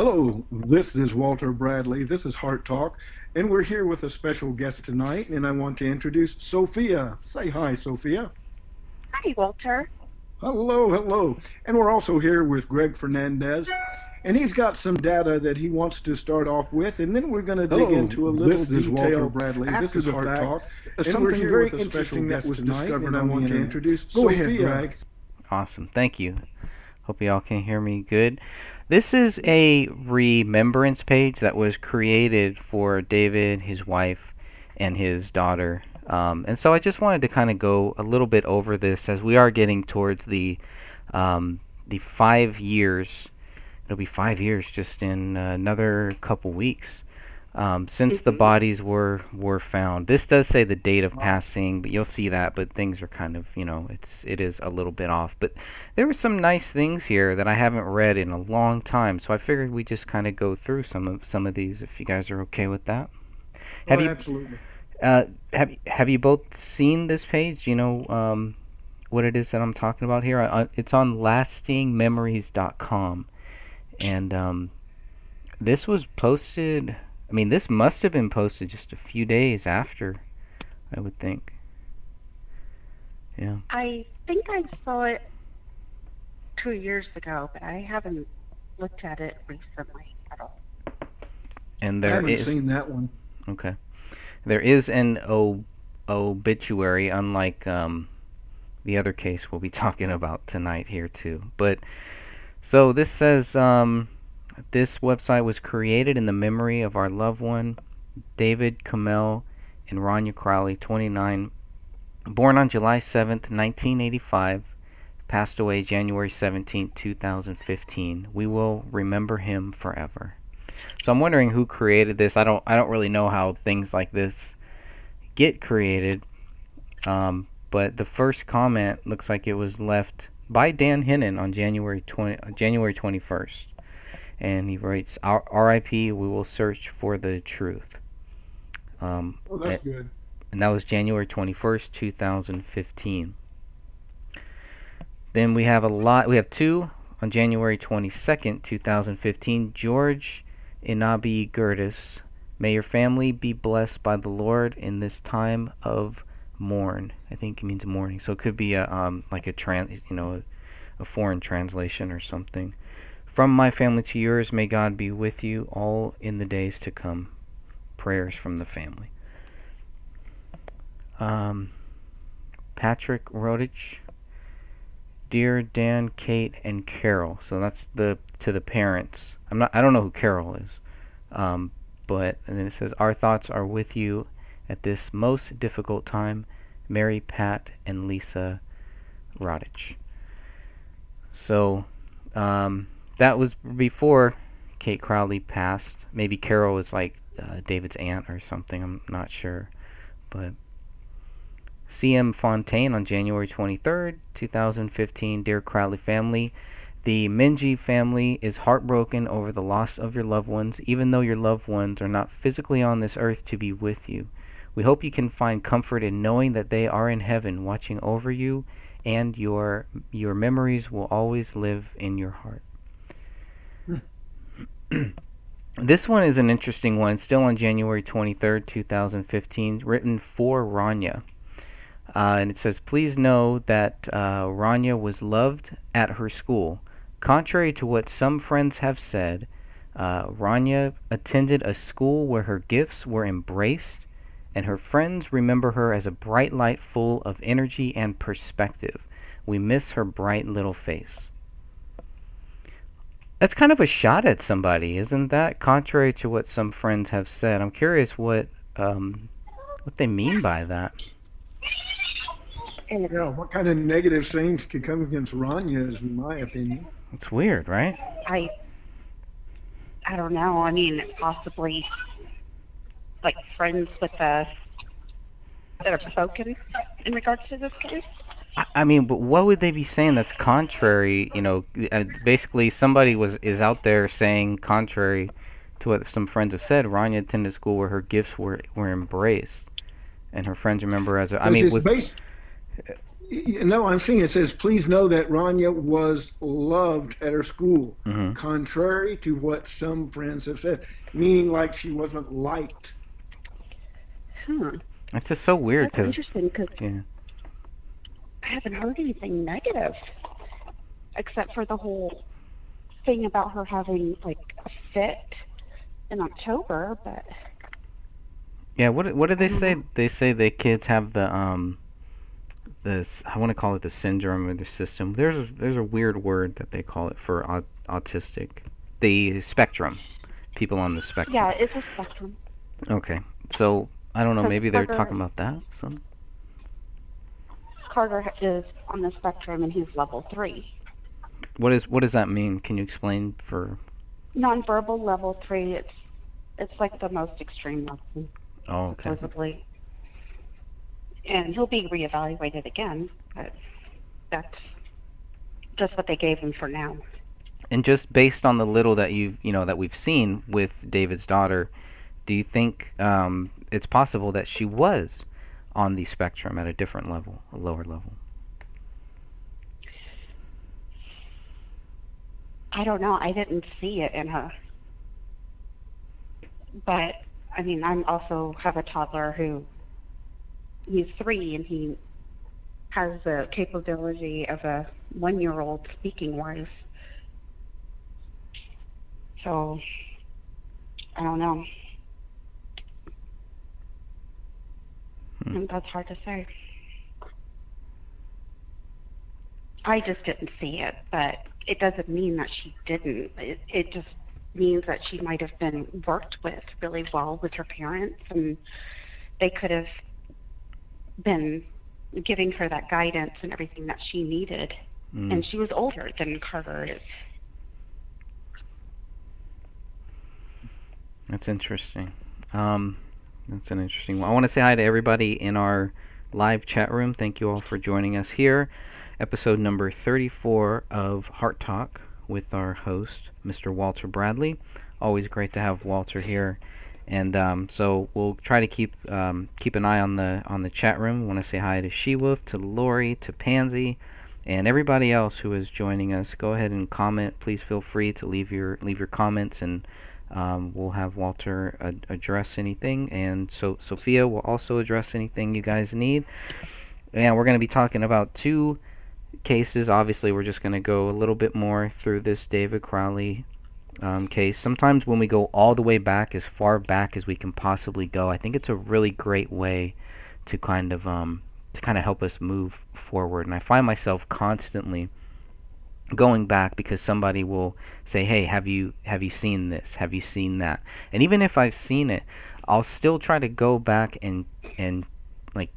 Hello, this is Walter Bradley. This is Heart Talk, and we're here with a special guest tonight, and I want to introduce Sophia. Say hi, Sophia. Hi, Walter. Hello, hello. And we're also here with Greg Fernandez, and he's got some data that he wants to start off with, and then we're going to dig Hello, into a little this is Walter detail Bradley. This after is the Heart fact. Talk, and we're Something here very with a special interesting that guest was tonight, discovered and I on the want to internet. introduce Go Sophia. ahead, Greg. Awesome. Thank you. Hope y'all can hear me good. This is a remembrance page that was created for David, his wife, and his daughter. And so I just wanted to kind of go a little bit over this as we are getting towards the 5 years. It'll be 5 years just in another couple weeks since the hmm bodies were found. This does say the date of passing, but you'll see that. But things are kind of, it is a little bit off. But there were some nice things here that I haven't read in a long time, so I figured we just kind of go through some of these if you guys are okay with that. Oh, Have you absolutely. have you both seen this page? Do you know what it is that I'm talking about here? It's on lastingmemories.com, and this was posted. I mean, this must have been posted just a few days after, I would think. Yeah. I think I saw it 2 years ago, but I haven't looked at it recently at all. And I there haven't is seen that one. okay. There is an obituary, unlike the other case we'll be talking about tonight here too. But so this says this website was created in the memory of our loved one, David Kamel and Rania Crowley, 29, born on July 7th, 1985, passed away January 17th, 2015. We will remember him forever. So I'm wondering who created this. I don't really know how things like this get created. But the first comment looks like it was left by Dan Hinnon on January 21st. And he writes, "R.I.P. We will search for the truth." Um, Oh, that's a- good. and that was January 21st, 2015. Then we have a lot. We have two on January 22nd, 2015. George Inabi Gertis. May your family be blessed by the Lord in this time of mourn. I think it means mourning. So it could be like a foreign translation or something. From my family to yours, may God be with you all in the days to come. Prayers from the family. Um, Patrick Rodich. Dear Dan, Kate, and Carol. So that's to the parents. I don't know who Carol is. Um, but and then it says our thoughts are with you at this most difficult time. Mary, Pat, and Lisa Rodich. So that was before Kate Crowley passed. Maybe Carol was like David's aunt or something. I'm not sure, but C.M. Fontaine on January 23rd, 2015. Dear Crowley family, the Minji family is heartbroken over the loss of your loved ones, even though your loved ones are not physically on this earth to be with you. We hope you can find comfort in knowing that they are in heaven watching over you, and your memories will always live in your heart. This one is an interesting one. It's still on January 23rd, 2015, written for Rania. And it says, please know that Rania was loved at her school. Contrary to what some friends have said, Rania attended a school where her gifts were embraced, and her friends remember her as a bright light full of energy and perspective. We miss her bright little face. That's kind of a shot at somebody, isn't that? Contrary to what some friends have said. I'm curious what they mean by that. And Yeah, what kind of negative things could come against Rania is in my opinion. It's weird, right? I, I don't know. I mean, possibly like friends with us that have spoken in regards to this case. I mean, but what would they be saying that's contrary? Basically, somebody is out there saying contrary to what some friends have said. Rania attended school where her gifts were embraced, and her friends remember her as a. I Because mean, it's was based No, I'm seeing it says, please know that Rania was loved at her school, Hmm. contrary to what some friends have said, meaning like she wasn't liked. Huh. It's just so weird That's because, interesting because yeah. I haven't heard anything negative except for the whole thing about her having like a fit in October, but Yeah, what did I they don't know. say? They say the kids have this, I want to call it the syndrome or the system. There's a weird word that they call it for autistic. The spectrum. People on the Yeah, spectrum. it's a spectrum Okay. So, I don't know, because maybe they're talking about that. Some. Carter is on the spectrum and he's level 3. What does that mean? Can you explain for. Nonverbal level 3, it's like the most extreme level, Oh, okay. supposedly. And he'll be reevaluated again, but that's just what they gave him for now. And just based on the little that that we've seen with David's daughter, do you think it's possible that she was on the spectrum at a different level, a lower level? I don't know. I didn't see it in her. But, I mean, I also have a toddler who, he's 3 and he has the capability of a 1-year-old speaking wise. So, I don't know. And that's hard to say. I just didn't see it, but it doesn't mean that she didn't. It just means that she might have been worked with really well with her parents, and they could have been giving her that guidance and everything that she needed. And she was older than Carter is. That's interesting. That's an interesting one. I want to say hi to everybody in our live chat room. Thank you all for joining us here. Episode number 34 of Heart Talk with our host, Mr. Walter Bradley. Always great to have Walter here. And so we'll try to keep an eye on the chat room. I want to say hi to She-Wolf, to Lori, to Pansy, and everybody else who is joining us. Go ahead and comment. Please feel free to leave your comments, and we'll have Walter address anything, and so Sophia will also address anything you guys need. And we're going to be talking about 2 cases. Obviously, we're just going to go a little bit more through this David Crowley case. Sometimes when we go all the way back, as far back as we can possibly go, I think it's a really great way to kind of help us move forward. And I find myself constantly going back because somebody will say, hey, have you seen this, have you seen that? And even if I've seen it, I'll still try to go back and like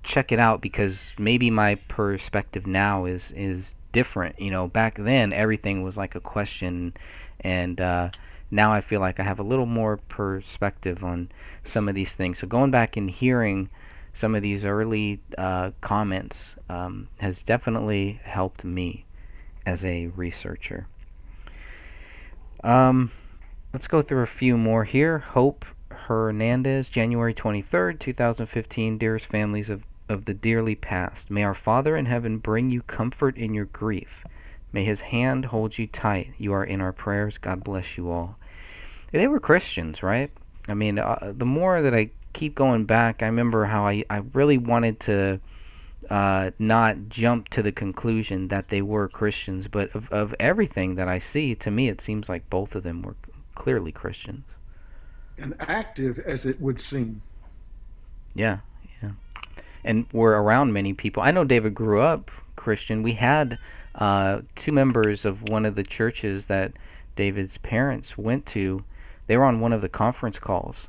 check it out, because maybe my perspective now is different. Back then everything was like a question, and now I feel like I have a little more perspective on some of these things. So going back and hearing some of these early comments has definitely helped me as a researcher. Let's go through a few more here. Hope Hernandez, January 23rd, 2015. Dearest families of the dearly passed, may our Father in heaven bring you comfort in your grief. May his hand hold you tight. You are in our prayers. God bless you all. They were Christians, right? I mean, the more that I keep going back, I remember how I really wanted to not jump to the conclusion that they were Christians, but of everything that I see, to me it seems like both of them were clearly Christians. And active as it would seem. Yeah, yeah. And we're around many people. I know David grew up Christian. We had 2 members of one of the churches that David's parents went to. They were on one of the conference calls.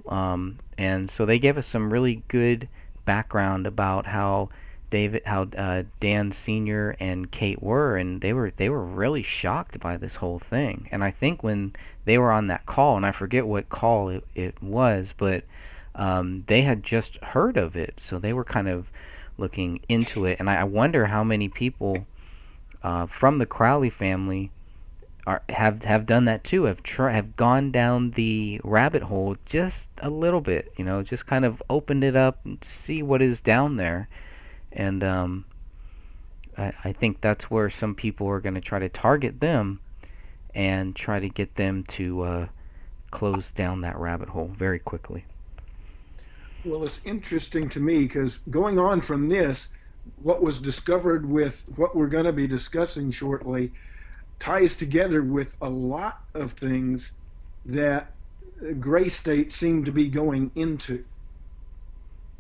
And so they gave us some really good background about how Dan Sr. and Kate were, and they were really shocked by this whole thing. And I think when they were on that call, and I forget what call it was, but they had just heard of it, so they were kind of looking into it. And I wonder how many people from the Crowley family have done that too. Have gone down the rabbit hole just a little bit, just kind of opened it up to see what is down there. And I think that's where some people are going to try to target them and try to get them to close down that rabbit hole very quickly. Well, it's interesting to me because going on from this, what was discovered with what we're going to be discussing shortly ties together with a lot of things that gray states seem to be going into.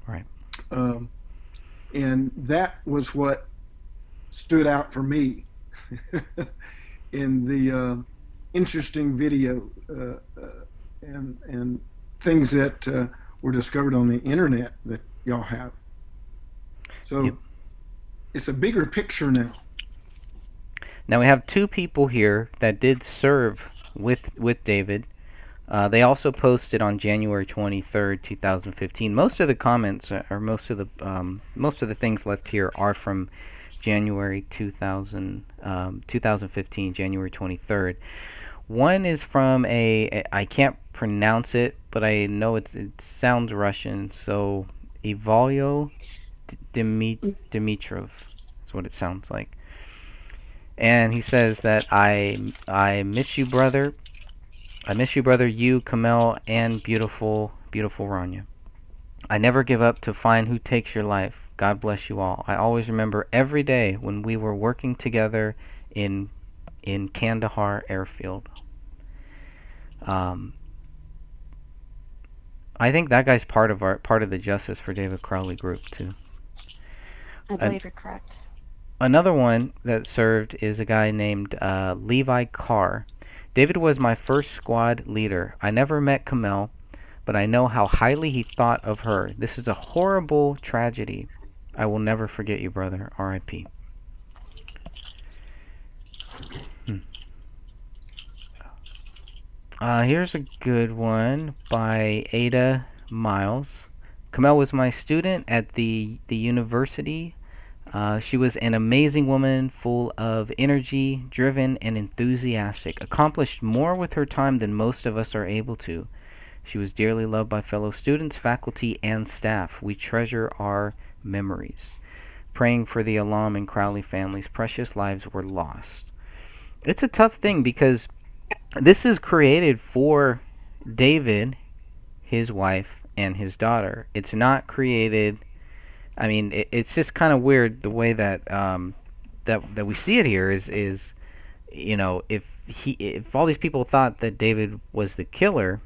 Right. Um, and that was what stood out for me in the interesting video and things that were discovered on the internet that y'all have. So Yep. it's a bigger picture now. Now we have two people here that did serve with David. They also posted on January 23rd, 2015. Most of the comments, or most of the things left here, are from January 2015, January 23rd. One is from I can't pronounce it, but I know it sounds Russian. So Ivalyo Dimitrov is what it sounds like. And he says that I miss you, brother. I miss you, brother, you, Kamel, and beautiful Rania. I never give up to find who takes your life. God bless you all. I always remember every day when we were working together in Kandahar airfield. I think that guy's part of the Justice for David Crowley group too. I believe you're correct. Another one that served is a guy named Levi Carr. David was my first squad leader. I never met Kamel, but I know how highly he thought of her. This is a horrible tragedy. I will never forget you, brother. R.I.P. Here's a good one by Ada Miles. Kamel was my student at the university. She was an amazing woman, full of energy, driven, and enthusiastic. Accomplished more with her time than most of us are able to. She was dearly loved by fellow students, faculty, and staff. We treasure our memories. Praying for the Alam and Crowley families. Precious lives were lost. It's a tough thing because this is created for David, his wife, and his daughter. It's not created. I mean, it's just kind of weird the way that that we see it here is if all these people thought that David was the killer,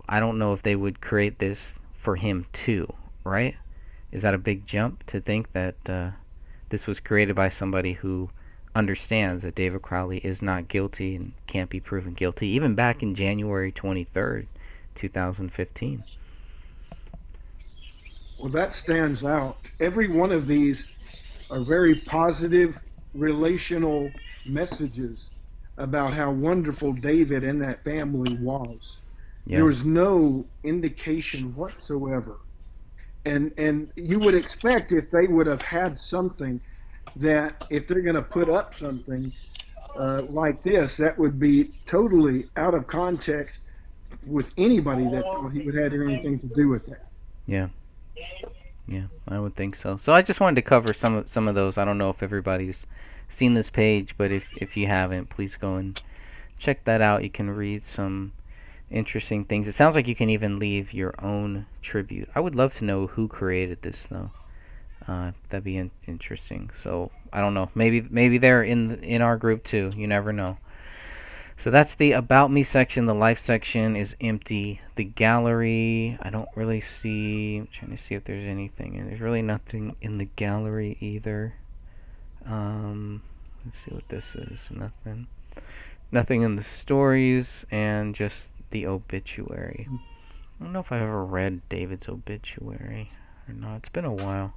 I don't know if they would create this for him too, right? Is that a big jump to think that this was created by somebody who understands that David Crowley is not guilty and can't be proven guilty, even back in January 23rd, 2015? Well, that stands out. Every one of these are very positive relational messages about how wonderful David and that family was. Yeah. There was no indication whatsoever. And you would expect if they would have had something that if they're going to put up something like this, that would be totally out of context with anybody that thought he would have anything to do with that. Yeah. Yeah, I would think so. So I just wanted to cover some of those. I don't know if everybody's seen this page, but if you haven't, please go and check that out. You can read some interesting things. It sounds like you can even leave your own tribute. I would love to know who created this, though. That'd be interesting. So I don't know. Maybe they're in our group too. You never know. So that's the About Me section. The Life section is empty. The gallery, I don't really see. I'm trying to see if there's anything. And there's really nothing in the gallery either. Let's see what this is. Nothing. Nothing in the stories, and just the obituary. I don't know if I ever read David's obituary or not. It's been a while.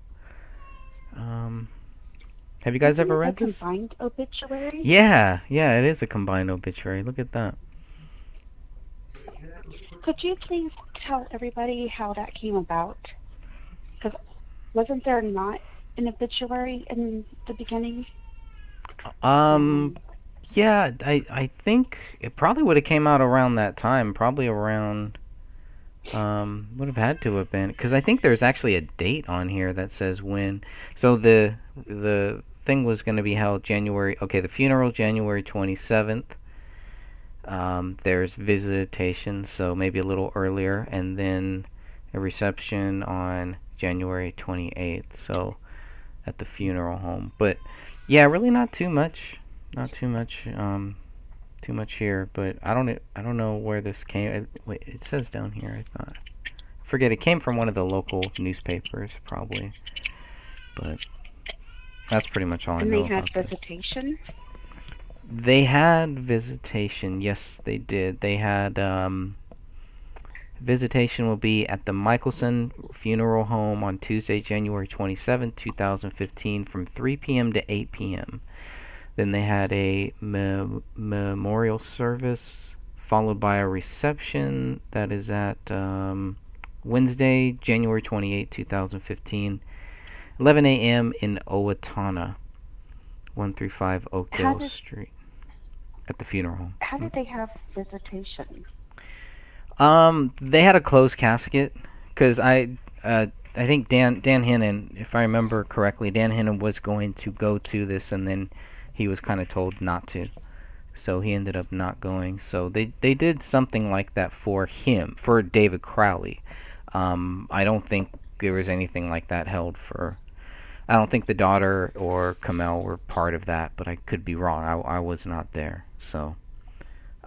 Have you guys ever read this? Combined obituary? Yeah, it is a combined obituary. Look at that. Could you please tell everybody how that came about? Because wasn't there not an obituary in the beginning? Yeah, I think it probably would have came out around that time. Probably around, would have had to have been, because I think there's actually a date on here that says when. So the thing was going to be held the funeral January 27th. There's visitation, so maybe a little earlier, and then a reception on January 28th. So at the funeral home. But yeah, really not too much. Not too much. Too much here. But I don't know where this came. Wait, it says down here. I thought. Forget, it came from one of the local newspapers, probably. But that's pretty much all I And they know had about this. visitation. They had visitation. Yes, they did. They had visitation will be at the Michelson Funeral Home on Tuesday, January 27, 2015, from 3 p.m. to 8 p.m. Then they had a memorial service followed by a reception that is at Wednesday, January 28, 2015, 11 a.m. in Owatonna, 135 Oakdale Street, at the funeral home. How did they have visitation? They had a closed casket because I think Dan Hinnon, if I remember correctly, Dan Hinnon was going to go to this, and then he was kind of told not to, so he ended up not going. So they did something like that for him, for David Crowley. I don't think there was anything like that held for. I don't think the daughter or Kamel were part of that, but I could be wrong. I was not there, so.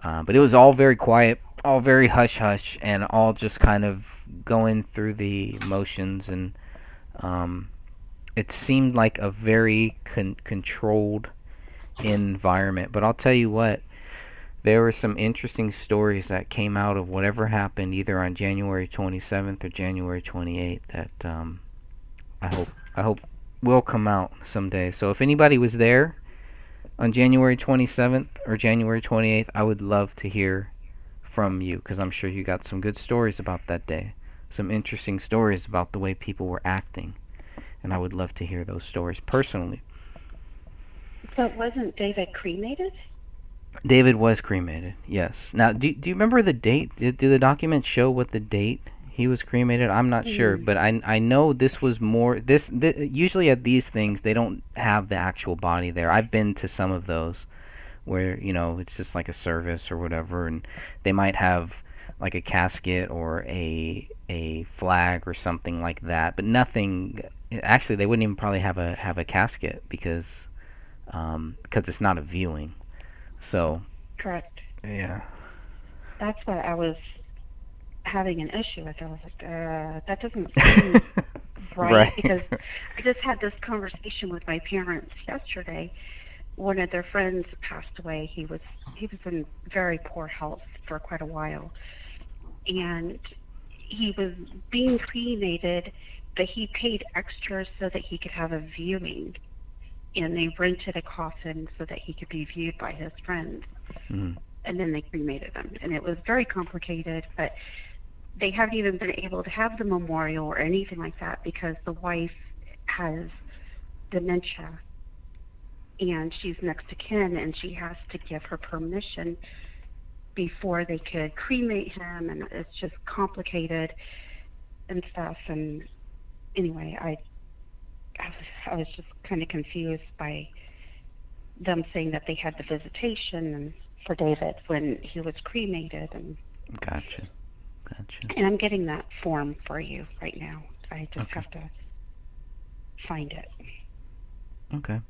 But it was all very quiet, all very hush hush, and all just kind of going through the motions, and it seemed like a very controlled environment. But I'll tell you what, there were some interesting stories that came out of whatever happened either on January 27th or January 28th that I hope will come out someday. So if anybody was there on January 27th or January 28th, I would love to hear from you, because I'm sure you got some good stories about that day, some interesting stories about the way people were acting, and I would love to hear those stories personally. But wasn't David cremated? David was cremated, yes. Now, do you remember the date? Do the documents show what the date he was cremated? I'm not sure, but I know this was more this usually at these things they don't have the actual body there. I've been to some of those where, it's just like a service or whatever, and they might have like a casket or a flag or something like that, but nothing. Actually, they wouldn't even probably have a casket because it's not a viewing. So Correct. yeah. That's what I was having an issue with. I was like, that doesn't seem right, Right. because I just had this conversation with my parents yesterday. One of their friends passed away. He was in very poor health for quite a while, and he was being cremated, but he paid extra so that he could have a viewing, and they rented a coffin so that he could be viewed by his friends. Mm. And then they cremated him, and it was very complicated, but they haven't even been able to have the memorial or anything like that because the wife has dementia, and she's next to kin, and she has to give her permission before they could cremate him, and it's just complicated and stuff. And anyway, I was just kind of confused by them saying that they had the visitation and for David when he was cremated. And Gotcha. and I'm getting that form for you right now. I just Okay. have to find it. Okay.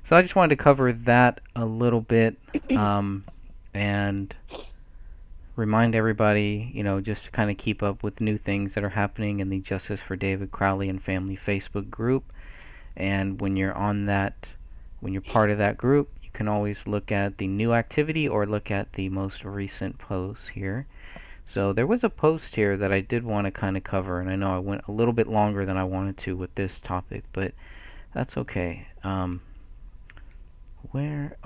So I just wanted to cover that a little bit, and remind everybody, just to kind of keep up with new things that are happening in the Justice for David Crowley and Family Facebook group. And when you're part of that group, you can always look at the new activity or look at the most recent posts here. So there was a post here that I did want to kind of cover, and I know I went a little bit longer than I wanted to with this topic, but that's okay. Where?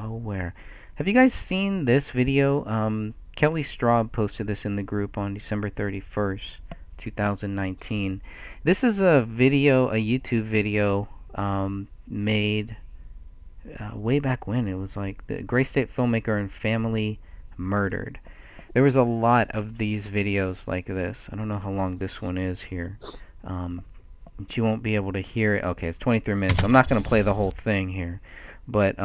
Have you guys seen this video? Kelly Straub posted this in the group on December 31st, 2019. This is a YouTube video made way back when. It was like the Gray State filmmaker and family murdered. There was a lot of these videos like this. I don't know how long this one is here. She won't be able to hear it. Okay, it's 23 minutes. I'm not going to play the whole thing here, but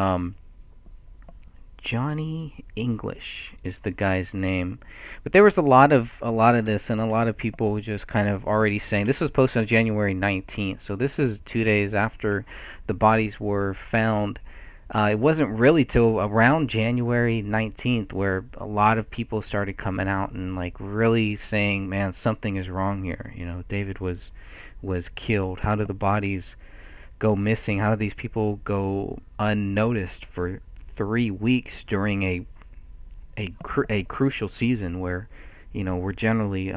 Johnny English is the guy's name. But there was a lot of this, and a lot of people just kind of already saying this was posted on January 19th. So this is 2 days after the bodies were found. It wasn't really till around January 19th where a lot of people started coming out and like really saying, "Man, something is wrong here." David was killed. How do the bodies go missing? How do these people go unnoticed for 3 weeks during a crucial season where we're generally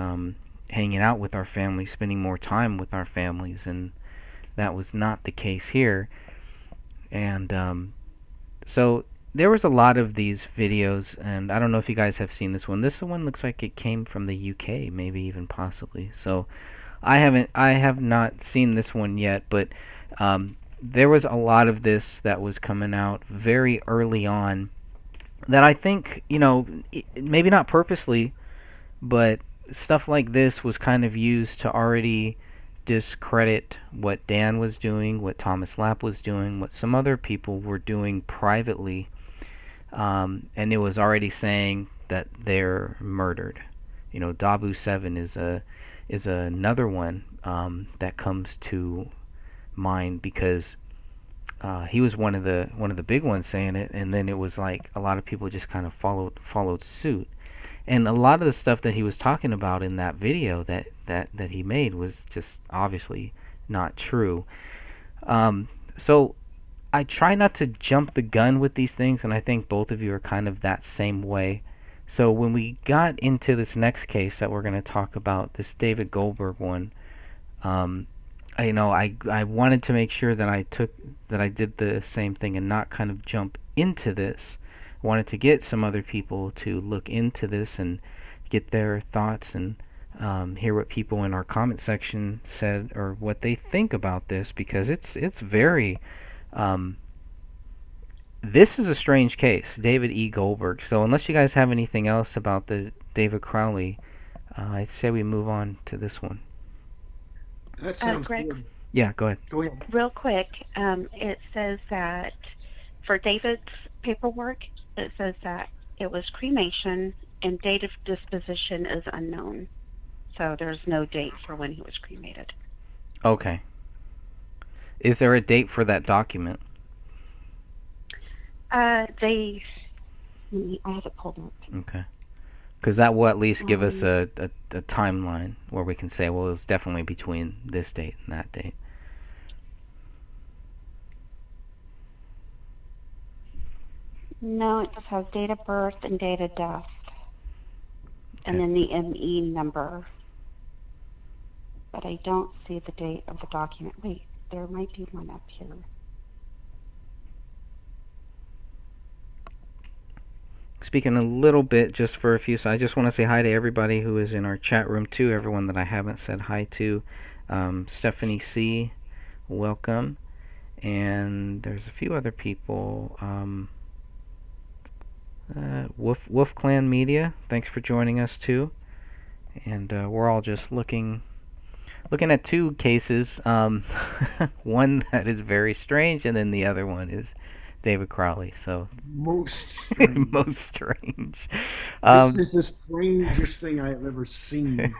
hanging out with our families, spending more time with our families, and that was not the case here. And so there was a lot of these videos, and I don't know if you guys have seen this one. This one looks like it came from the UK, maybe even possibly. So I have not seen this one yet, but there was a lot of this that was coming out very early on that I think, maybe not purposely, but stuff like this was kind of used to already discredit what Dan was doing, what Thomas Lapp was doing, what some other people were doing privately, and it was already saying that they're murdered. Dabu 7 is another one that comes to mind because he was one of the big ones saying it, and then it was like a lot of people just kind of followed suit. And a lot of the stuff that he was talking about in that video that he made was just obviously not true. So I try not to jump the gun with these things, and I think both of you are kind of that same way. So when we got into this next case that we're going to talk about, this David Goldberg one, um, I wanted to make sure that I did the same thing and not kind of jump into this. I wanted to get some other people to look into this and get their thoughts and hear what people in our comment section said or what they think about this, because it's very this is a strange case, David E. Goldberg. So unless you guys have anything else about the David Crowley, I'd say we move on to this one. That sounds Greg, good. Yeah, go ahead. Go ahead. real quick, it says that for David's paperwork, it says that it was cremation and date of disposition is unknown. So there's no date for when he was cremated. Okay. Is there a date for that document? They, I have it pulled up. Okay. Because that will at least give us a timeline where we can say, well, it was definitely between this date and that date. No, it just has date of birth and date of death, and then the ME number. But I don't see the date of the document. Wait, there might be one up here. Speaking a little bit just for a few, so I just want to say hi to everybody who is in our chat room too, everyone that I haven't said hi to. Stephanie C, welcome. And there's a few other people. Wolf Clan Media, thanks for joining us too. And we're all just looking at two cases. One that is very strange, and then the other one is David Crowley. So Most strange. most strange. This is the strangest thing I have ever seen.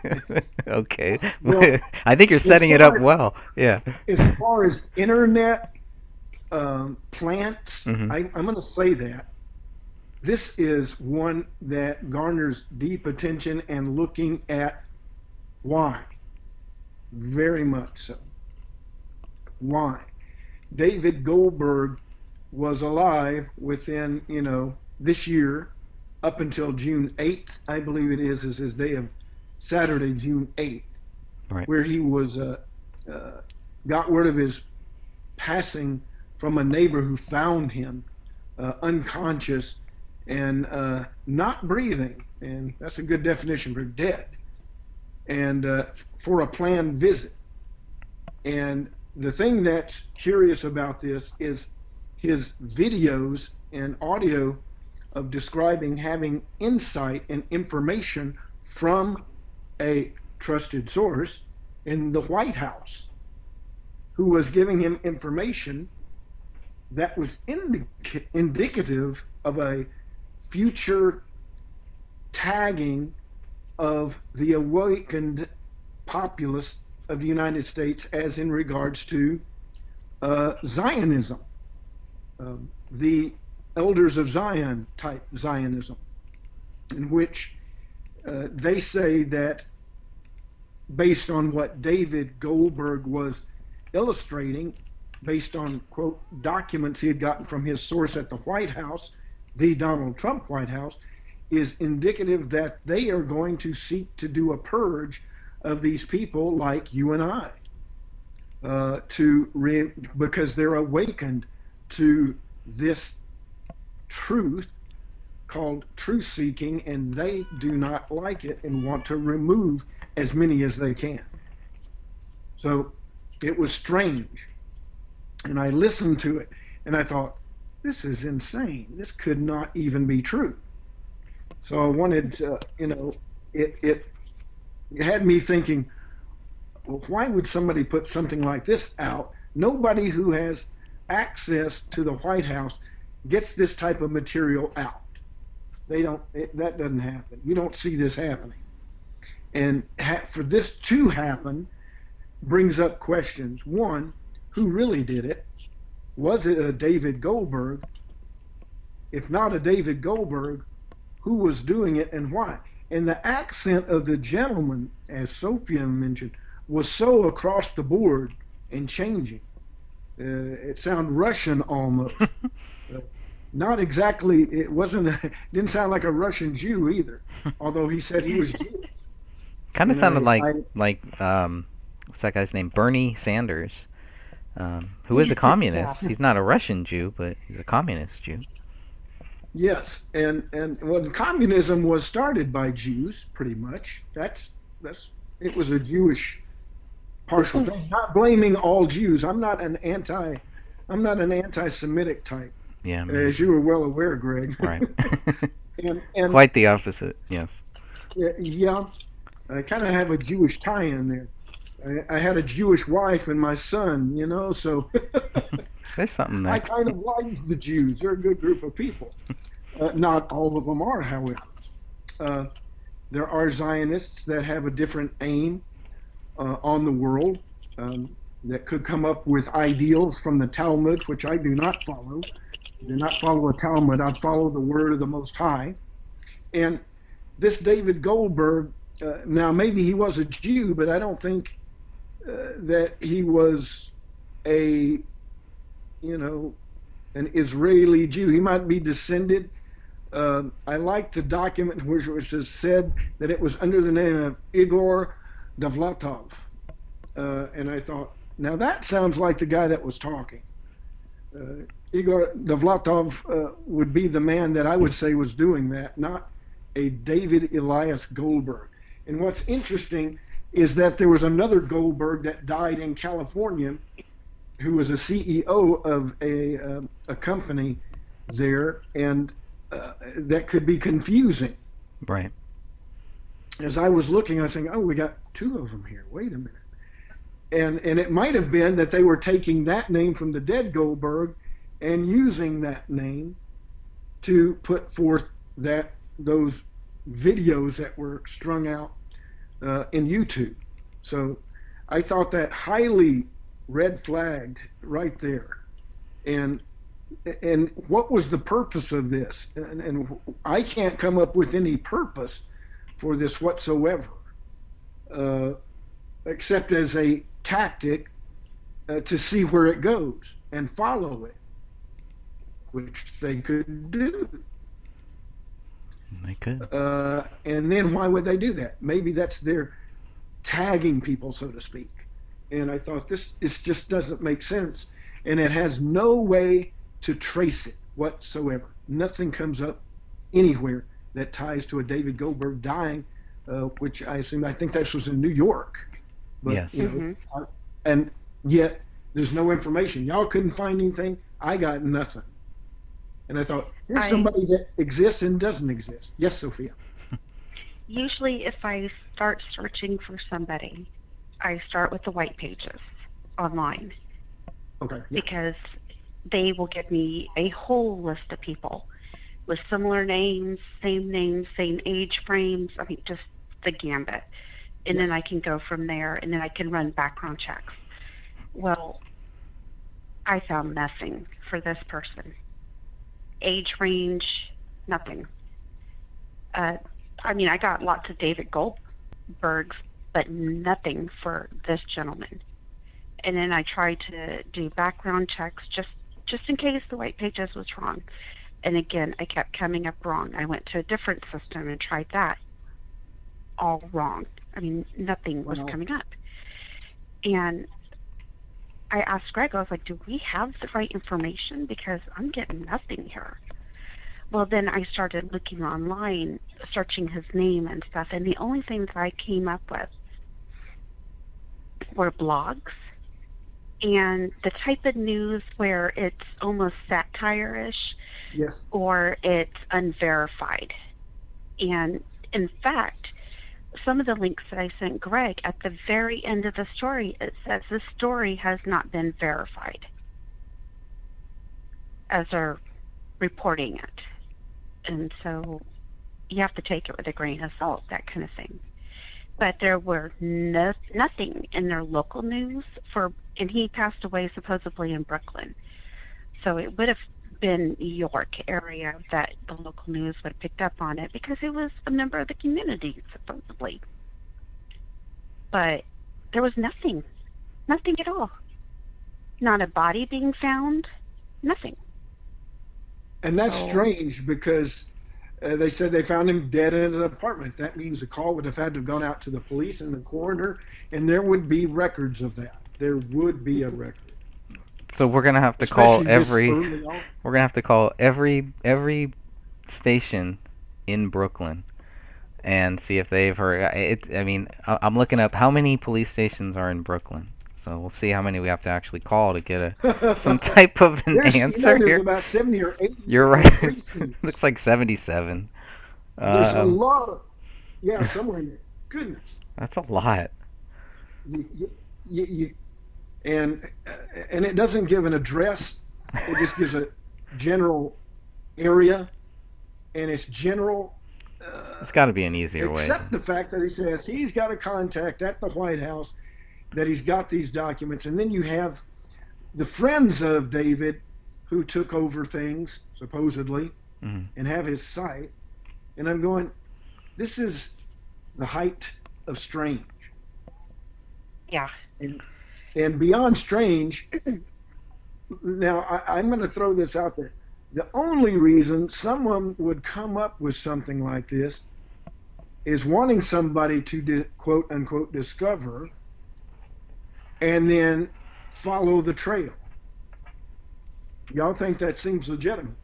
Okay. Well, I think you're setting it up well. Yeah. as far as internet plants, Mhm. I'm going to say that this is one that garners deep attention and looking at why. Very much so. Why? David Goldberg was alive within, this year up until June 8th, I believe it is his day of Saturday, June 8th, Right. where he was got word of his passing from a neighbor who found him unconscious and not breathing, and that's a good definition for dead, and for a planned visit. And the thing that's curious about this is his videos and audio of describing having insight and information from a trusted source in the White House. who was giving him information that was indicative of a future tagging of the awakened populace of the United States as in regards to Zionism, the Elders of Zion type Zionism, in which they say that based on what David Goldberg was illustrating, based on, quote, documents he had gotten from his source at the White House, the Donald Trump White House, is indicative that they are going to seek to do a purge of these people like you and I, because they're awakened to this truth called truth seeking, and they do not like it and want to remove as many as they can. So it was strange. And I listened to it and I thought, this is insane. This could not even be true. So I wanted to, it had me thinking, well, why would somebody put something like this out? Nobody who has access to the White House gets this type of material out. That doesn't happen. You don't see this happening. And for this to happen brings up questions. One, who really did it? Was it a David Goldberg? If not a David Goldberg, who was doing it and why? And the accent of the gentleman, as Sophia mentioned, was so across the board and changing. It sounded Russian almost. Not exactly. It wasn't. Didn't sound like a Russian Jew either. Although he said he was Jewish. Kind of sounded like what's that guy's name? Bernie Sanders, who is a communist. Yeah. He's not a Russian Jew, but he's a communist Jew. Yes, and well, communism was started by Jews, pretty much. That's it was a Jewish partial thing. Not blaming all Jews. I'm not an anti-Semitic type. Yeah. As you were well aware, Greg. Right. and Quite the opposite. Yes. yeah, I kind of have a Jewish tie-in there. I had a Jewish wife and my son, so There's something there. I kind of like the Jews. They're a good group of people. Not all of them are, however. There are Zionists that have a different aim on the world, that could come up with ideals from the Talmud, which I do not follow. I do not follow a Talmud. I follow the word of the Most High. And this David Goldberg, now maybe he was a Jew, but I don't think that he was an Israeli Jew. He might be descended. I like the document which is said that it was under the name of Igor Dovlatov. And I thought, now that sounds like the guy that was talking. Igor Dovlatov would be the man that I would say was doing that, not a David Elias Goldberg. And what's interesting is that there was another Goldberg that died in California who was a CEO of a company there, and that could be confusing. Right. As I was looking, I was saying, oh, we got two of them here. Wait a minute. And it might have been that they were taking that name from the dead Goldberg and using that name to put forth those videos that were strung out in YouTube. So I thought that highly red flagged right there. And what was the purpose of this? And I can't come up with any purpose for this whatsoever, except as a tactic to see where it goes and follow it, which they could do. They could. And then why would they do that? Maybe that's their tagging people, so to speak. And I thought this just doesn't make sense, and it has no way to trace it whatsoever. Nothing comes up anywhere that ties to a David Goldberg dying, which I think that was in New York. But, yes. And yet there's no information. Y'all couldn't find anything. I got nothing. And I thought, here's somebody that exists and doesn't exist. Yes, Sophia. Usually if I start searching for somebody, I start with the white pages online. Okay. Yeah. because they will give me a whole list of people with similar names, same age frames. I mean, just the gambit. And then Yes. I can go from there, and then I can run background checks. Well, I found nothing for this person. Age range, nothing. Uh, I mean, I got lots of David Goldbergs, but nothing for this gentleman. And then I tried to do background checks just in case the white pages was wrong. And again, I kept coming up wrong. I went to a different system and tried that, all wrong. I mean, nothing was Well, coming up. And I asked Greg, I was like, do we have the right information? Because I'm getting nothing here. Well, then I started looking online, searching his name and stuff, and the only things I came up with were blogs and the type of news where it's almost satire-ish yes. or it's unverified. And in fact, some of the links that I sent Greg at the very end of the story, it says this story has not been verified as they're reporting it. And so you have to take it with a grain of salt, that kind of thing. But there were nothing in their local news for, and he passed away supposedly in Brooklyn. So it would have been York area that the local news would have picked up on it because he was a member of the community, supposedly. But there was nothing at all. Not a body being found, nothing. And that's So, strange because they said they found him dead in his apartment. That means the call would have had to have gone out to the police and the coroner, and there would be records of that. There would be a record, So we're gonna have to call especially this every early on. we're gonna have to call every station in Brooklyn and see if they've heard it. I mean, I'm looking up how many police stations are in Brooklyn. So we'll see how many we have to actually call to get a some type of an answer There's here. about 70 or 80 You're right. precincts. Looks like 77. There's a Um, lot of, yeah, somewhere in there. Goodness. that's a lot. You, you, you, and and it doesn't give an address. It just gives a general area, and it's general, It's got to be an easier way. except the fact that he says he's got a contact at the White House, that he's got these documents, and then you have the friends of David who took over things supposedly Mhm. and have his site, and I'm going, this is the height of strange, yeah. and beyond strange. Now, I'm going to throw this out there. The only reason someone would come up with something like this is wanting somebody to quote unquote discover and then follow the trail. Y'all think that seems legitimate?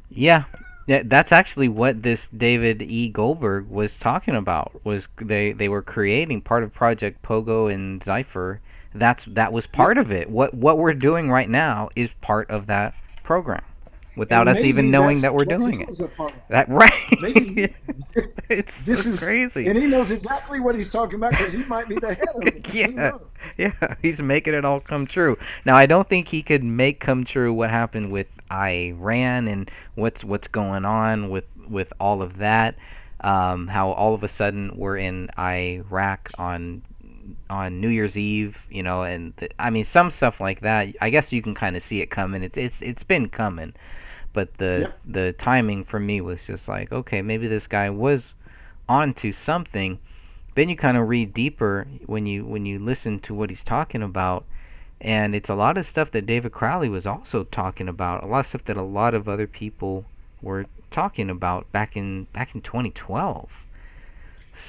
Yeah. Yeah, that's actually what this David E. Goldberg was talking about. Was they were creating part of Project Pogo and Zypher. That was Yep. part of it. What we're doing right now is part of that program, without And us even maybe knowing that's that we're what he doing it. was a part of. That right? Maybe It's so this is, crazy. and he knows exactly what he's talking about because he might be the head of it. Who Yeah, knows? yeah, he's making it all come true. Now, I don't think he could make come true what happened with Iran and what's going on with all of that. How all of a sudden we're in Iraq on New Year's Eve, and I mean some stuff like that. I guess you can kind of see it coming. It's been coming, but the Yep. the timing for me was just like, okay, maybe this guy was onto something. Then you kind of read deeper when you listen to what he's talking about, and it's a lot of stuff that David Crowley was also talking about. A lot of stuff that a lot of other people were talking about back in 2012.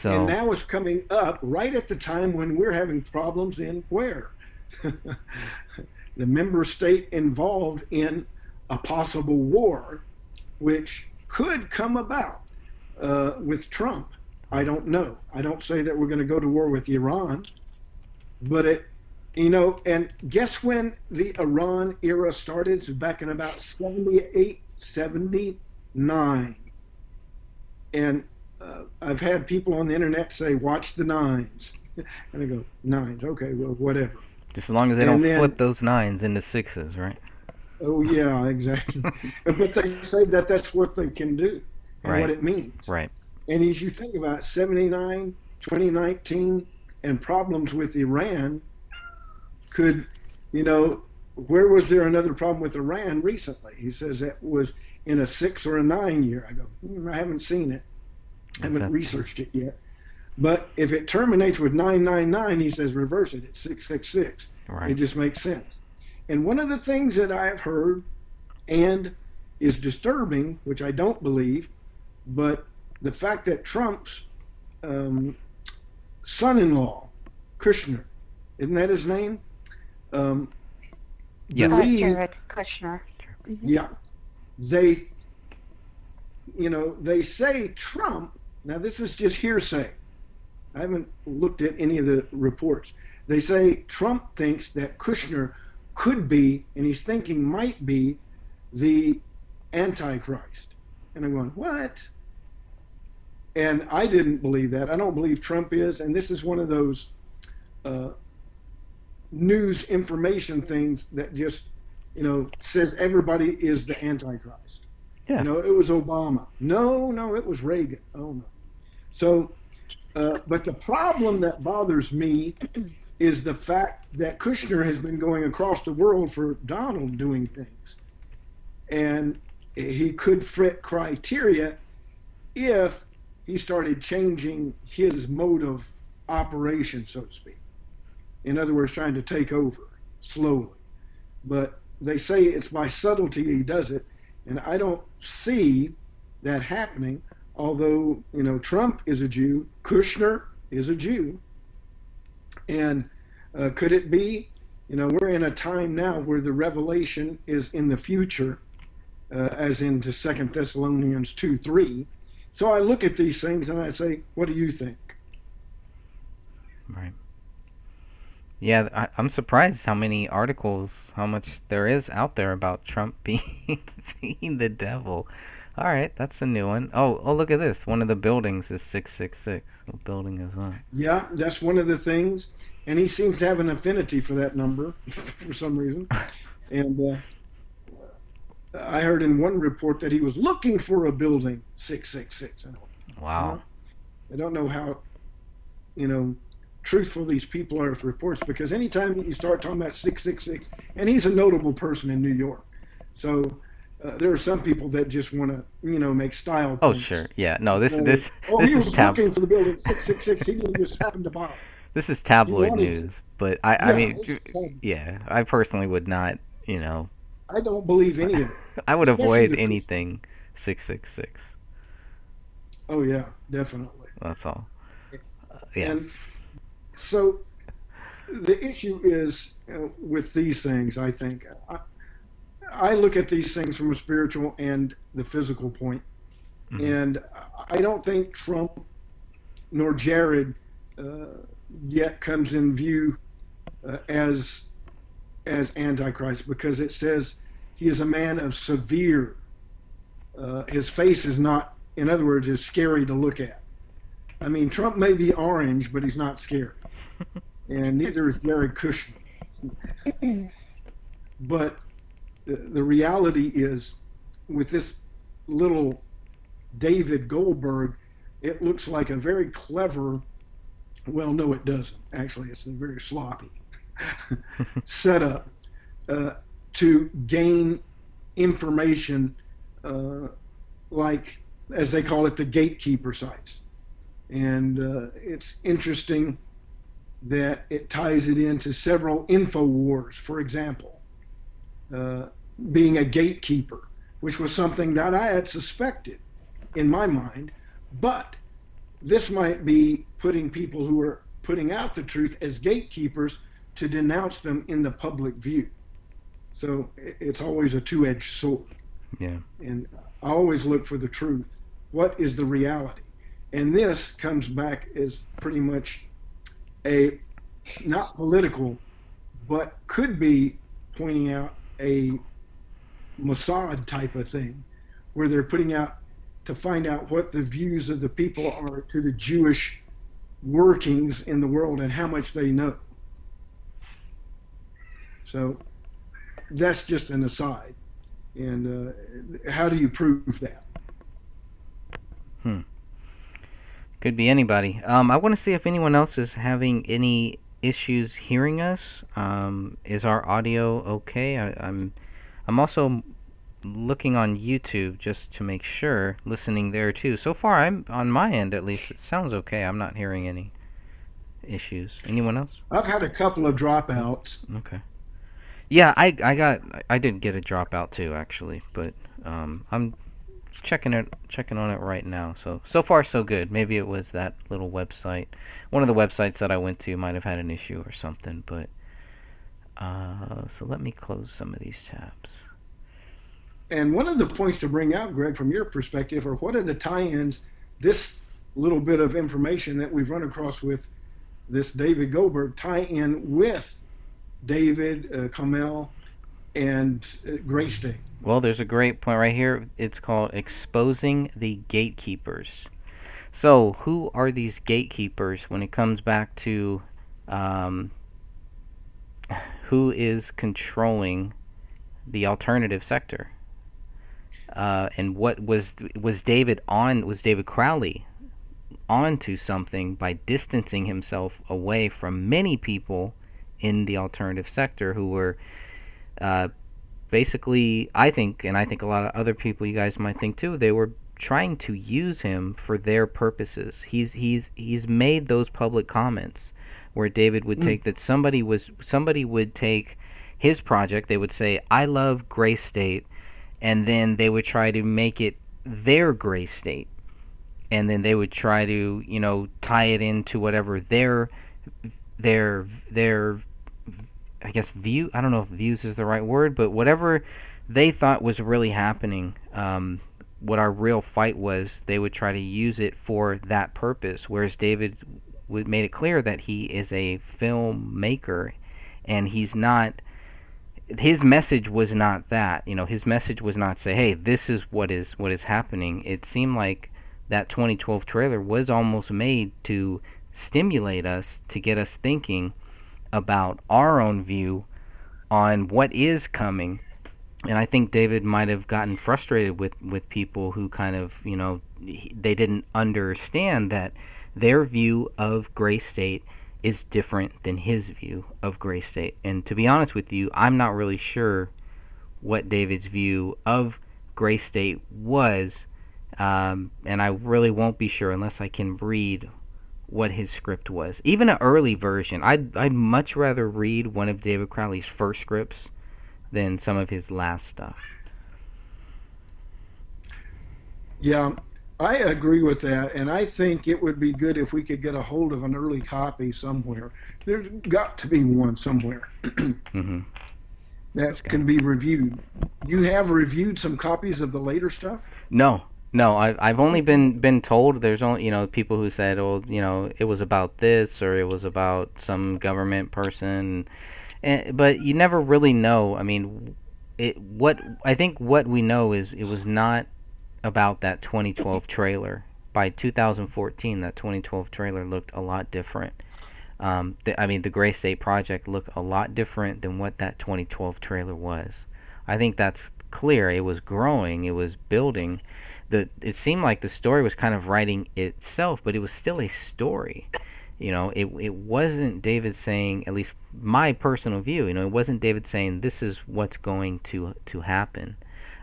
And So now it's coming up right at the time when we're having problems in where? The member state involved in a possible war, which could come about with Trump. I don't know. I don't say that we're going to go to war with Iran, but and guess when the Iran era started? It's back in about 78, 79. And I've had people on the internet say, watch the nines. And I go, nines, okay, well, whatever. Just as long as they don't And flip then, those nines into sixes, right? oh yeah, exactly. But they say that that's what they can do and what Right, it means. right. And as you think about 79, 2019, and problems with Iran, could, you know, where was there another problem with Iran recently? He says that was in a 6 or a 9 year. I go, I haven't seen it. I Is haven't that researched it yet. But if it terminates with 999, he says reverse it at 666. It right? just makes sense. And one of the things that I've heard and is disturbing, which I don't believe, but the fact that Trump's um, son-in-law, Kushner, isn't that his name? Um, Yes. believe, Jared Kushner. Hmm. yeah, they, they say Trump. Now this is just hearsay. I haven't looked at any of the reports. They say Trump thinks that Kushner could be, and he's thinking might be, the Antichrist. And I'm going, what? And I didn't believe that. I don't believe Trump is. And this is one of those uh, news information things that just, says everybody is the Antichrist. Yeah. It was Obama. No, no, it was Reagan. Oh, no. So, but the problem that bothers me is the fact that Kushner has been going across the world for Donald doing things. And he could fit criteria if he started changing his mode of operation, so to speak. In other words, trying to take over slowly. But they say it's by subtlety he does it, and I don't see that happening. Although, Trump is a Jew, Kushner is a Jew, and could it be? We're in a time now where the revelation is in the future, as into Second Thessalonians 2:3. So I look at these things and I say, what do you think? Right. Yeah, I'm surprised how many articles, how much there is out there about Trump being being the devil. All right, that's a new one. Oh, look at this. One of the buildings is 666. What building is that? Yeah, that's one of the things. And he seems to have an affinity for that number for some reason. And I heard in one report that he was looking for a building 666. Wow. I don't know how, you know, truthful these people are with reports, because anytime you start talking about 666, and he's a notable person in New York. So there are some people that just want to, make style Oh, points. sure. Yeah. No, this So, this oh, this he is was looking for the building 666. He didn't just happen to buy it. this is He tabloid wanted to. news, but I Yeah, mean, it's terrible. yeah, I personally would not, you know, I don't believe any of it, I would especially avoid the truth. anything 666. Oh yeah, definitely. That's all. Yeah. And so the issue is with these things. I think I look at these things from a spiritual and the physical point, Hmm. and I don't think Trump nor Jared uh, yet comes in view as Antichrist, because it says he is a man of severe. His face is not, in other words, is scary to look at. I mean, Trump may be orange, but he's not scary, and neither is Jared Kushner. But the reality is, with this little David Goldberg, it looks like a very clever, well, no, it doesn't. Actually, it's a very sloppy setup uh, to gain information, uh, like, as they call it, the gatekeeper sites. And it's interesting that it ties it into several info wars, for example, uh, being a gatekeeper, which was something that I had suspected in my mind. But this might be putting people who are putting out the truth as gatekeepers to denounce them in the public view. So it's always a two-edged sword. Yeah. And I always look for the truth. What is the reality? And this comes back as pretty much a, not political, but could be pointing out a Mossad type of thing, where they're putting out to find out what the views of the people are to the Jewish workings in the world and how much they know. So that's just an aside. And how do you prove that? Hmm. Could be anybody. I want to see if anyone else is having any issues hearing us. Is our audio okay? I'm also looking on YouTube just to make sure, listening there too. So far, I'm on my end at least. It sounds okay. I'm not hearing any issues. Anyone else? I've had a couple of dropouts. Okay. Yeah, I did get a dropout too actually, but I'm checking on it right now. So far so good. Maybe it was that little website. One of the websites that I went to might have had an issue or something, but so let me close some of these tabs. And one of the points to bring out, Greg, from your perspective, are what are the tie-ins, this little bit of information that we've run across with this David Goldberg tie in with David, Kamel, and Gray State. Well, there's a great point right here. It's called Exposing the Gatekeepers. So, who are these gatekeepers when it comes back to um, who is controlling the alternative sector? And what was David Crowley onto something by distancing himself away from many people in the alternative sector who were uh, basically, I think, and I think a lot of other people, you guys might think too, they were trying to use him for their purposes. He's made those public comments where David would take that somebody would take his project, they would say, I love Gray State, and then they would try to make it their Gray State, and then they would try to tie it into whatever their I guess view. I don't know if views is the right word, but whatever they thought was really happening, what our real fight was, they would try to use it for that purpose. Whereas David made it clear that he is a filmmaker, and he's not. His message was not that. His message was not say, "Hey, this is what is happening." It seemed like that 2012 trailer was almost made to stimulate us, to get us thinking about our own view on what is coming. And I think David might have gotten frustrated with people who kind of, they didn't understand that their view of Gray State is different than his view of Gray State. And to be honest with you, I'm not really sure what David's view of Gray State was, and I really won't be sure unless I can read what his script was. Even an early version. I'd much rather read one of David Crowley's first scripts than some of his last stuff. Yeah, I agree with that, and I think it would be good if we could get a hold of an early copy somewhere. There's got to be one somewhere Mm-hmm. that can be reviewed. You have reviewed some copies of the later stuff? No, I've only been told. There's only people who said, "Oh, it was about this or it was about some government person," but you never really know. I mean, I think what we know is it was not about that 2012 trailer. By 2014, that 2012 trailer looked a lot different. The Gray State Project looked a lot different than what that 2012 trailer was. I think that's clear. It was growing. It was building. It seemed like the story was kind of writing itself, but it was still a story. It wasn't David saying, at least my personal view, it wasn't David saying this is what's going to happen.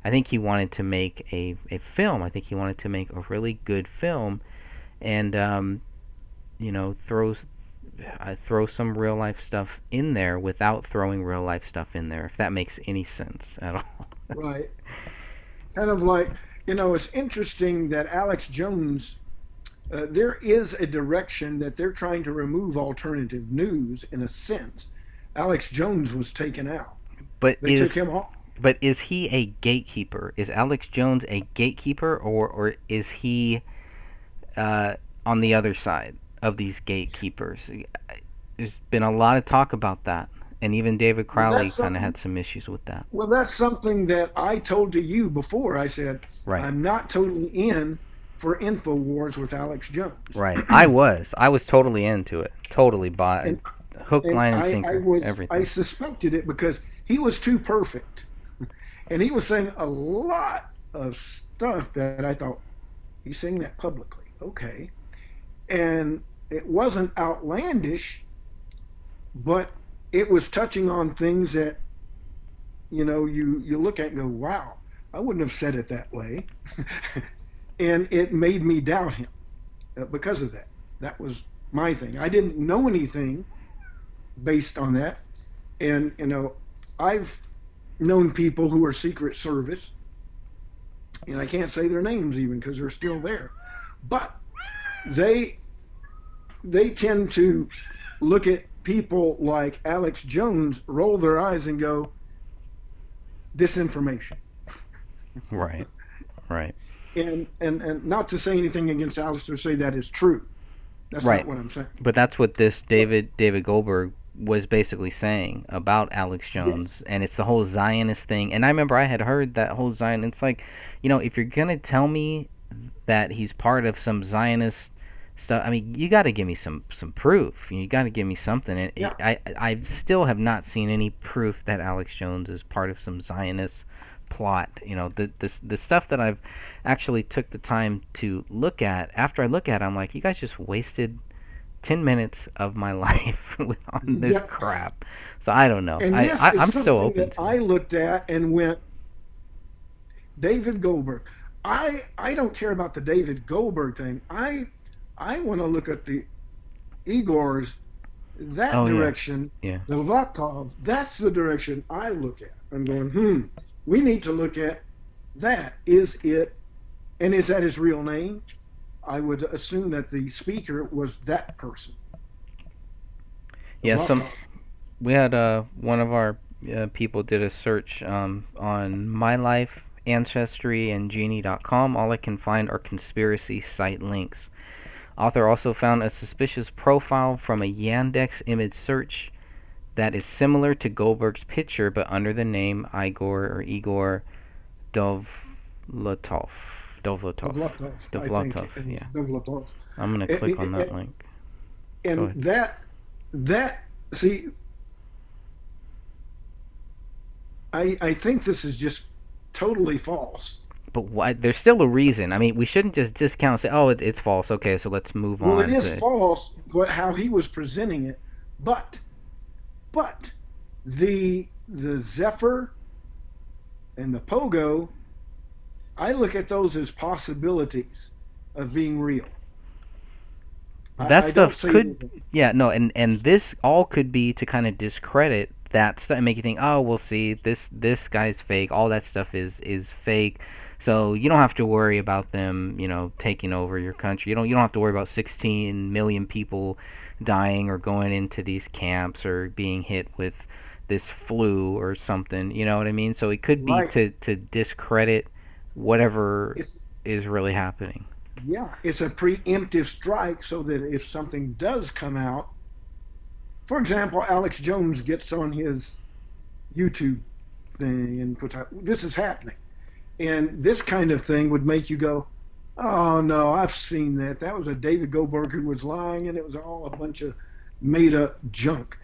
I think he wanted to make a film. I think he wanted to make a really good film, and throw some real life stuff in there without throwing real life stuff in there, if that makes any sense at all. Right. Kind of like, it's interesting that Alex Jones, there is a direction that they're trying to remove alternative news in a sense. Alex Jones was taken out. But They took him off. But is he a gatekeeper? Is Alex Jones a gatekeeper, or is he on the other side of these gatekeepers? There's been a lot of talk about that, and even David Crowley kind of had some issues with that. Well, that's something that I told to you before. I said, Right. I'm not totally in for InfoWars with Alex Jones. Right. I was totally into it. Totally bought. hook, And line, and I sinker, was I everything. suspected it because he was too perfect, and he was saying a lot of stuff that I thought he's saying that publicly. Okay, and it wasn't outlandish, but it was touching on things that you look at and go, wow, I wouldn't have said it that way, and it made me doubt him because of that. That was my thing. I didn't know anything based on that, and I've known people who are Secret Service, and I can't say their names even because they're still there, but they they tend to look at people like Alex Jones, roll their eyes, and go, disinformation. Right, right, And not to say anything against Alex or say that is true. That's not right. what I'm saying. But that's what this But David Goldberg was basically saying about Alex yes, Jones, and it's the whole Zionist thing. And I remember I had heard that whole Zion. It's like, if you're gonna tell me that he's part of some Zionist stuff, I mean, you got to give me some proof. You got to give me something. And yeah, I still have not seen any proof that Alex Jones is part of some Zionist plot. The stuff that I've actually took the time to look at. After I look at it, I'm like, you guys just wasted 10 minutes of my life on this yeah. crap. So I don't know. And this is I'm still something open that to I it. looked at and went, David Goldberg. I don't care about the David Goldberg thing. I want to look at the Igor's, that Oh yeah, direction, yeah. the Vlatov. That's the direction I look at. I'm going, we need to look at that. Is it, and is that his real name? I would assume that the speaker was that person, the Yeah, Vlatov. we had one of our people did a search on my life, ancestry, and genie.com. All I can find are conspiracy site links. Author also found a suspicious profile from a Yandex image search that is similar to Goldberg's picture, but under the name Igor Dovlatov. The Dovlatov. Vlatov, I think, Dovlatov. is Yeah, the Vlatov. I'm gonna click on that link. Go And ahead. that see, I think this is just totally false. But why? There's still a reason. I mean, we shouldn't just discount and say, "Oh, it's false." Okay, so let's move Well, it on is to. false, what how he was presenting it, but but the Zephyr and the Pogo, I look at those as possibilities of being real. That I don't stuff say could, anything. yeah, no, and this all could be to kind of discredit that stuff and make you think, oh, we'll see, this guy's fake. All that stuff is fake. So you don't have to worry about them, taking over your country. You don't have to worry about 16 million people dying or going into these camps or being hit with this flu or something. You know what I mean? So it could be Right. to discredit whatever It's is really happening. yeah, it's a preemptive strike so that if something does come out, for example, Alex Jones gets on his YouTube thing and puts out, this is happening. And this kind of thing would make you go, oh no, I've seen that. That was a David Goldberg who was lying and it was all a bunch of made up junk.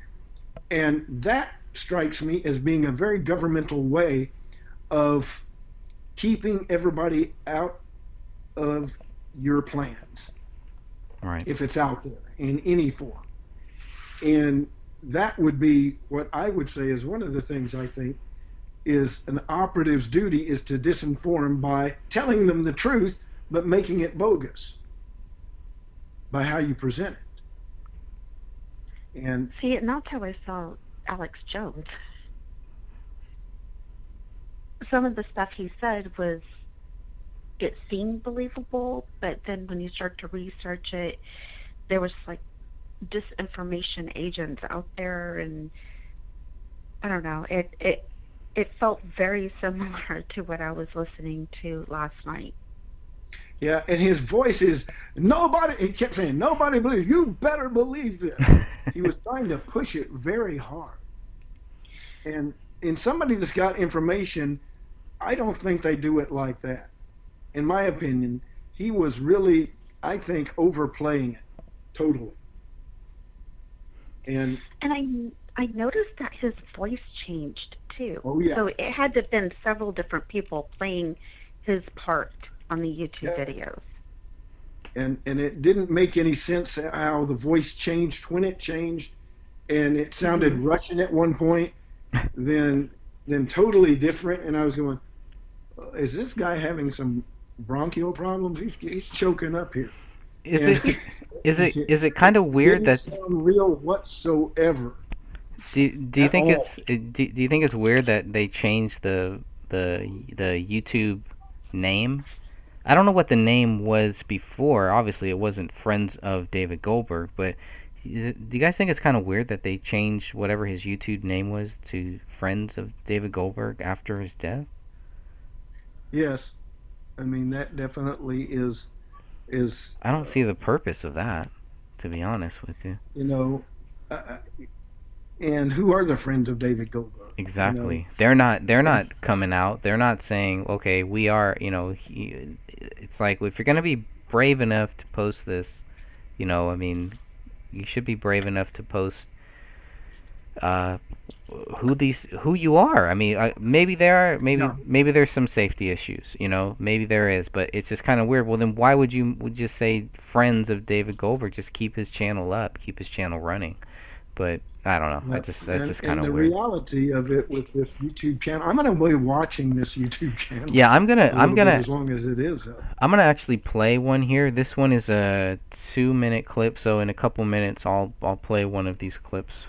And that strikes me as being a very governmental way of keeping everybody out of your plans Right. if it's out there in any form. And that would be what I would say is one of the things I think is an operative's duty is to disinform by telling them the truth, but making it bogus by how you present it. And See, and that's how I saw Alex Jones. Some of the stuff he said was, it seemed believable, but then when you start to research it, there was like disinformation agents out there, and I don't know. It felt very similar to what I was listening to last night. yeah, and his voice is nobody. He kept saying nobody believes. You better believe this. He was trying to push it very hard. And in somebody that's got information, I don't think they do it like that. In my opinion, he was really, I think, overplaying it totally. And And I noticed that his voice changed too. oh yeah, So it had to have been several different people playing his part on the YouTube yeah. videos. And it didn't make any sense how the voice changed when it changed, and it sounded Mhm. Russian at one point, then totally different. And I was going, is this guy having some bronchial problems? He's choking up here, Is and it is it it kind of weird didn't that sound real whatsoever do you at think all. do you think it's weird that they changed the YouTube name? I don't know what the name was before. Obviously, it wasn't Friends of David Goldberg, but do you guys think it's kind of weird that they changed whatever his YouTube name was to Friends of David Goldberg after his death? Yes, I mean that definitely is I don't see the purpose of that, to be honest with you. you know, uh, and who are the friends of David Goldberg? You know, Exactly. They're and not coming out. They're not saying, "Okay, we are, it's like if you're going to be brave enough to post this, I mean, you should be brave enough to post uh who you are. I mean, maybe there are yeah, maybe there's some safety issues, maybe there is, but it's just kind of weird. Well, then why would you would just say friends of David Goldberg, just keep his channel up, keep his channel running. But I don't know. I yeah, just that's just kind and of the weird. reality of it with this YouTube channel, I'm going to be watching this YouTube channel Yeah, a little bit as long as it is up. I'm gonna actually play one here. This one is a 2 minute clip, so in a couple minutes I'll play one of these clips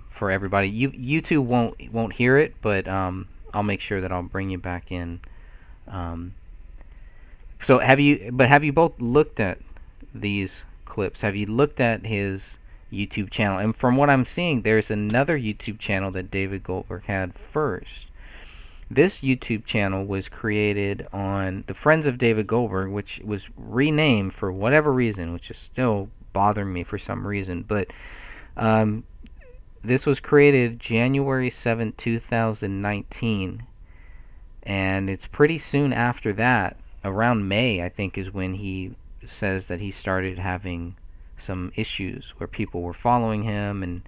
for everybody. You two won't hear it, but I'll make sure that I'll bring you back in. Um, so have you both looked at these clips? Have you looked at his YouTube channel? And from what I'm seeing, there's another YouTube channel that David Goldberg had first. This YouTube channel was created on the Friends of David Goldberg, which was renamed for whatever reason, which is still bothering me for some reason. But um, this was created January 7th, 2019, and it's pretty soon after that, around May, I think, is when he says that he started having some issues where people were following him and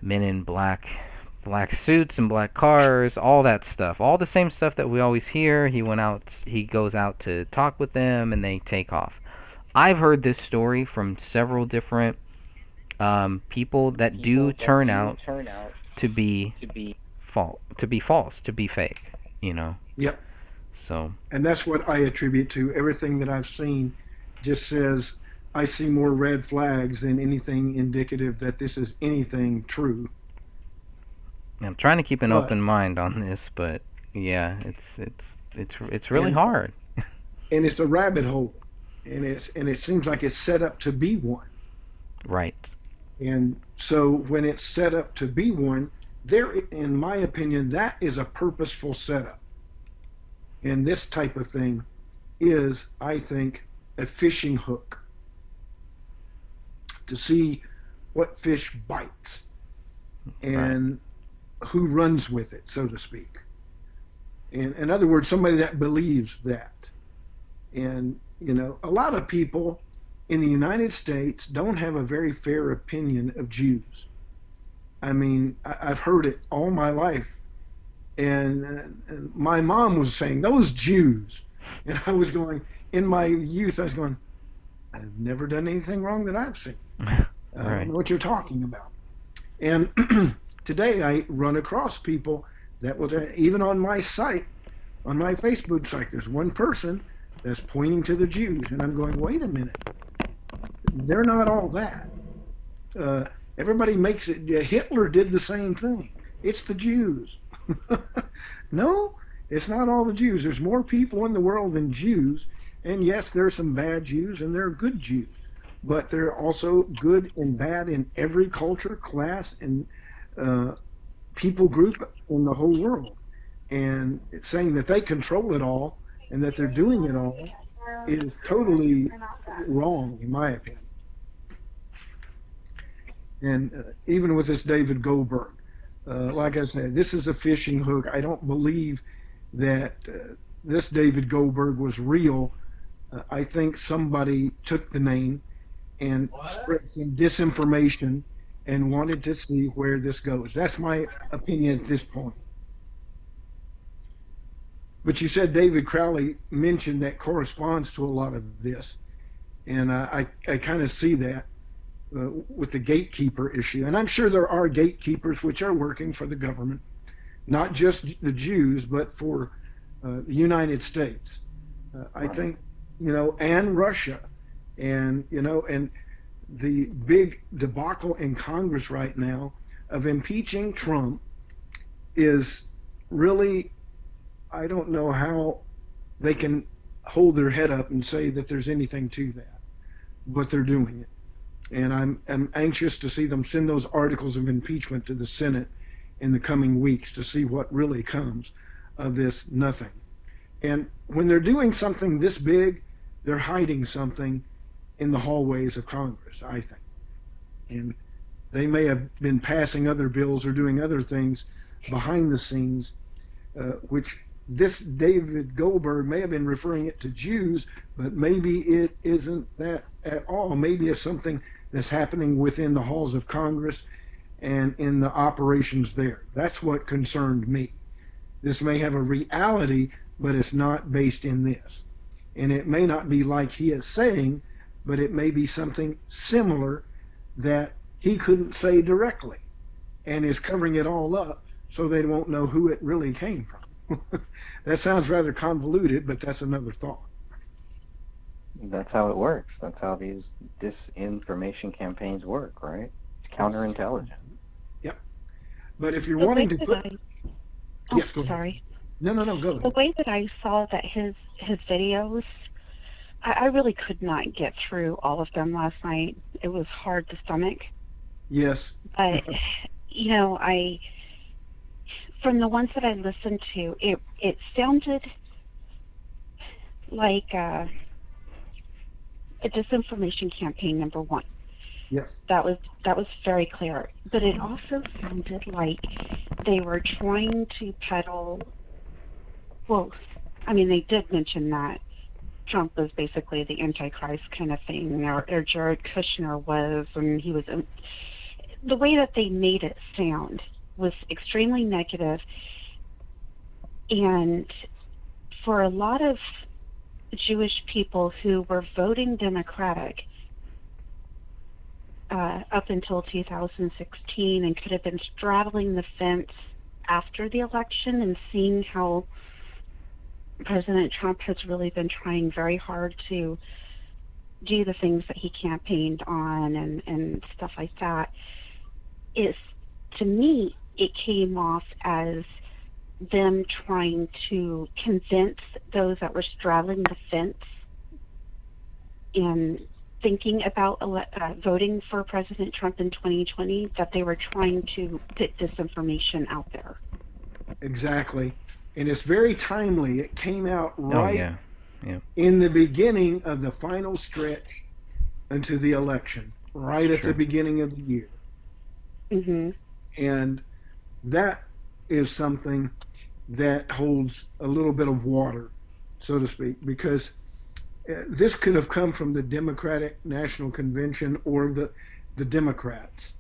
men in black suits and black cars, all that stuff, all the same stuff that we always hear. He goes out to talk with them, and they take off. I've heard this story from several different people that do turn out to be false, to be fake. You know, Yep. so And that's what I attribute to everything that I've seen. Just says I see more red flags than anything indicative that this is anything true. I'm trying to keep an But open mind on this, but yeah, it's really and hard. it's a rabbit hole, and it seems like it's set up to be one. Right. And so when it's set up to be one, there, in my opinion, that is a purposeful setup. And this type of thing is, I think, a fishing hook to see what fish bites Right. and who runs with it, so to speak. In other words, somebody that believes that. And, a lot of people in the United States don't have a very fair opinion of Jews. I mean, I've heard it all my life. And my mom was saying, those Jews. And I was going, in my youth, I was going, I've never done anything wrong that I've seen. I don't Right. know what you're talking about. And today I run across people that will, even on my site, on my Facebook site, there's one person that's pointing to the Jews. And I'm going, wait a minute. They're not all that. Uh, Everybody makes it, yeah, Hitler did the same thing. It's the Jews. No, it's not all the Jews. There's more people in the world than Jews. And yes, there are some bad Jews and there are good Jews. But there are also good and bad in every culture, class, and uh, people group in the whole world. And it's saying that they control it all and that they're doing it all is totally wrong, in my opinion. And even with this David Goldberg, like I said, this is a fishing hook. I don't believe that this David Goldberg was real. I think somebody took the name and spread some disinformation and wanted to see where this goes. That's my opinion at this point. But you said David Crowley mentioned that corresponds to a lot of this, and I kind of see that with the gatekeeper issue. And I'm sure there are gatekeepers which are working for the government, not just the Jews, but for the United States. I think, and Russia, and the big debacle in Congress right now of impeaching Trump is really, I don't know how they can hold their head up and say that there's anything to that, but they're doing it. And I'm anxious to see them send those articles of impeachment to the Senate in the coming weeks to see what really comes of this nothing. And when they're doing something this big, they're hiding something in the hallways of Congress, I think. And they may have been passing other bills or doing other things behind the scenes, which this David Goldberg may have been referring it to Jews, but maybe it isn't that at all. Maybe it's something that's happening within the halls of Congress and in the operations there. That's what concerned me. This may have a reality, but it's not based in this. And it may not be like he is saying, but it may be something similar that he couldn't say directly and is covering it all up so they won't know who it really came from. That sounds rather convoluted, but that's another thought. That's how it works. That's how these disinformation campaigns work, right? It's counterintelligence. Yep. But if you're The wanting way to that put... Yes, go ahead. sorry. No, go The ahead. way that I saw that his videos, I really could not get through all of them last night. It was hard to stomach. Yes. But I from the ones that I listened to, it sounded like a disinformation campaign. Number one, Yes. that was very clear. But it also sounded like they were trying to peddle. Well, I mean, they did mention that Trump was basically the Antichrist kind of thing, or Jared Kushner was, and he was. The way that they made it sound was extremely negative, and for a lot of Jewish people who were voting Democratic up until 2016 and could have been straddling the fence after the election and seeing how President Trump has really been trying very hard to do the things that he campaigned on and stuff like that, to me, it came off as them trying to convince those that were straddling the fence and thinking about voting for President Trump in 2020 that they were trying to put disinformation out there. Exactly. And it's very timely. It came out right in the beginning of the final stretch into the election, right at the beginning of the year. Mm-hmm. And that is something that holds a little bit of water, so to speak, because this could have come from the Democratic National Convention or the Democrats,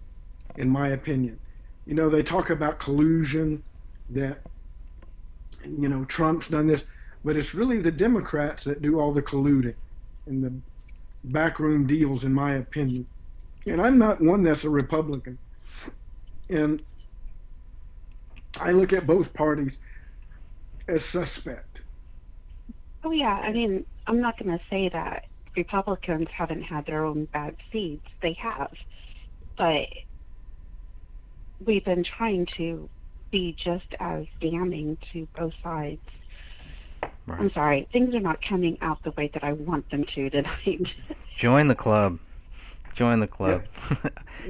in my opinion. They talk about collusion, that Trump's done this, but it's really the Democrats that do all the colluding and the backroom deals, in my opinion. And I'm not one that's a Republican. And I look at both parties as suspect. Oh, yeah. I mean, I'm not going to say that Republicans haven't had their own bad seeds. They have. But we've been trying to be just as damning to both sides. Right. I'm sorry. Things are not coming out the way that I want them to tonight. Join the club. Join the club.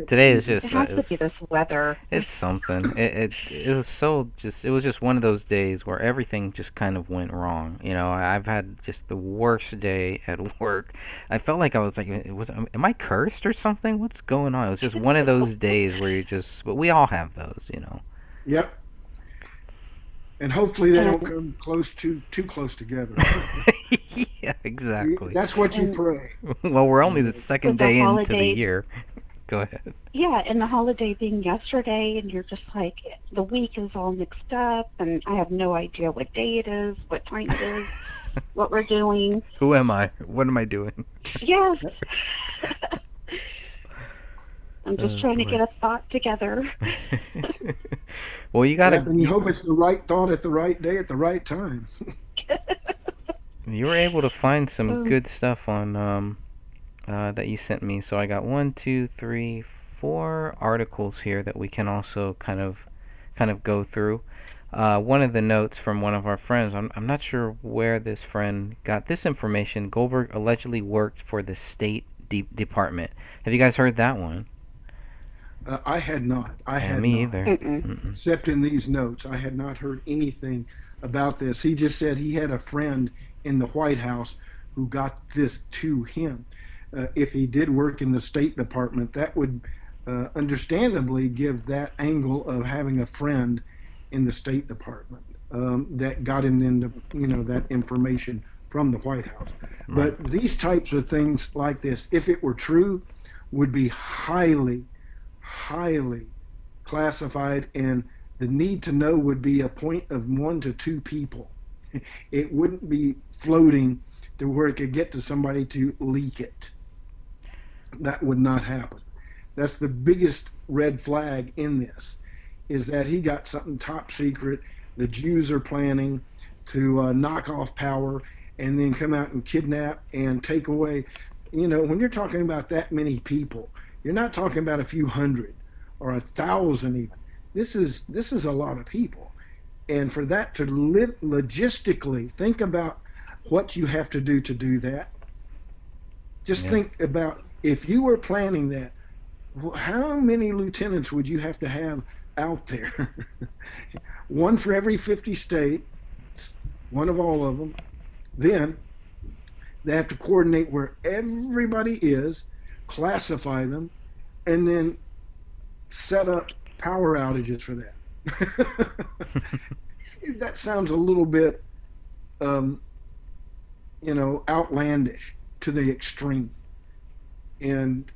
Today is just. It has to be this weather. It's something. It was just one of those days where everything just kind of went wrong. I've had just the worst day at work. I felt like I was like, am I cursed or something? What's going on? It was just one of those days where but we all have those, Yep. And hopefully they don't come too close together. Yeah, exactly. That's what you pray. Well, we're only the second day into the year. Go ahead. Yeah, and the holiday being yesterday, and you're just like, the week is all mixed up, and I have no idea what day it is, what time it is, what we're doing. Who am I? What am I doing? Yes. I'm just Oh trying to boy. get a thought together. Well, Yep, and you hope it's the right thought at the right day at the right time. you were able to find some Um, good stuff on that you sent me. So I got 4 articles here that we can also kind of go through. One of the notes from one of our friends. I'm not sure where this friend got this information. Goldberg allegedly worked for the State Department. Have you guys heard that one? I had not. I Yeah, had me not. either. mm-mm. Mm-mm. Except in these notes. I had not heard anything about this. He just said he had a friend in the White House who got this to him. If he did work in the State Department, that would understandably give that angle of having a friend in the State Department that got him into, that information from the White House. Right. But these types of things like this, if it were true, would be highly, highly classified, and the need to know would be a point of 1 to 2 people. It wouldn't be floating to where it could get to somebody to leak it. That would not happen. That's the biggest red flag in this, is that he got something top secret. The Jews are planning to knock off power and then come out and kidnap and take away. When you're talking about that many people, you're not talking about a few hundred or 1,000 even. This is a lot of people, and for that to live logistically, think about what you have to do that. Just Yeah. think about if you were planning that, how many lieutenants would you have to have out there? One for every 50 states, one of all of them. Then they have to coordinate where everybody is, classify them, and then set up power outages for that. That sounds a little bit, um, outlandish to the extreme. And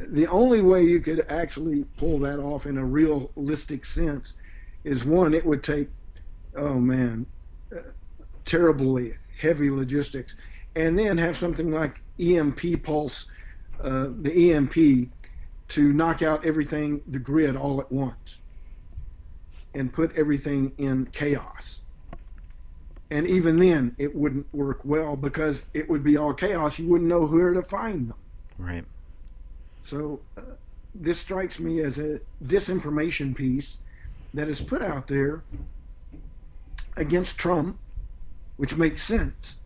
the only way you could actually pull that off in a realistic sense is, one, it would take, oh man, uh, terribly heavy logistics, and then have something like EMP pulse, the EMP, to knock out everything, the grid, all at once, and put everything in chaos. And even then, it wouldn't work well because it would be all chaos. You wouldn't know where to find them. Right. So this strikes me as a disinformation piece that is put out there against Trump, which makes sense,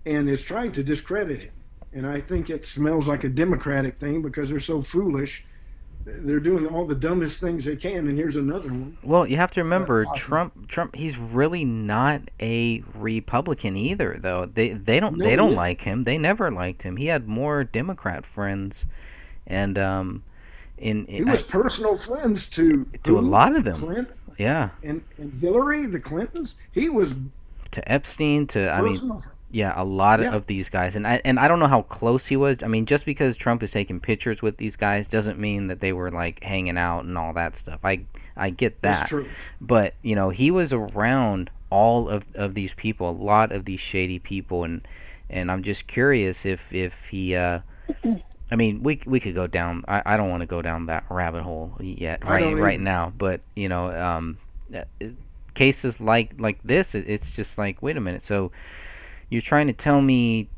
and is trying to discredit him. And I think it smells like a Democratic thing because they're so foolish. They're doing all the dumbest things they can, and here's another one. Well, you have to remember Awesome. Trump he's really not a Republican either though. They No, don't yeah, like him. They never liked him. He had more Democrat friends and he was personal friends to to a who? lot of them. Clinton Yeah, and Hillary, the Clintons. He was to Epstein to I mean personal. yeah, a lot Yeah, of these guys and I don't know how close he was. I mean, just because Trump is taking pictures with these guys doesn't mean that they were like hanging out and all that stuff. I get that's that. true. But, he was around all of these people, a lot of these shady people and I'm just curious if he I mean, we could go down. I don't want to go down that rabbit hole yet, I don't right either. now. But uh, cases like this, it's just like, wait a minute. So you're trying to tell me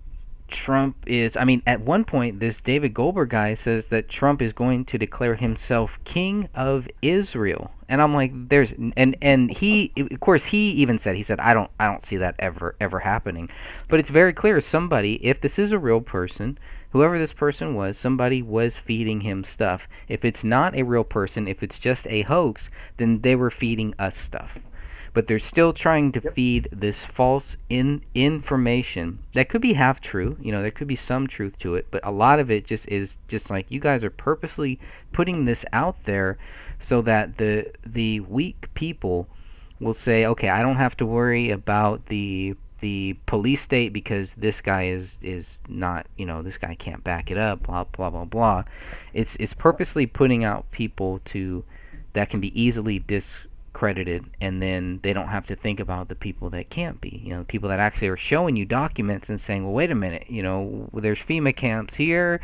Trump is? I mean, at one point, this David Goldberg guy says that Trump is going to declare himself king of Israel, and I'm like, there's and he, of course, he said, I don't see that ever happening, but it's very clear somebody, if this is a real person, whoever this person was, somebody was feeding him stuff. If it's not a real person, if it's just a hoax, then they were feeding us stuff. But they're still trying to Yep. feed this false information that could be half true. There could be some truth to it, but a lot of it just is just like, you guys are purposely putting this out there so that the weak people will say, okay, I don't have to worry about the the police state because this guy is not, this guy can't back it up, blah blah blah blah. It's purposely putting out people to that can be easily discredited, and then they don't have to think about the people that can't be, the people that actually are showing you documents and saying, well, wait a minute, there's FEMA camps here.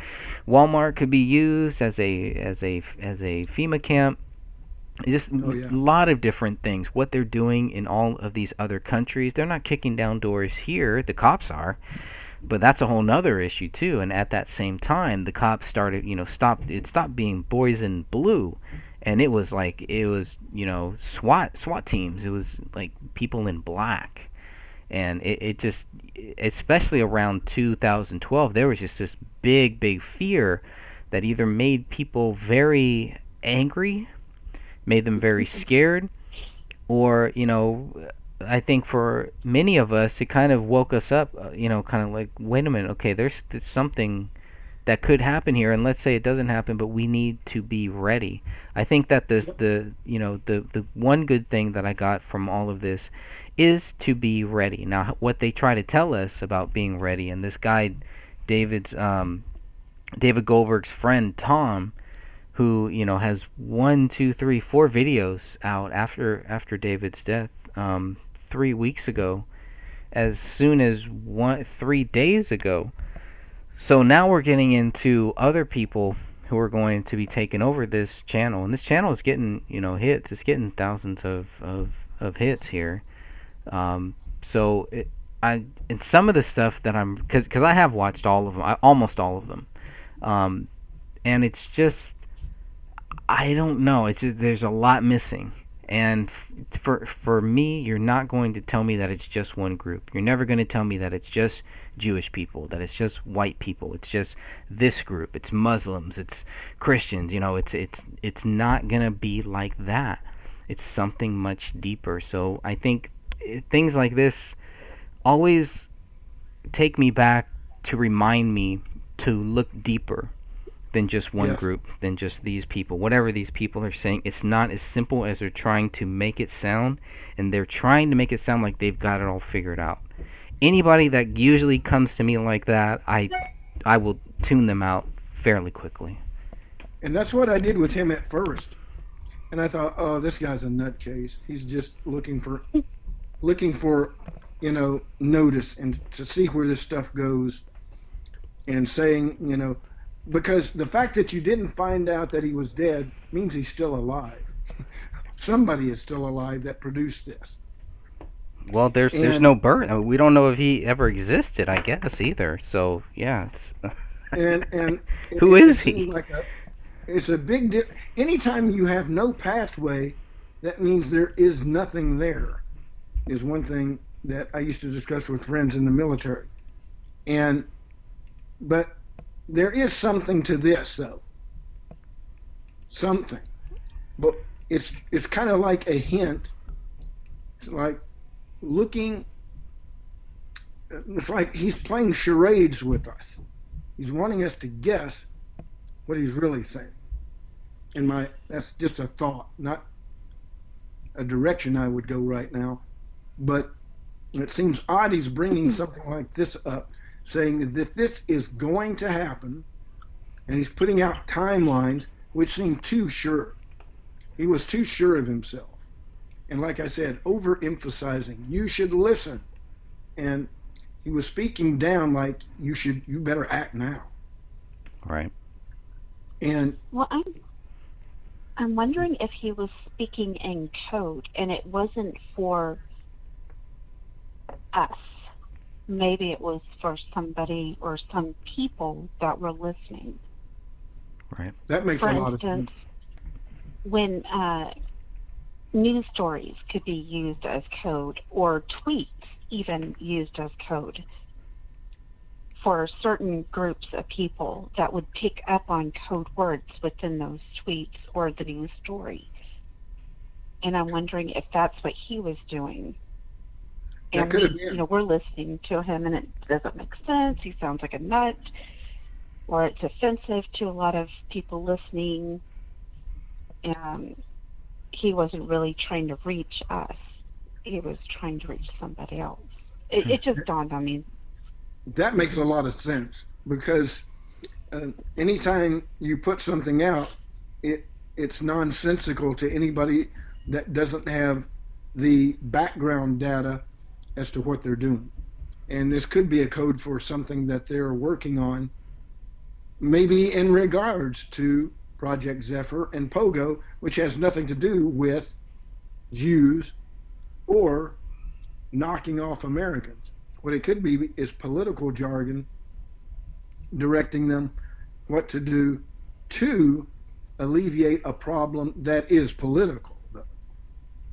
Walmart could be used as a FEMA camp. Just Oh a yeah. lot of different things. What they're doing in all of these other countries, they're not kicking down doors here. The cops are, but that's a whole nother issue too. And at that same time, the cops started, stopped being boys in blue, and it was SWAT teams. It was like people in black, and it just, especially around 2012, there was just this big fear that either made people very angry, made them very scared, or I think for many of us, it kind of woke us up, kind of like, wait a minute, okay, there's something that could happen here, and let's say it doesn't happen, but we need to be ready. I think that the one good thing that I got from all of this is to be ready. Now, what they try to tell us about being ready, and this guy, David's David Goldberg's friend Tom, who has 4 videos out after David's death, 3 weeks ago, as soon as 3 days ago. So now we're getting into other people who are going to be taking over this channel, and this channel is getting hits. It's getting thousands of hits here. So and some of the stuff that I'm, because I have watched all of them, almost all of them, and it's just, I don't know. It's just, there's a lot missing, and for me, you're not going to tell me that it's just one group. You're never going to tell me that it's just Jewish people, that it's just white people. It's just this group. It's Muslims. It's Christians. It's not going to be like that. It's something much deeper. So I think things like this always take me back to remind me to look deeper than just one Yes. group, than just these people. Whatever these people are saying, it's not as simple as they're trying to make it sound, and they're trying to make it sound like they've got it all figured out. Anybody that usually comes to me like that, I will tune them out fairly quickly. And that's what I did with him at first. And I thought, oh, this guy's a nutcase. He's just looking for, notice and to see where this stuff goes, and saying, because the fact that you didn't find out that he was dead means he's still alive. Somebody is still alive that produced this. Well, there's And no birth. I mean, we don't know if he ever existed, I guess, either. So yeah, it's and who it is seems he? like it's a big deal. Anytime you have no pathway, that means there is nothing there. Is one thing that I used to discuss with friends in the military. But there is something to this, though. Something. But it's kind of like a hint. It's like looking. It's like he's playing charades with us. He's wanting us to guess what he's really saying. That's just a thought, not a direction I would go right now. But it seems odd he's bringing something like this up, saying that this is going to happen, and he's putting out timelines which seem too sure. He was too sure of himself. And like I said, overemphasizing, you should listen. And he was speaking down like you better act now. Right. And Well, I'm wondering if he was speaking in code and it wasn't for us. Maybe it was for somebody or some people that were listening. Right. that makes For a lot of sense. instance, when news stories could be used as code, or tweets even used as code, for certain groups of people that would pick up on code words within those tweets or the news story. And I'm wondering if that's what he was doing. That And could have we, been. we're listening to him and it doesn't make sense. He sounds like a nut, or it's offensive to a lot of people listening. And he wasn't really trying to reach us. He was trying to reach somebody else. It just dawned on me. That makes a Hmm. lot of sense because anytime you put something out, it's nonsensical to anybody that doesn't have the background data as to what they're doing. And this could be a code for something that they're working on, maybe in regards to Project Zephyr and Pogo, which has nothing to do with Jews or knocking off Americans. What it could be is political jargon directing them what to do to alleviate a problem that is political.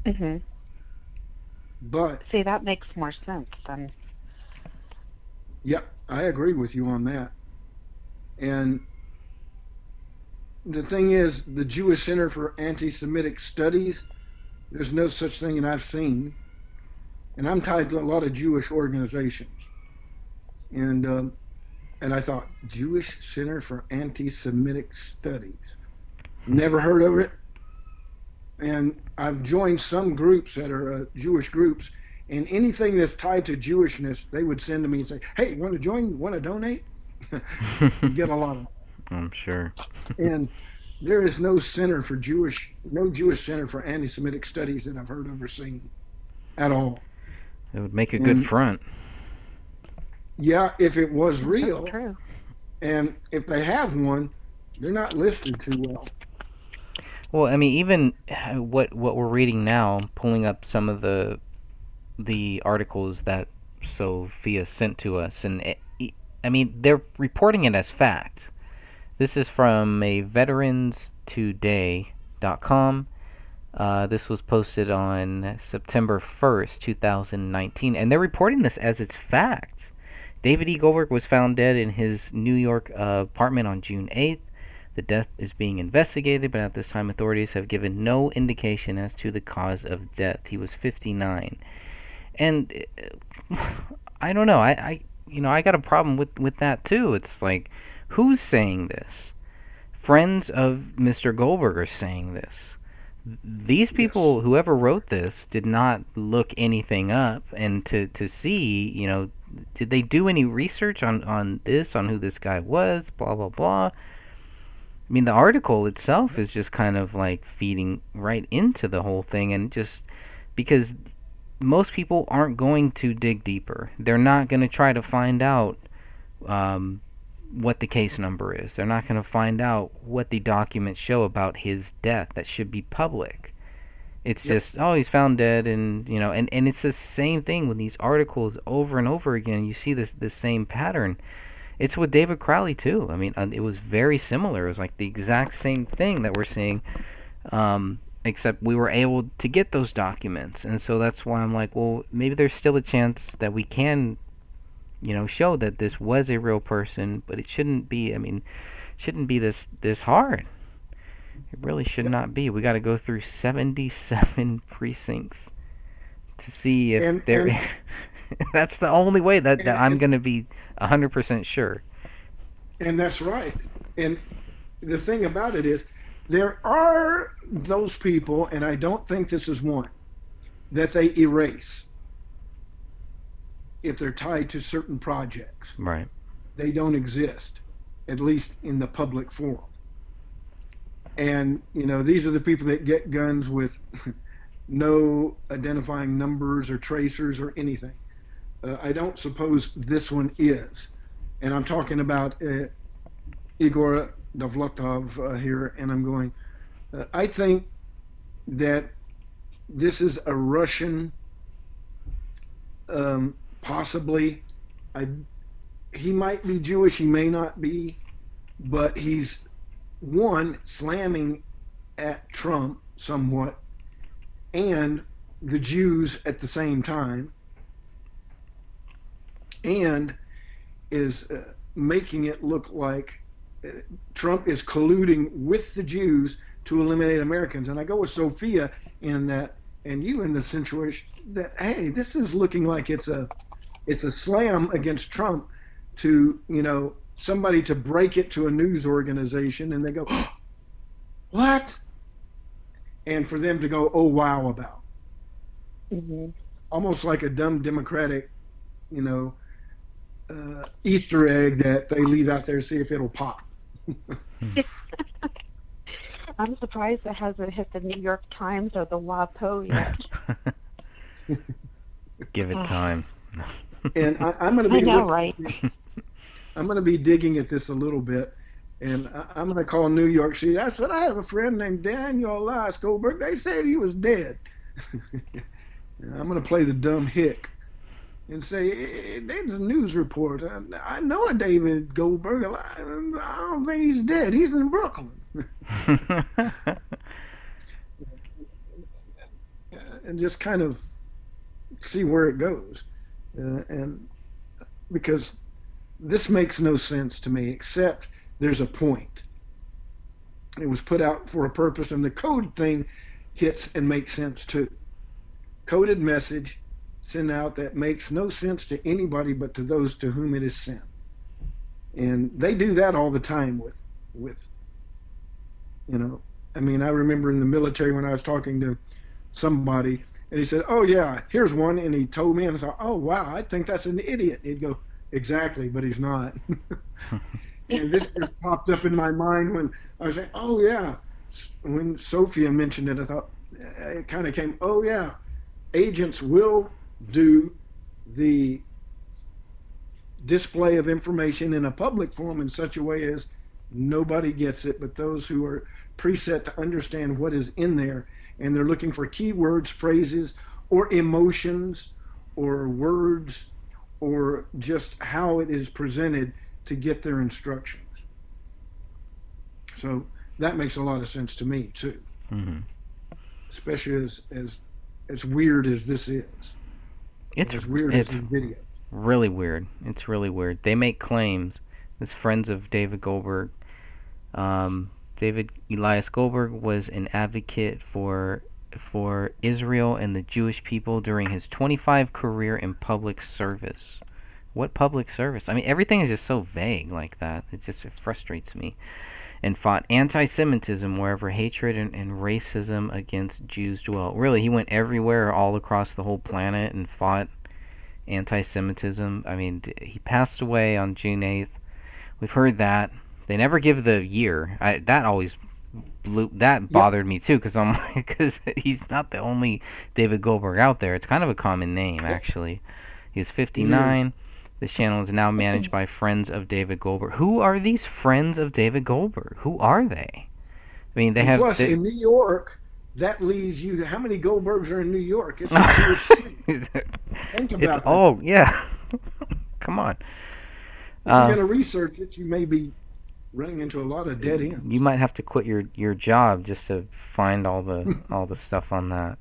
Hmm. But, See, that makes more sense than. yep, I agree with you on that. And the thing is, the Jewish Center for Anti Semitic Studies, there's no such thing that I've seen. And I'm tied to a lot of Jewish organizations. And, and I thought, Jewish Center for Anti Semitic Studies. Never heard of it. And I've joined some groups that are Jewish groups, and anything that's tied to Jewishness, they would send to me and say, "Hey, want to join? Want to donate?" You get a lot of, I'm sure. and there is no Jewish center for anti-Semitic studies that I've heard of or seen at all. It would make a good And front. yeah, if it was That's real, true. and if they have one, they're not listed too well. Well, I mean, even what we're reading now, pulling up some of the articles that Sophia sent to us, and I mean, they're reporting it as fact. This is from a veteranstoday.com. This was posted on September 1st, 2019, and they're reporting this as it's fact. David E. Goldberg was found dead in his New York apartment on June 8th. The death is being investigated, but at this time, authorities have given no indication as to the cause of death. He was 59, and I don't know. I got a problem with that too. It's like, who's saying this? Friends of Mr. Goldberg are saying this. These Yes. people, whoever wrote this, did not look anything up, and to see, did they do any research on this, on who this guy was, blah blah blah. I mean, the article itself is just kind of like feeding right into the whole thing, and just because most people aren't going to dig deeper, they're not going to try to find out um, what the case number is. They're not going to find out what the documents show about his death that should be public. It's Yep. just, oh, he's found dead, and and it's the same thing with these articles over and over again. You see this same pattern. It's with David Crowley too. I mean, it was very similar. It was like the exact same thing that we're seeing, except we were able to get those documents, and so that's why I'm like, well, maybe there's still a chance that we can, show that this was a real person, but it shouldn't be. I mean, shouldn't be this hard. It really should Yep. not be. We got to go through 77 precincts to see if And there. and That's the only way that and I'm and, gonna be 100% sure. and that's right. And the thing about it is, there are those people, and I don't think this is one, that they erase if they're tied to certain projects. Right. They don't exist, at least in the public forum. And, these are the people that get guns with no identifying numbers or tracers or anything. I don't suppose this one is. And I'm talking about Igor Dovlatov here, and I'm going, I think that this is a Russian, possibly. I, he might be Jewish, he may not be, but he's one slamming at Trump somewhat and the Jews at the same time, and is making it look like uh, Trump is colluding with the Jews to eliminate Americans. And I go with Sophia in that, and you in the situation that, hey, this is looking like it's a slam against Trump to somebody to break it to a news organization, and they go, oh, what? And for them to go, oh wow, about Hmm. almost like a dumb Democratic you know, Easter egg that they leave out there to see if it'll pop. I'm surprised it hasn't hit the New York Times or the WAPO yet. Give it time. And I'm going to I be know, right? I'm going to be digging at this a little bit, and I'm going to call New York City. I said I have a friend named Daniel Elias Goldberg. They said he was dead. And I'm going to play the dumb hick and say there's a news report. I know a David Goldberg. I don't think he's dead. He's in Brooklyn. And just kind of see where it goes. And because this makes no sense to me, except there's a point. It was put out for a purpose, and the code thing hits and makes sense too. Coded message sent out that makes no sense to anybody but to those to whom it is sent. And they do that all the time with I mean, I remember in the military when I was talking to somebody, and he said, "Oh yeah, here's one," and he told me, and I thought, "Oh wow, I think that's an idiot." He'd go, "Exactly, but he's not." And this just popped up in my mind when I was saying, "Oh yeah," when Sophia mentioned it, I thought it kind of came, "Oh yeah, agents will do the display of information in a public forum in such a way as nobody gets it but those who are preset to understand what is in there, and they're looking for keywords, phrases, or emotions, or words, or just how it is presented to get their instructions." So that makes a lot of sense to me too, Mm-hmm. especially as weird as this is. It's as weird as it's the video. really weird. It's really weird. They make claims. As friends of David Goldberg, David Elias Goldberg was an advocate for Israel and the Jewish people during his 25 career in public service. What public service? I mean, everything is just so vague like that. It frustrates me. And fought anti-Semitism wherever hatred and racism against Jews dwelt. Really, he went everywhere, all across the whole planet, and fought anti-Semitism. I mean, he passed away on June 8th. We've heard that. They never give the year. That always bothered me too, because he's not the only David Goldberg out there. It's kind of a common name, actually. He's 59. This channel is now managed by Friends of David Goldberg. Who are these Friends of David Goldberg? Who are they? I mean, they have. Plus, in New York, that leaves you. How many Goldbergs are in New York? It's a Jewish city. Think about that. Yeah. Come on. If you're going to research it, you may be running into a lot of dead ends. You might have to quit your job just to find all the stuff on that.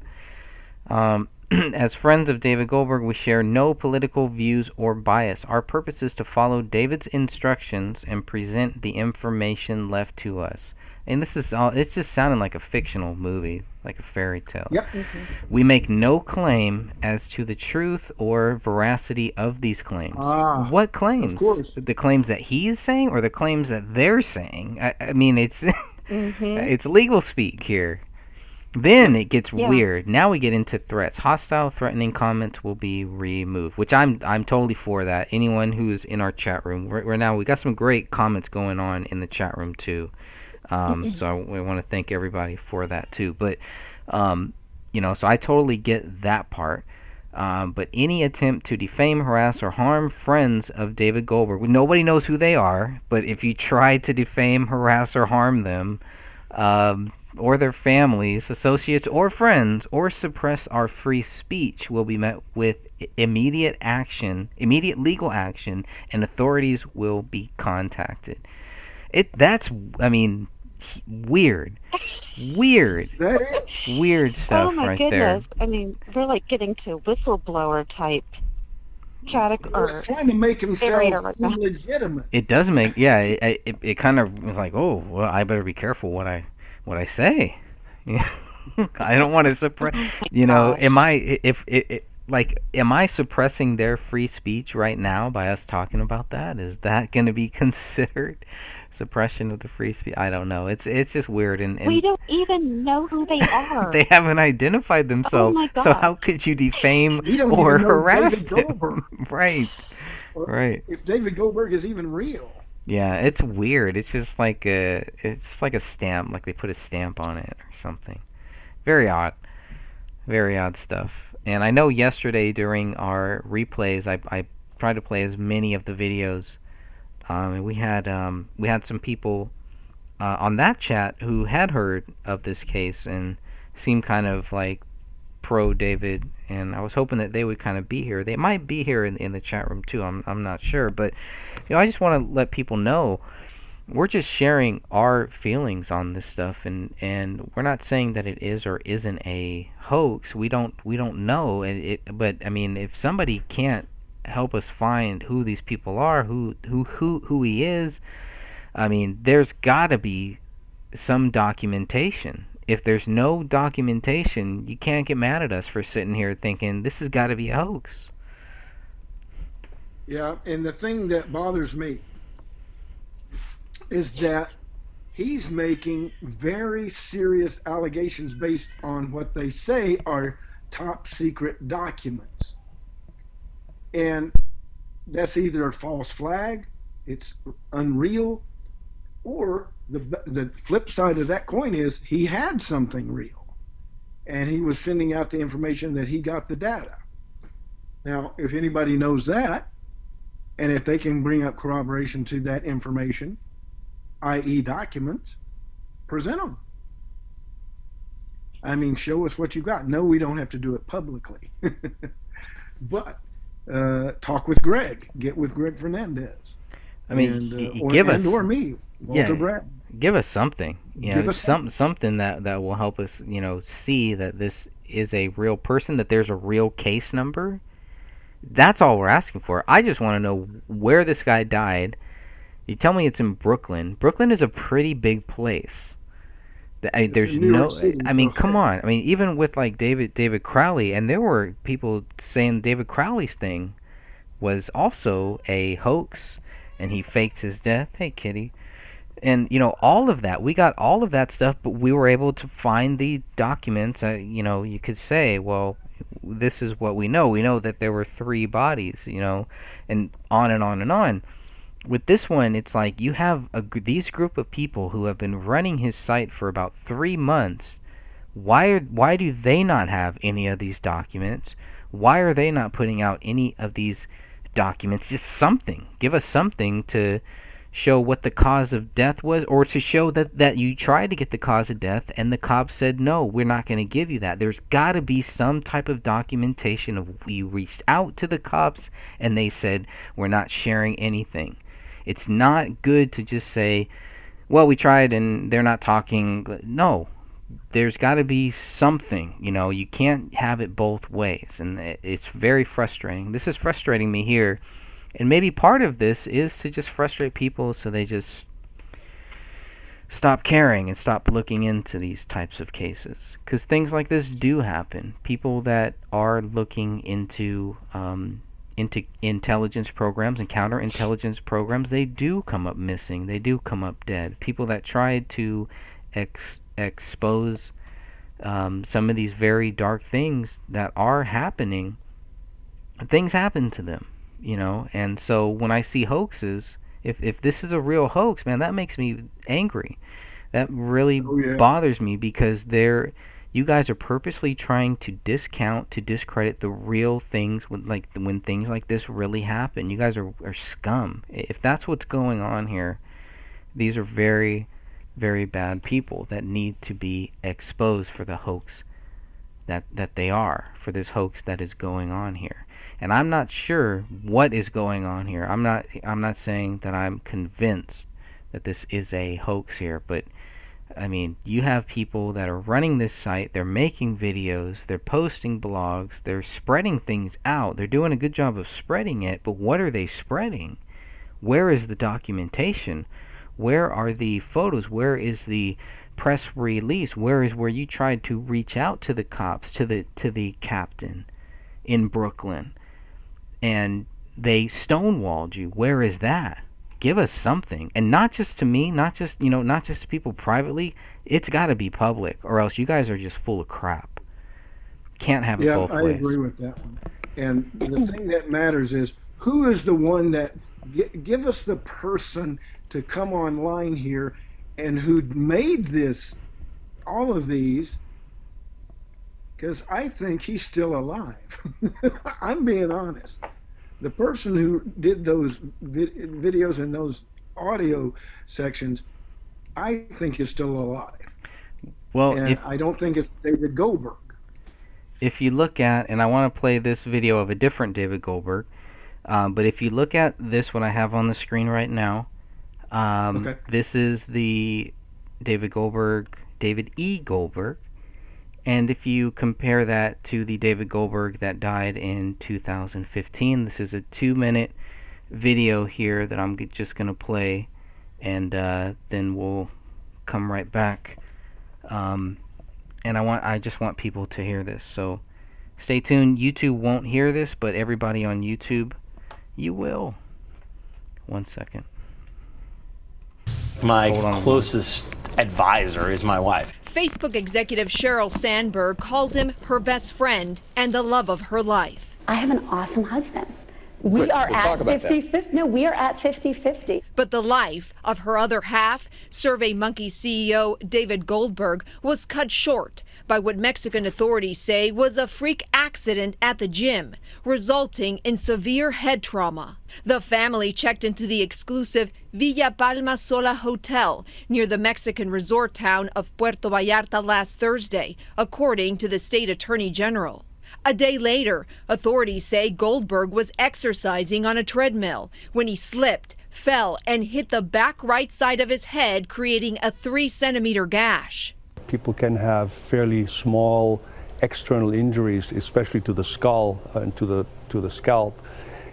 As friends of David Goldberg, we share no political views or bias. Our purpose is to follow David's instructions and present the information left to us. And this is all, it's just sounding like a fictional movie, like a fairy tale. Yep. We make no claim as to the truth or veracity of these claims. What claims? Of course. The claims that he's saying or the claims that they're saying? I mean, it's it's legal speak here. Then it gets weird. Now we get into threats. Hostile, threatening comments will be removed, which I'm totally for that. Anyone who's in our chat room, right now we got some great comments going on in the chat room too. So we want to thank everybody for that too. But so I totally get that part. But any attempt to defame, harass, or harm friends of David Goldberg, nobody knows who they are. But if you try to defame, harass, or harm them, or their families, associates, or friends, or suppress our free speech will be met with immediate legal action, and authorities will be contacted. That's weird. Weird stuff my right goodness. there. I mean, we're like getting to whistleblower type He's trying to make himself legitimate. It does make, it kind of was like, oh, well, I better be careful what I say. I don't want to suppress. Am I like, am I suppressing their free speech right now by us talking about that? Is that going to be considered suppression of the free speech? I don't know. It's just weird, We and don't even know who they they are. haven't identified Oh themselves. my So gosh. how could you defame We don't or even know harass David them? Goldberg, Right. or Right. if David Goldberg is even real. Yeah, it's weird. It's just like a stamp, like they put a stamp on it or something. Very odd. Very odd stuff. And I know yesterday during our replays, I tried to play as many of the videos. And we had some people on that chat who had heard of this case and seemed kind of like pro David. And I was hoping that they would kind of be here. They might be here in the chat room too. I'm not sure, but I just want to let people know we're just sharing our feelings on this stuff, and we're not saying that it is or isn't a hoax. We don't know but I mean, if somebody can't help us find who these people are, who he is, I mean, there's got to be some documentation. If there's no documentation, you can't get mad at us for sitting here thinking this has got to be a hoax. Yeah, and the thing that bothers me is that he's making very serious allegations based on what they say are top secret documents. And that's either a false flag, it's unreal, or the flip side of that coin is he had something real and he was sending out the information that he got the data. Now, if anybody knows that, and if they can bring up corroboration to that information, i.e., documents, present them. I mean, show us what you got. No, we don't have to do it publicly, but talk with Greg. Get with Greg Fernandez, I mean, and give us, or me, Walter yeah, Brad. give us something. Give us Something that will help us, see that this is a real person, that there's a real case number. That's all we're asking for. I just want to know where this guy died. You tell me it's in Brooklyn. Brooklyn is a pretty big place. It's There's in New York no. City, I mean, so come on. I mean, even with like David Crowley, and there were people saying David Crowley's thing was also a hoax, and he faked his death. Hey, kitty. And all of that, we got all of that stuff, but we were able to find the documents. You could say, well, this is what we know. We know that there were 3 bodies, and on and on and on. With this one, it's like you have these group of people who have been running his site for about 3 months. Why do they not have any of these documents? Why are they not putting out any of these documents? Just something. Give us something to show what the cause of death was, or to show that you tried to get the cause of death and the cops said, no, we're not going to give you that. There's got to be some type of documentation of we reached out to the cops and they said, we're not sharing anything. It's not good to just say, well, we tried and they're not talking. No, there's got to be something. You can't have it both ways, and it's very frustrating. This is frustrating me here. And maybe part of this is to just frustrate people so they just stop caring and stop looking into these types of cases. Because things like this do happen. People that are looking into intelligence programs and counterintelligence programs, they do come up missing. They do come up dead. People that tried to expose some of these very dark things that are happening, things happen to them. And so when I see hoaxes, if this is a real hoax, man, that makes me angry. That really Oh yeah. bothers me, because you guys are purposely trying to discredit the real things when things like this really happen. You guys are scum. If that's what's going on here, these are very, very bad people that need to be exposed for the hoax that they are, for this hoax that is going on here. And I'm not sure what is going on here. I'm not saying that I'm convinced that this is a hoax here, but I mean, you have people that are running this site, they're making videos, they're posting blogs, they're spreading things out. They're doing a good job of spreading it, but what are they spreading? Where is the documentation? Where are the photos? Where is the press release? Where you tried to reach out to the cops, to the captain? in Brooklyn, and they stonewalled you. Where is that? Give us something. And not just to me, not just to people privately. It's got to be public, or else you guys are just full of crap. Can't have it Yeah, both I ways. agree with that one. And the thing that matters is who is the one that give us the person to come online here and who made all of these, because I think he's still alive. I'm being honest. The person who did those videos and those audio sections, I think is still alive. Well, And I don't think it's David Goldberg. If you look at, and I want to play this video of a different David Goldberg, but if you look at this, what I have on the screen right now, Okay. this is the David E. Goldberg, and if you compare that to the David Goldberg that died in 2015, this is a 2-minute video here that I'm just going to play, and then we'll come right back. And I just want people to hear this, so stay tuned. YouTube won't hear this, but everybody on YouTube, you will. 1 second. My closest advisor is my wife. Facebook executive Sheryl Sandberg called him her best friend and the love of her life. I have an awesome husband. We are at 50-50. No, we are at 50-50. But the life of her other half, SurveyMonkey CEO David Goldberg, was cut short by what Mexican authorities say was a freak accident at the gym, resulting in severe head trauma. The family checked into the exclusive Villa Palma Sola Hotel near the Mexican resort town of Puerto Vallarta last Thursday, according to the state attorney general. A day later, authorities say Goldberg was exercising on a treadmill when he slipped, fell, and hit the back right side of his head, creating a 3-centimeter gash. People can have fairly small external injuries, especially to the skull and to the scalp,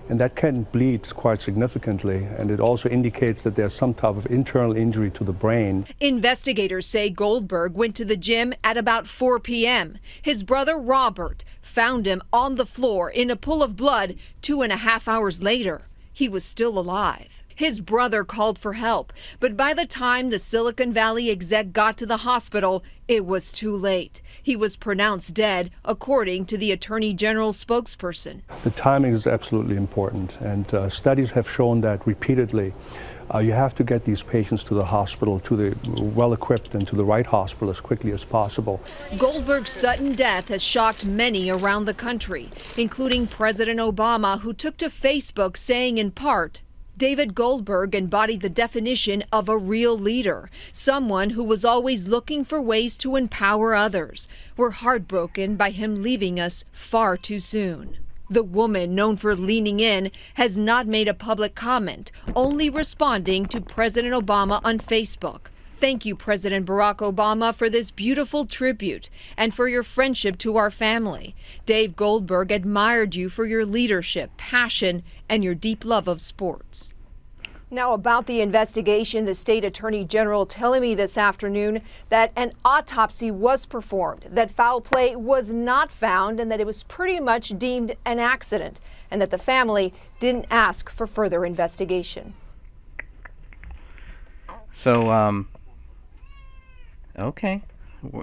and that can bleed quite significantly, and it also indicates that there's some type of internal injury to the brain. Investigators say Goldberg went to the gym at about 4 p.m. His brother Robert found him on the floor in a pool of blood 2.5 hours later. He was still alive. His brother called for help, but by the time the Silicon Valley exec got to the hospital, it was too late. He was pronounced dead, according to the Attorney General's spokesperson. The timing is absolutely important, and studies have shown that repeatedly. You have to get these patients to the hospital, to the well-equipped and to the right hospital as quickly as possible. Goldberg's sudden death has shocked many around the country, including President Obama, who took to Facebook saying in part, David Goldberg embodied the definition of a real leader, someone who was always looking for ways to empower others. We're heartbroken by him leaving us far too soon. The woman, known for leaning in, has not made a public comment, only responding to President Obama on Facebook. Thank you, President Barack Obama, for this beautiful tribute and for your friendship to our family. Dave Goldberg admired you for your leadership, passion, and your deep love of sports. Now, about the investigation, the state attorney general telling me this afternoon that an autopsy was performed, that foul play was not found, and that it was pretty much deemed an accident, and that the family didn't ask for further investigation. So, okay.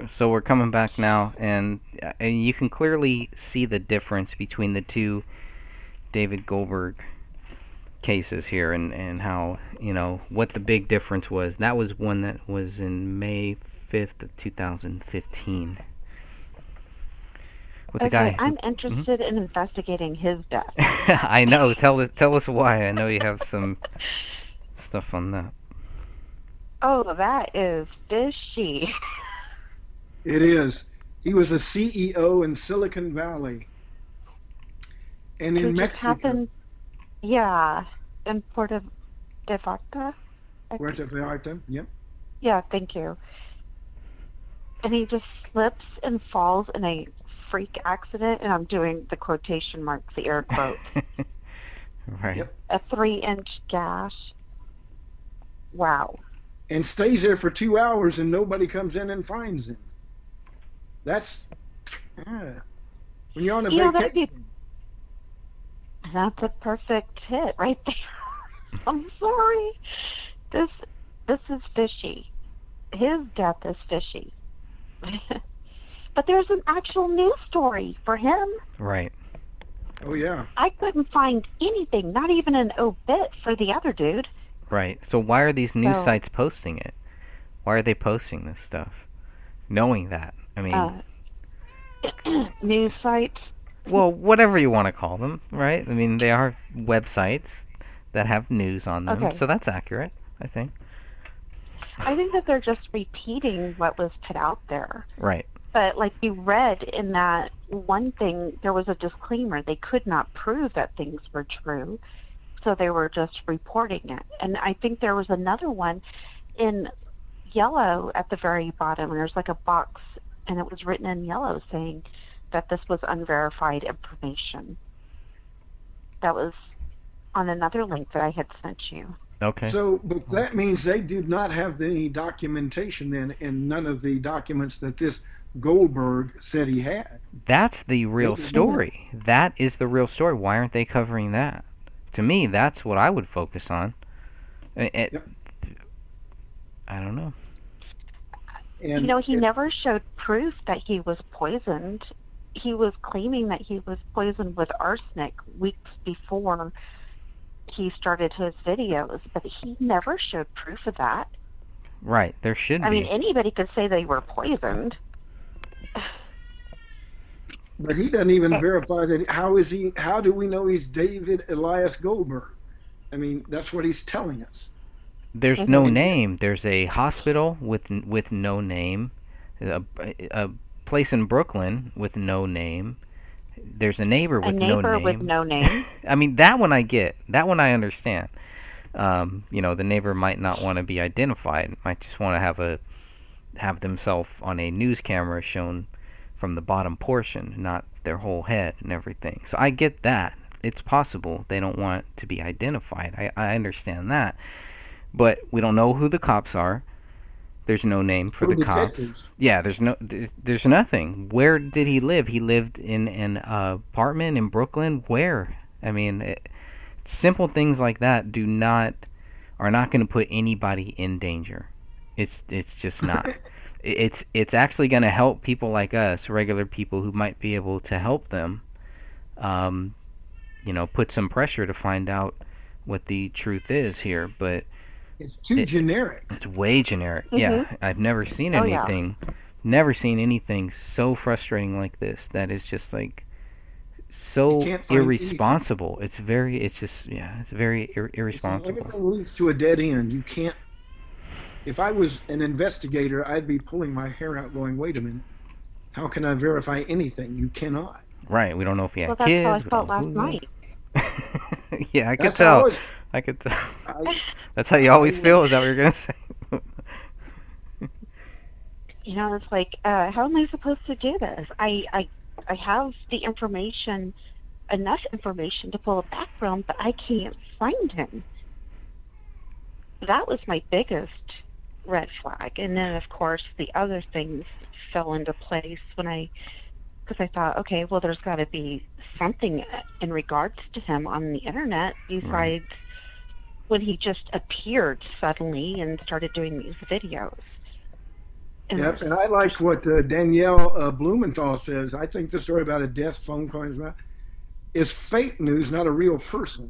So we're coming back now, and you can clearly see the difference between the two David Goldberg cases here, and how, what the big difference was. That was one that was in May 5th of 2015. With the guy. I'm interested in investigating his death. I know. Tell us why. I know you have some stuff on that. Oh, that is fishy. It is. He was a CEO in Silicon Valley and in Mexico. Happened, yeah, in Puerto Vallarta. Puerto Vallarta, yep. Yeah, thank you. And he just slips and falls in a freak accident, and I'm doing the quotation marks, the air quotes. Right. Yep. A 3-inch gash. Wow. And stays there for 2 hours and nobody comes in and finds him. That's when you're on a vacation. That's a perfect hit right there. I'm sorry. This this is fishy. His death is fishy. But there's an actual news story for him. Right. Oh yeah. I couldn't find anything, not even an obit for the other dude. Right. So why are these news So- sites posting it? Why are they posting this stuff? Knowing that. I mean, News sites. well, whatever you want to call them, right? I mean, they are websites that have news on them, Okay. so that's accurate, I think. I think that they're just repeating what was put out there. Right. But like you read in that one thing, there was a disclaimer. They could not prove that things were true, so they were just reporting it. And I think there was another one in yellow at the very bottom, and there's like a box, and it was written in yellow saying that this was unverified information. That was on another link that I had sent you. Okay. So, but that means they did not have any documentation then in none of the documents that this Goldberg said he had. That's the real story. That is the real story. Why aren't they covering that? To me, that's what I would focus on. Yep. I don't know. And You know, he never showed proof that he was poisoned. He was claiming that he was poisoned with arsenic weeks before he started his videos, but he never showed proof of that. Right. There should I be. mean, anybody could say they were poisoned. But he doesn't even verify that. How do we know he's David Elias Goldberg? I mean, that's what he's telling us. There's no name. There's a hospital with no name, a place in Brooklyn with no name. There's a neighbor with no name. With no name. I mean, that one I get. That one I understand. You know, the neighbor might not want to be identified. Might just want to have themselves on a news camera shown from the bottom portion, not their whole head and everything. So I get that. It's possible they don't want it to be identified. I understand that. But we don't know who the cops are. There's no name for the cops. Yeah, there's nothing. Where did he live? He lived in an apartment in Brooklyn. Where? I mean, simple things like that are not going to put anybody in danger. It's just not. It's actually going to help people like us, regular people who might be able to help them. You know, put some pressure to find out what the truth is here, but it's too generic. It's way generic. Yeah, I've never seen anything, never seen anything so frustrating like this. That is just like so irresponsible. It's very irresponsible. Everything leads to a dead end. You can't. If I was an investigator, I'd be pulling my hair out, going, "Wait a minute, how can I verify anything? You cannot." Right. We don't know if he had Well, kids. that's how I felt last night. Yeah, I could tell. I could tell. That's how you always feel? Is that what you're going to say? You know, it's like, how am I supposed to do this? I have the information, enough information to pull a background, but I can't find him. That was my biggest red flag. And then, of course, the other things fell into place because I thought, okay, well, there's got to be something in regards to him on the internet besides when he just appeared suddenly and started doing these videos. And yep, and I like what Danielle Blumenthal says. I think the story about a death phone call is fake news, not a real person.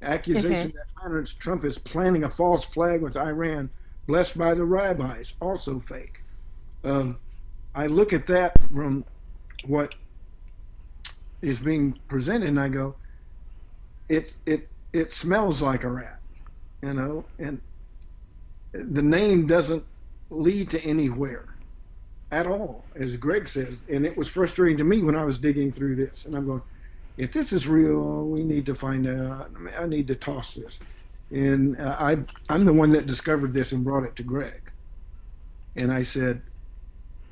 Accusation that President Trump is planting a false flag with Iran, blessed by the rabbis, also fake. I look at that from what is being presented, and I go, it smells like a rat, you know, and the name doesn't lead to anywhere at all, as Greg says. And it was frustrating to me when I was digging through this, and I'm going, if this is real, we need to find out. I need to toss this. And I'm the one that discovered this and brought it to Greg. And I said,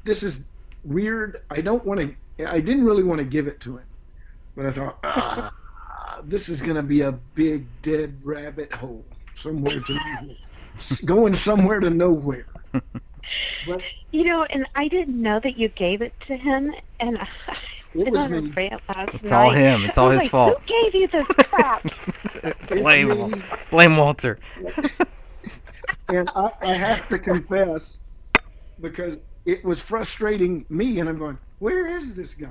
this is weird. I didn't really want to give it to him. But I thought, this is going to be a big dead rabbit hole somewhere to nowhere. Going somewhere to nowhere. But, you know, and I didn't know that you gave it to him, and It Been was on a me. rant last It's all night. him. It's all I was his like, fault. Who gave you this crap? Blame me. blame Walter. And I have to confess, because it was frustrating me, and I'm going, where is this guy?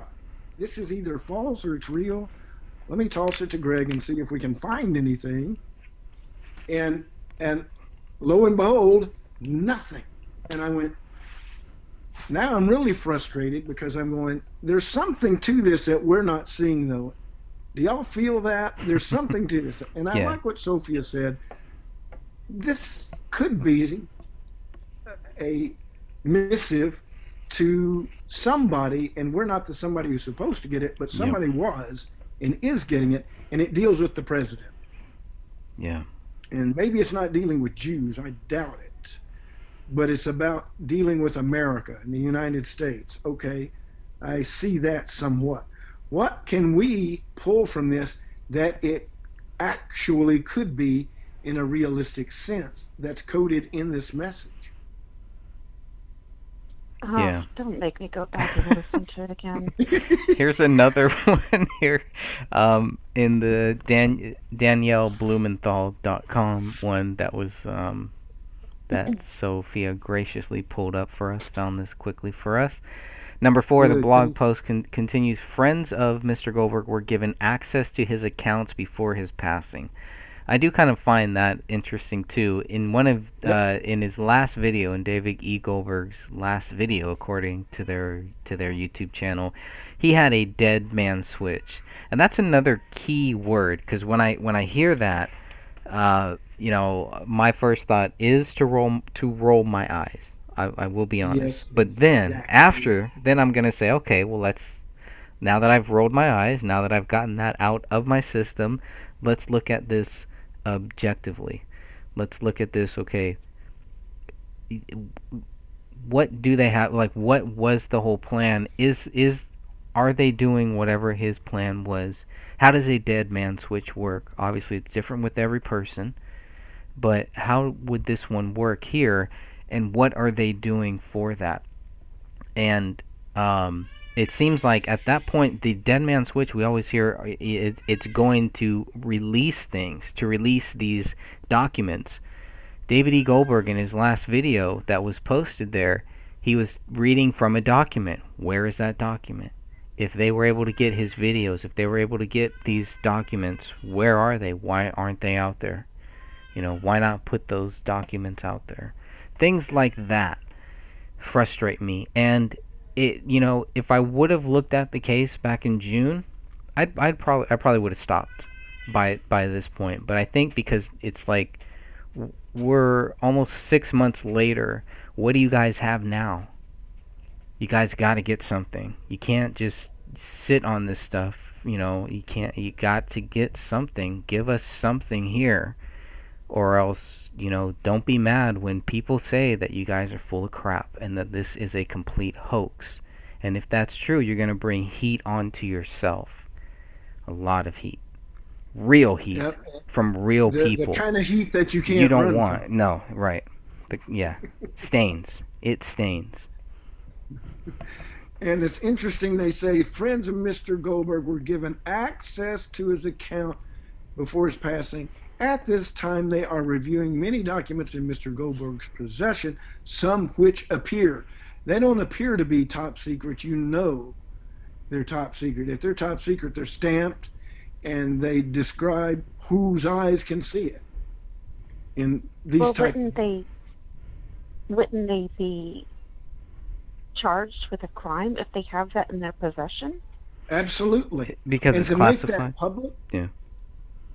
This is either false or it's real. Let me toss it to Greg and see if we can find anything. And lo and behold, nothing. And I went, now I'm really frustrated because I'm going, there's something to this that we're not seeing though. Do y'all feel that? There's something to this. And I Yeah. like what Sophia said. This could be a missive to somebody, and we're not the somebody who's supposed to get it, but somebody was and is getting it, and it deals with the president. Yeah. And maybe it's not dealing with Jews, I doubt it, but it's about dealing with America and the United States. Okay, I see that somewhat. What can we pull from this that it actually could be in a realistic sense that's coded in this message? Oh, Yeah. don't make me go back and listen to it again. Here's another one here, in the DanielleBlumenthal.com one that was that Sophia graciously pulled up for us. Found this quickly for us. Number 4, the blog post continues. Friends of Mr. Goldberg were given access to his accounts before his passing. I do kind of find that interesting too. In one of in his last video, in David E. Goldberg's last video, according to their YouTube channel, he had a dead man switch, and that's another key word, because when I hear that, my first thought is to roll my eyes. I will be honest, Yes, but then exactly. then I'm gonna say, okay, well, now that I've rolled my eyes, now that I've gotten that out of my system, let's look at this objectively. Let's look at this, okay, what do they have, like, what was the whole plan? Are they doing whatever his plan was? How does a dead man switch work? Obviously it's different with every person, but how would this one work here, and what are they doing for that? And it seems like at that point, the dead man switch, we always hear it's going to release things, to release these documents. David E. Goldberg, in his last video that was posted there, he was reading from a document. Where is that document? If they were able to get his videos, if they were able to get these documents, where are they? Why aren't they out there? Why not put those documents out there? Things like that frustrate me. And if I would have looked at the case back in June, I probably would have stopped by this point. But I think because it's like we're almost 6 months later, what do you guys have now? You guys got to get something. You can't just sit on this stuff. You can't. You got to get something. Give us something here, or else, don't be mad when people say that you guys are full of crap and that this is a complete hoax. And if that's true, you're going to bring heat onto yourself. A lot of heat. Real heat. Yep. From real people. The kind of heat that you can't You don't run want. from. No, right. Stains. It stains. And it's interesting, they say friends of Mr. Goldberg were given access to his account before his passing. At this time, they are reviewing many documents in Mr. Goldberg's possession, some which appear. They don't appear to be top secret. They're top secret. If they're top secret, they're stamped, and they describe whose eyes can see it. In these wouldn't they be charged with a crime if they have that in their possession? Absolutely. Because and it's to classified. make that public,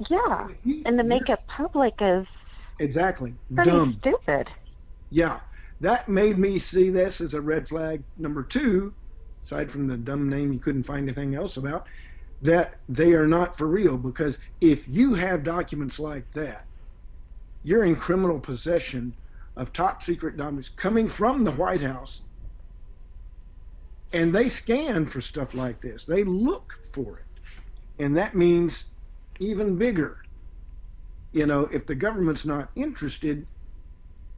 Yeah, and to make it public is exactly pretty dumb. stupid. Yeah, that made me see this as a red flag. Number 2, aside from the dumb name you couldn't find anything else about, that they are not for real, because if you have documents like that, you're in criminal possession of top secret documents coming from the White House, and they scan for stuff like this. They look for it, and that means even bigger. If the government's not interested,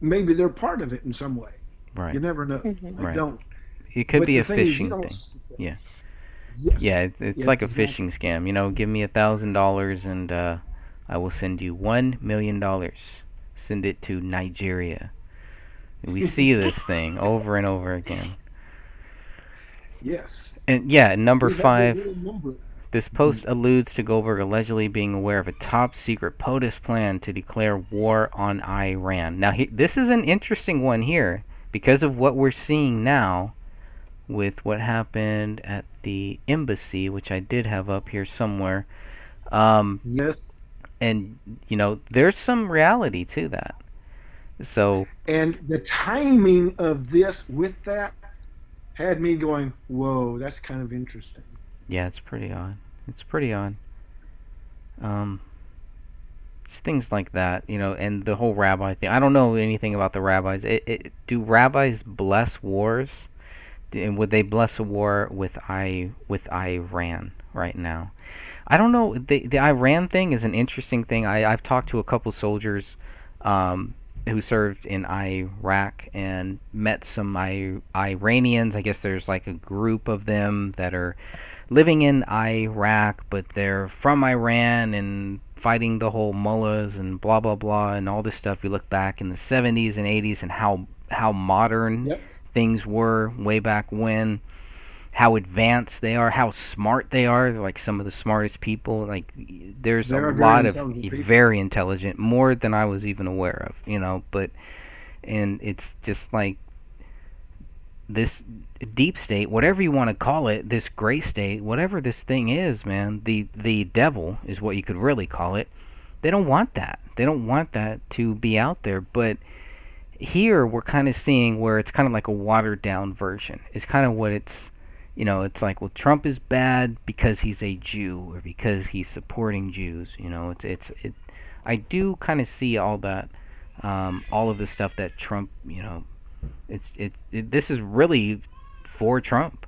maybe they're part of it in some way. Right. You never know. Mm-hmm. I Right. don't. It could But be the a thing is, phishing thing. Yeah. Yes. Yeah, it's Yes, like a exactly. phishing scam. You know, give me $1,000 and I will send you $1 million. Send it to Nigeria. We see this thing over and over again. Yes. And yeah, number We have to 5. really remember it. This post alludes to Goldberg allegedly being aware of a top-secret POTUS plan to declare war on Iran. Now, this is an interesting one here because of what we're seeing now with what happened at the embassy, which I did have up here somewhere. Yes. And, there's some reality to that. So, And the timing of this with that had me going, whoa, that's kind of interesting. yeah, it's pretty odd. It's pretty odd. Um, Just things like that, and the whole rabbi thing. I don't know anything about the rabbis. Do rabbis bless wars? And would they bless a war with Iran right now? I don't know. The Iran thing is an interesting thing. I've talked to a couple soldiers who served in Iraq and met some Iranians. I guess there's like a group of them that are living in Iraq, but they're from Iran and fighting the whole mullahs and blah blah blah and all this stuff. You look back in the 70s and 80s and how modern Yep. things were way back when, how advanced they are, how smart they are. They're like some of the smartest people. Like there's a They're very lot of intelligent people. very intelligent, more than I was even aware of. But and it's just like this deep state, whatever you want to call it, this gray state, whatever this thing is, man, the devil is what you could really call it. They don't want that. They don't want that to be out there. But here we're kind of seeing where it's kind of like a watered down version. It's kind of what it's like, well, Trump is bad because he's a Jew or because he's supporting Jews. I do kind of see all that, all of the stuff that Trump, this is really for Trump.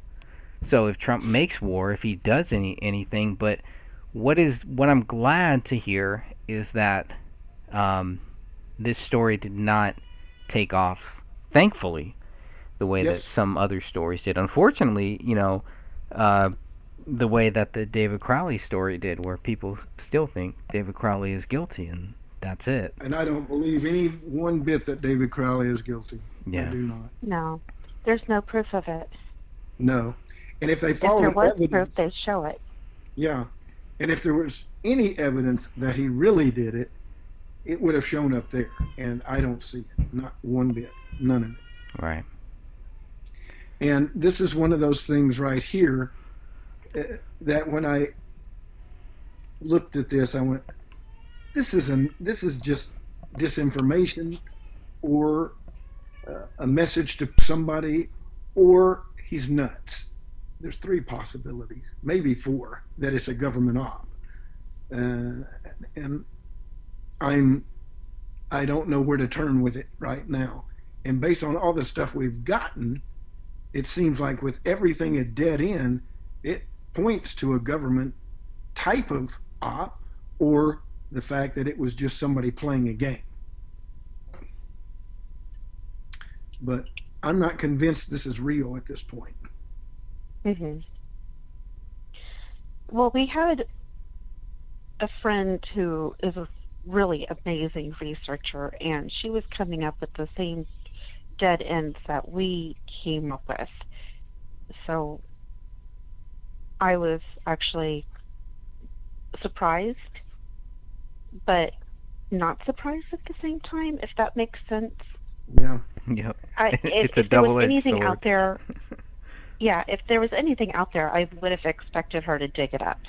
So if Trump makes war, if he does anything, but what I'm glad to hear is that this story did not take off, thankfully, the way that Yes. some other stories did. Unfortunately, the way that the David Crowley story did, where people still think David Crowley is guilty, and that's it. And I don't believe any one bit that David Crowley is guilty. Yeah. I do not. No, there's no proof of it. No. And if they If there followed was evidence, proof, they'd show it. yeah. And if there was any evidence that he really did it, it would have shown up there. And I don't see it. Not one bit. None of it. Right. And this is one of those things right here that when I looked at this, I went, this is just disinformation or a message to somebody, or he's nuts. There's 3 possibilities, maybe 4, that it's a government op. And I don't know where to turn with it right now. And based on all the stuff we've gotten, it seems like with everything a dead end, it points to a government type of op, or the fact that it was just somebody playing a game. But I'm not convinced this is real at this point. Hmm. Well, we had a friend who is a really amazing researcher, and she was coming up with the same dead ends that we came up with. So I was actually surprised, but not surprised at the same time, if that makes sense. Yeah. Yep. If It's a there was double-edged anything sword. out there, yeah, if there was anything out there, I would have expected her to dig it up.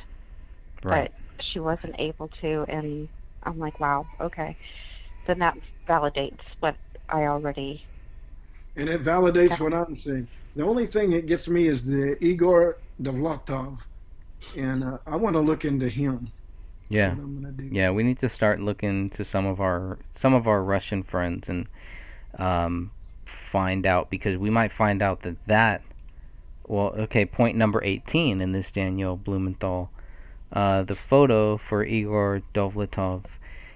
Right. But she wasn't able to, and I'm like, wow, okay. Then that validates what I already. And it validates what I'm saying. The only thing that gets me is the Igor Dovlatov, and I want to look into him. Yeah. That's what I'm gonna do. Yeah, we need to start looking to some of our Russian friends and find out, because we might find out that well, okay, point number 18 in this Daniel Blumenthal, the photo for Igor Dovlatov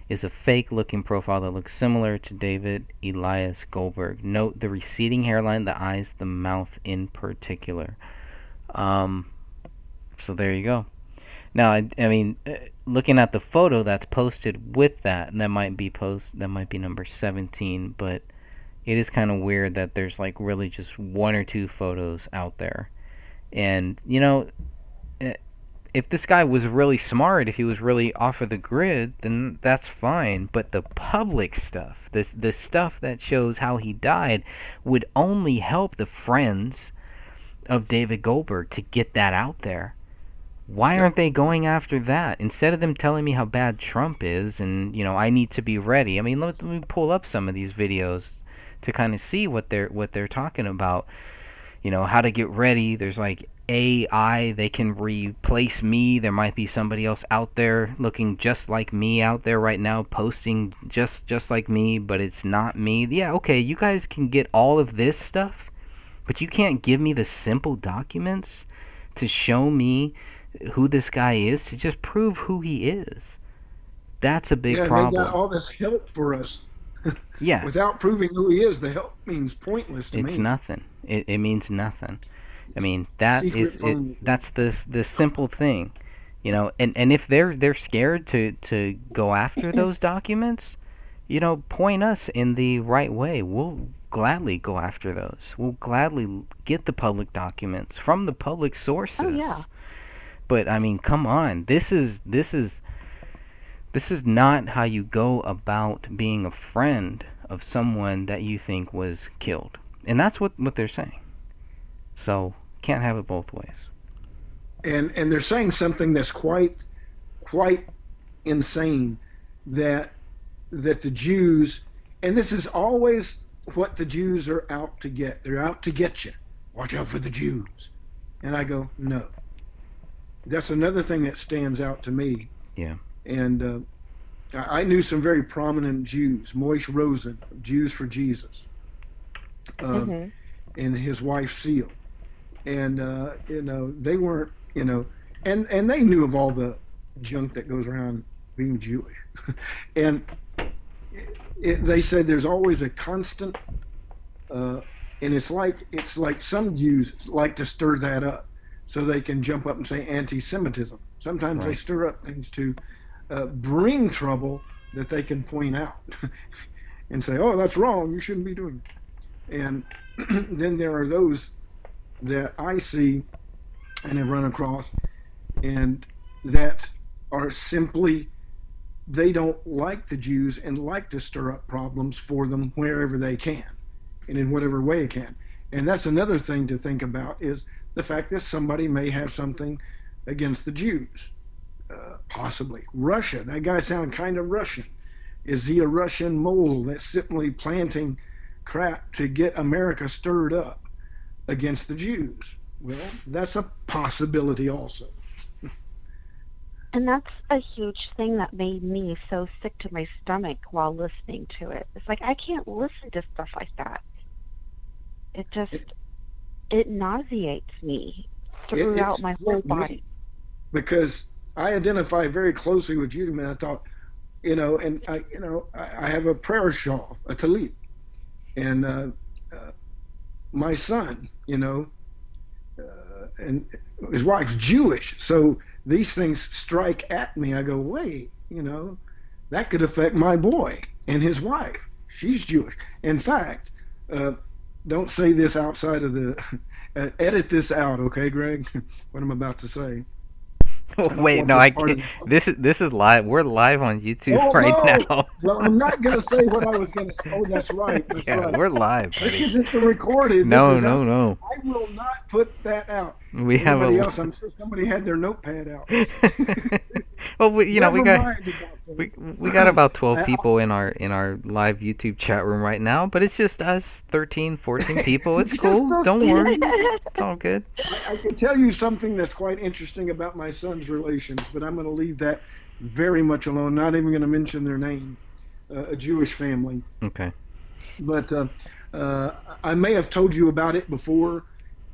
is a fake-looking profile that looks similar to David Elias Goldberg. Note the receding hairline, the eyes, the mouth in particular. So there you go. Now, I mean, looking at the photo that's posted with that, and that might be number 17, but it is kind of weird that there's like really just one or two photos out there. And, if this guy was really smart, if he was really off of the grid, then that's fine. But the public stuff, the stuff that shows how he died, would only help the friends of David Goldberg to get that out there. Why aren't they going after that instead of them telling me how bad Trump is and I need to be ready? I mean, let me pull up some of these videos to kind of see what they're talking about. How to get ready. There's like AI, they can replace me. There might be somebody else out there looking just like me out there right now, posting just like me, but it's not me. Yeah, okay, you guys can get all of this stuff, but you can't give me the simple documents to show me who this guy is, to just prove who he is. That's a big problem. They got all this help for us. Yeah. Without proving who he is, the help means pointless to me. It's nothing. It means nothing. I mean, that's the simple thing, and if they're scared to go after those documents, point us in the right way. We'll gladly go after those. We'll gladly get the public documents from the public sources. Oh, yeah. But I mean, come on. This is not how you go about being a friend of someone that you think was killed. And that's what they're saying. So, can't have it both ways. And they're saying something that's quite insane, that the Jews, and this is always what the Jews are out to get. They're out to get you. Watch out for the Jews. And I go, no. That's another thing that stands out to me. Yeah. And I knew some very prominent Jews, Moishe Rosen, Jews for Jesus, and his wife Seal, and they weren't, and they knew of all the junk that goes around being Jewish, and they said there's always a constant, and it's like some Jews like to stir that up so they can jump up and say anti-Semitism. Sometimes they stir up things to bring trouble that they can point out and say, oh, that's wrong, you shouldn't be doing it. And then there are those that I see and have run across, and that are simply, they don't like the Jews and like to stir up problems for them wherever they can and in whatever way it can. And that's another thing to think about, is the fact that somebody may have something against the Jews. Possibly Russia. That guy sounds kind of Russian. Is he a Russian mole that's simply planting crap to get America stirred up against the Jews? Well, that's a possibility also. And that's a huge thing that made me so sick to my stomach while listening to it. It's like, I can't listen to stuff like that. It nauseates me throughout my whole body. Because I identify very closely with you, man. I thought, and I have a prayer shawl, a tallit, and my son, and his wife's Jewish, so these things strike at me. I go, wait, that could affect my boy and his wife. She's Jewish. In fact, don't say this outside of the, edit this out, okay, Greg? What I'm about to say. Wait, no, I can't. This is live. We're live on YouTube now. Well, I'm not gonna say what I was gonna say. Oh, that's right. That's right. We're live, buddy. This isn't the recorded. No. I will not put that out. Anybody else? I'm sure somebody had their notepad out. Well, we got about 12 people in our live YouTube chat room right now, but it's just us 13, 14 people. It's cool. Don't worry. It's all good. I can tell you something that's quite interesting about my son's relations, but I'm going to leave that very much alone. Not even going to mention their name. A Jewish family. Okay. But I may have told you about it before,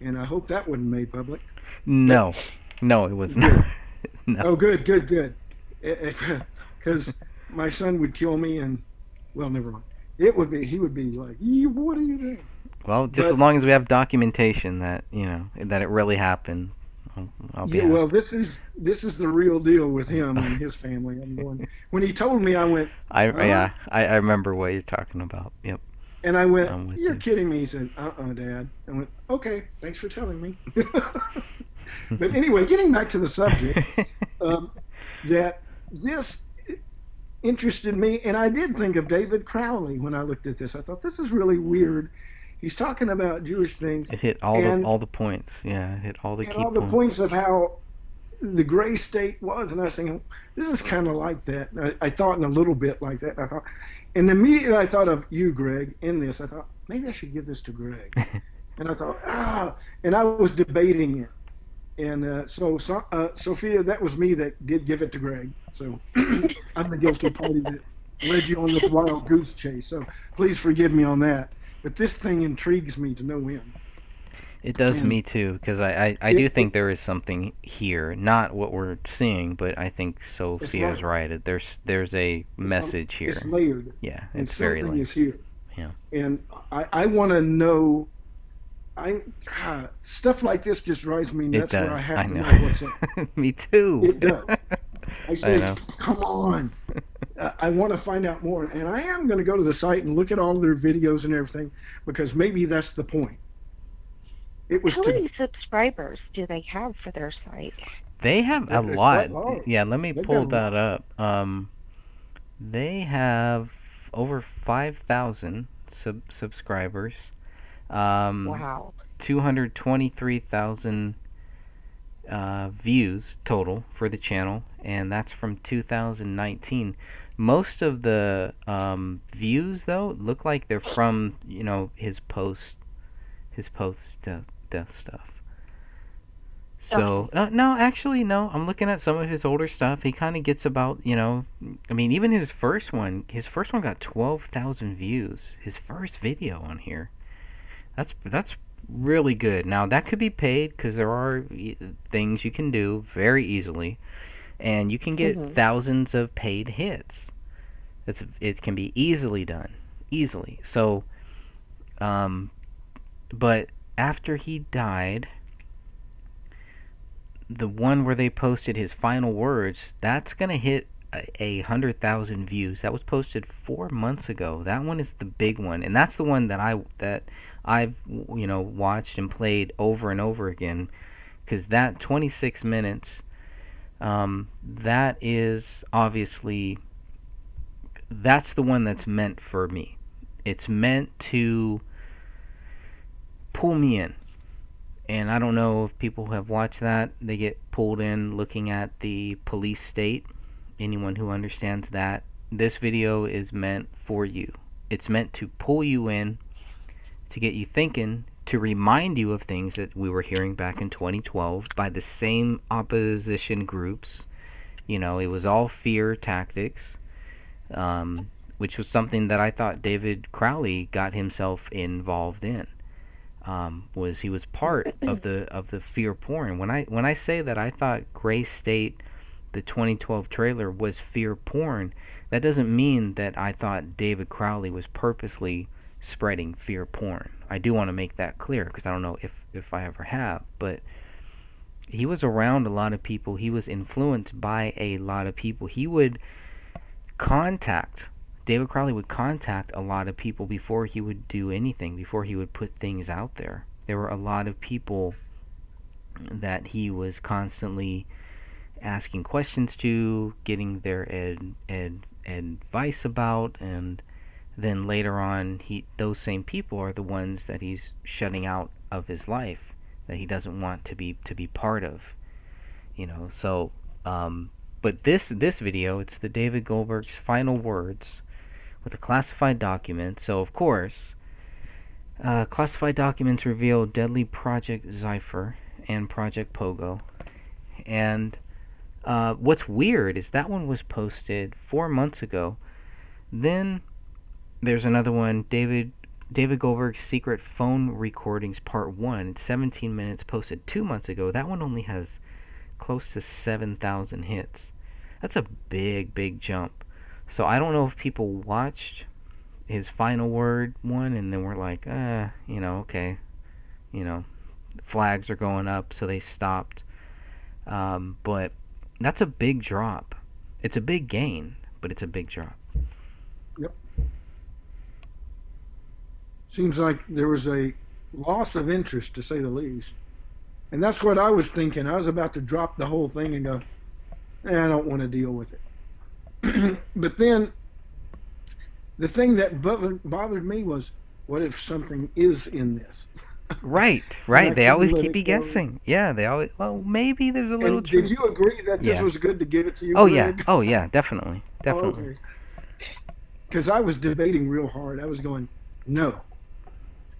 and I hope that wasn't made public. No, it was not. No. Oh, good. Because my son would kill me, and well, never mind. He would be like, "What are you doing?" Well, as long as we have documentation that that it really happened, I'll be Yeah, happy. well, this is the real deal with him and his family. I'm going. When he told me, I went, huh? I remember what you're talking about. Yep, And I went, I'm with "You're you. kidding me." He said, Dad. I went, "Okay, thanks for telling me." But anyway, getting back to the subject, um, that this interested me, and I did think of David Crowley when I looked at this. I thought this is really weird. He's talking about Jewish things, It hit and all the points. Yeah, it hit all the and key all the points. points of how the gray state was, and I was thinking, this is kind of like that. And I thought in a little bit like that. And I thought, and immediately I thought of you, Greg, in this. I thought maybe I should give this to Greg, and I thought, and I was debating it. And Sophia, that was me that did give it to Greg. So I'm the guilty party that led you on this wild goose chase. So please forgive me on that. But this thing intrigues me to no end. It does And me too, because I do think there is something here, not what we're seeing, but I think it's Sophia's right. right. There's a message It's here. layered, Yeah, and it's very something layered. is here. Yeah. And I want to know. Stuff like this just drives me It nuts. Where I does. I have to know. know what's up. Me too. It does. I I say, know. come on. I want to find out more, and I am going to go to the site and look at all their videos and everything, because maybe that's the point. It was How to. many subscribers do they have for their site? They have a It's quite lot. large. Yeah, let me They've got pull a that lot. up. They have over 5,000 subscribers. Wow. 223,000 views total for the channel, and that's from 2019. Most of the views, though, look like they're from his post death stuff. So no, actually no. I'm looking at some of his older stuff. He kind of gets about I mean, even his first one got 12,000 views. His first video on here. That's really good. Now that could be paid because there are things you can do very easily, and you can get thousands of paid hits. It can be easily done, easily. So, but after he died, the one where they posted his final words, that's gonna hit 100,000 views. That was posted 4 months ago. That one is the big one, and that's the one that I've watched and played over and over again, because that 26 minutes, that is obviously that's the one that's meant for me. It's meant to pull me in. And I don't know if people have watched that. They get pulled in looking at the police state. Anyone who understands that, this video is meant for you. It's meant to pull you in, to get you thinking, to remind you of things that we were hearing back in 2012 by the same opposition groups. It was all fear tactics, which was something that I thought David Crowley got himself involved in. He was part of the fear porn. When I say that I thought Gray State, the 2012 trailer, was fear porn, that doesn't mean that I thought David Crowley was purposely spreading fear porn. I do want to make that clear, because I don't know if I ever have, but he was around a lot of people. He was influenced by a lot of people. David Crowley would contact a lot of people before he would do anything, before he would put things out there. There were a lot of people that he was constantly asking questions to, getting their advice about, and then later on, those same people are the ones that he's shutting out of his life, that he doesn't want to be part of. So, but this video, it's the David Goldberg's final words with a classified document. So, of course, classified documents reveal deadly Project Zypher and Project Pogo. And what's weird is that one was posted 4 months ago. Then there's another one, David Goldberg's Secret Phone Recordings Part 1. It's 17 minutes, posted 2 months ago. That one only has close to 7,000 hits. That's a big jump. So I don't know if people watched his final word one and then were like, okay, flags are going up, so they stopped. But that's a big drop. It's a big gain, but it's a big drop. Yep. Seems like there was a loss of interest, to say the least. And that's what I was thinking. I was about to drop the whole thing and go, I don't want to deal with it. But then the thing that bothered me was, what if something is in this? Right. They always keep you guessing. Yeah, they always. Well, maybe there's a little And truth. did you agree that this was good to give it to you? Oh Greg? yeah, definitely. Okay. Because I was debating real hard. I was going, no,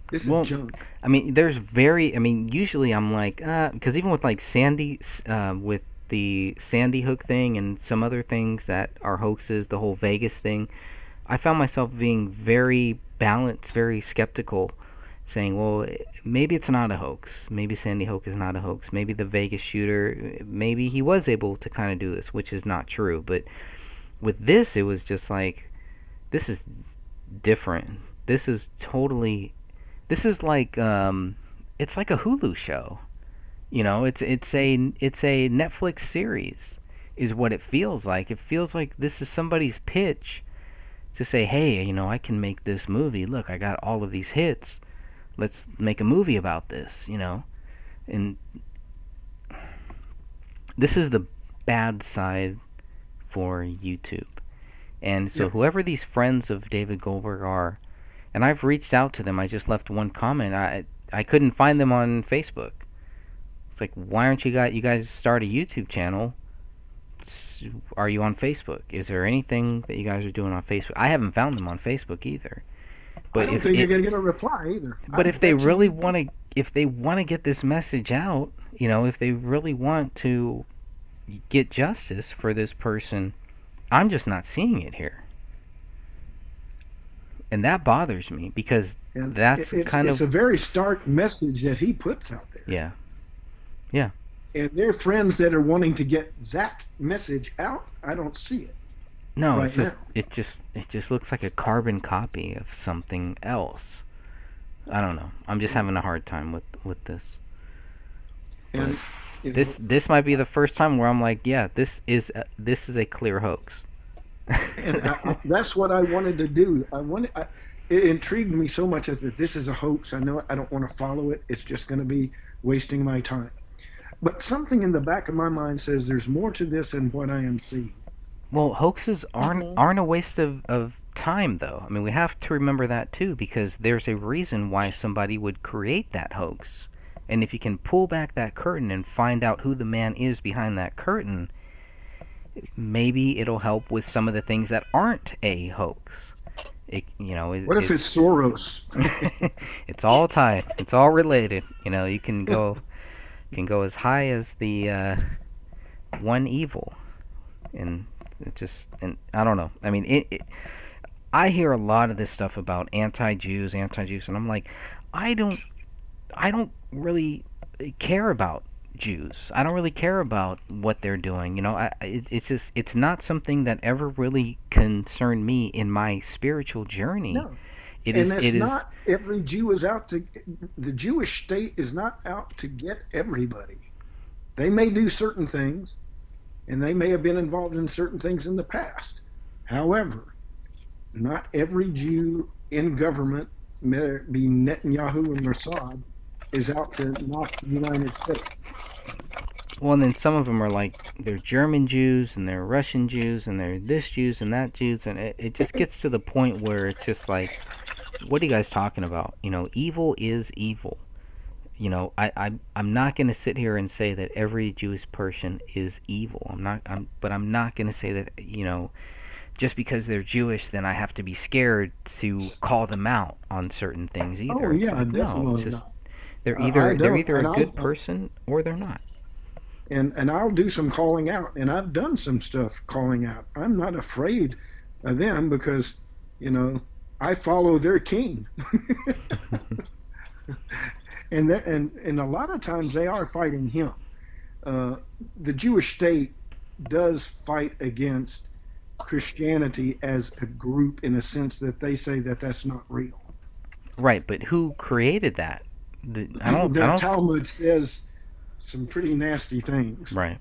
this is junk. I mean, usually I'm like, because even with like Sandy, with the Sandy Hook thing and some other things that are hoaxes, the whole Vegas thing, I found myself being very balanced, very skeptical, saying, well, maybe it's not a hoax. Maybe Sandy Hook is not a hoax. Maybe the Vegas shooter, maybe he was able to kind of do this, which is not true. But with this, it was just like, this is different. This is like, it's like a Hulu show. You know, it's a Netflix series is what it feels like. It feels like this is somebody's pitch to say, hey, I can make this movie. Look, I got all of these hits. Let's make a movie about this, And this is the bad side for YouTube. And so whoever these friends of David Goldberg are, and I've reached out to them. I just left one comment. I couldn't find them on Facebook. It's like, why aren't you guys start a YouTube channel? Are you on Facebook? Is there anything that you guys are doing on Facebook? I haven't found them on Facebook either. But I don't think you're going to get a reply either. But if they really want to get this message out, if they really want to get justice for this person, I'm just not seeing it here. And that bothers me because it's a very stark message that he puts out there. Yeah. And their friends that are wanting to get that message out, I don't see it. No, right it just looks like a carbon copy of something else. I don't know. I'm just having a hard time with this. And this might be the first time where I'm like, yeah, this is a clear hoax. And that's what I wanted to do. It intrigued me so much as that this is a hoax. I know I don't want to follow it. It's just going to be wasting my time. But something in the back of my mind says there's more to this than what I am seeing. Well, hoaxes aren't a waste of time, though. I mean, we have to remember that, too, because there's a reason why somebody would create that hoax. And if you can pull back that curtain and find out who the man is behind that curtain, maybe it'll help with some of the things that aren't a hoax. What if it's Soros? It's all tied. It's all related. You can go as high as the one evil, and and I don't know. I mean, I hear a lot of this stuff about anti-Jews, and I'm like, I don't really care about Jews. I don't really care about what they're doing. It's not something that ever really concerned me in my spiritual journey. No. Not every Jew is out to. The Jewish state is not out to get everybody. They may do certain things, and they may have been involved in certain things in the past. However, not every Jew in government, whether it be Netanyahu and Mossad, is out to knock the United States. Well, and then some of them are like, they're German Jews, and they're Russian Jews, and they're this Jews and that Jews, and it just gets to the point where it's just like, what are you guys talking about? Evil is evil. I'm not going to sit here and say that every Jewish person is evil. But I'm not going to say that, just because they're Jewish, then I have to be scared to call them out on certain things either. Oh, yeah, definitely no, it's just, they're either a good person or they're not. And I'll do some calling out, and I've done some stuff calling out. I'm not afraid of them because, I follow their king. and a lot of times they are fighting him. The Jewish state does fight against Christianity as a group in a sense that they say that that's not real. Right, but who created that? The Talmud says some pretty nasty things, Right.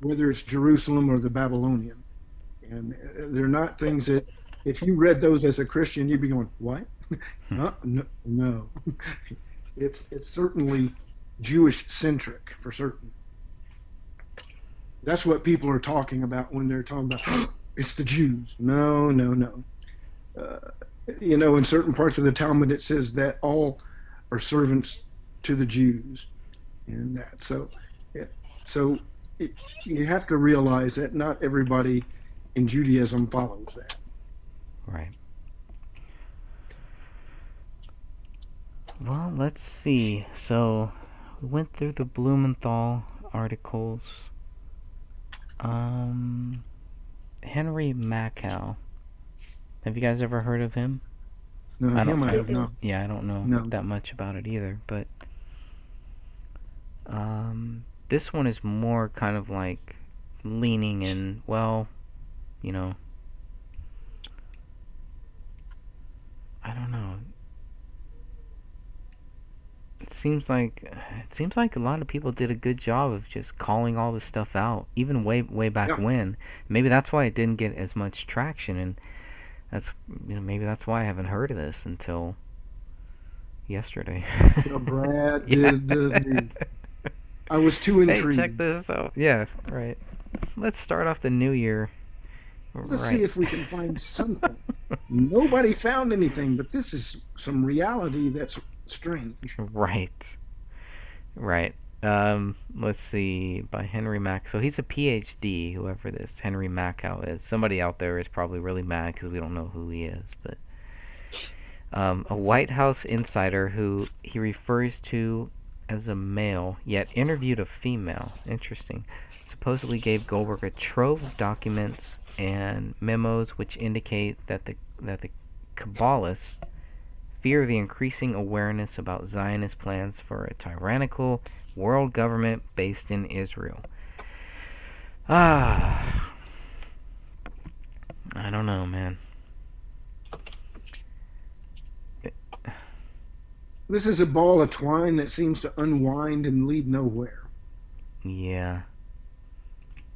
whether it's Jerusalem or the Babylonian. And they're not things that, if you read those as a Christian, you'd be going, "What? No, no." It's certainly Jewish centric for certain. That's what people are talking about when they're talking about it's the Jews. No, no, no. Uh, in certain parts of the Talmud it says that all are servants to the Jews, and that it, so it, you have to realize that not everybody in Judaism follows that. Right. Well, let's see. So we went through the Blumenthal articles. Henry Makow. Have you guys ever heard of him? No, I him don't. I have not. Yeah, I don't know No. that much about it either. But this one is more kind of like leaning in. Well, you know, I don't know. It seems like a lot of people did a good job of just calling all this stuff out, even way back Yeah. when. Maybe that's why it didn't get as much traction, and that's maybe that's why I haven't heard of this until yesterday. Brad Yeah. did the. I was too Hey, intrigued. check this out. Yeah, right. Let's start off the new year. Let's Right. see if we can find something. Nobody found anything, but this is some reality that's strange. Right. Right. Let's see. By Henry Mack. So he's a PhD, whoever this Henry Makow is. Somebody out there is probably really mad because we don't know who he is. But a White House insider who he refers to as a male, yet interviewed a female. Interesting. Supposedly gave Goldberg a trove of documents and memos which indicate that the Kabbalists fear the increasing awareness about Zionist plans for a tyrannical world government based in Israel. I don't know, man. This is a ball of twine that seems to unwind and lead nowhere. Yeah.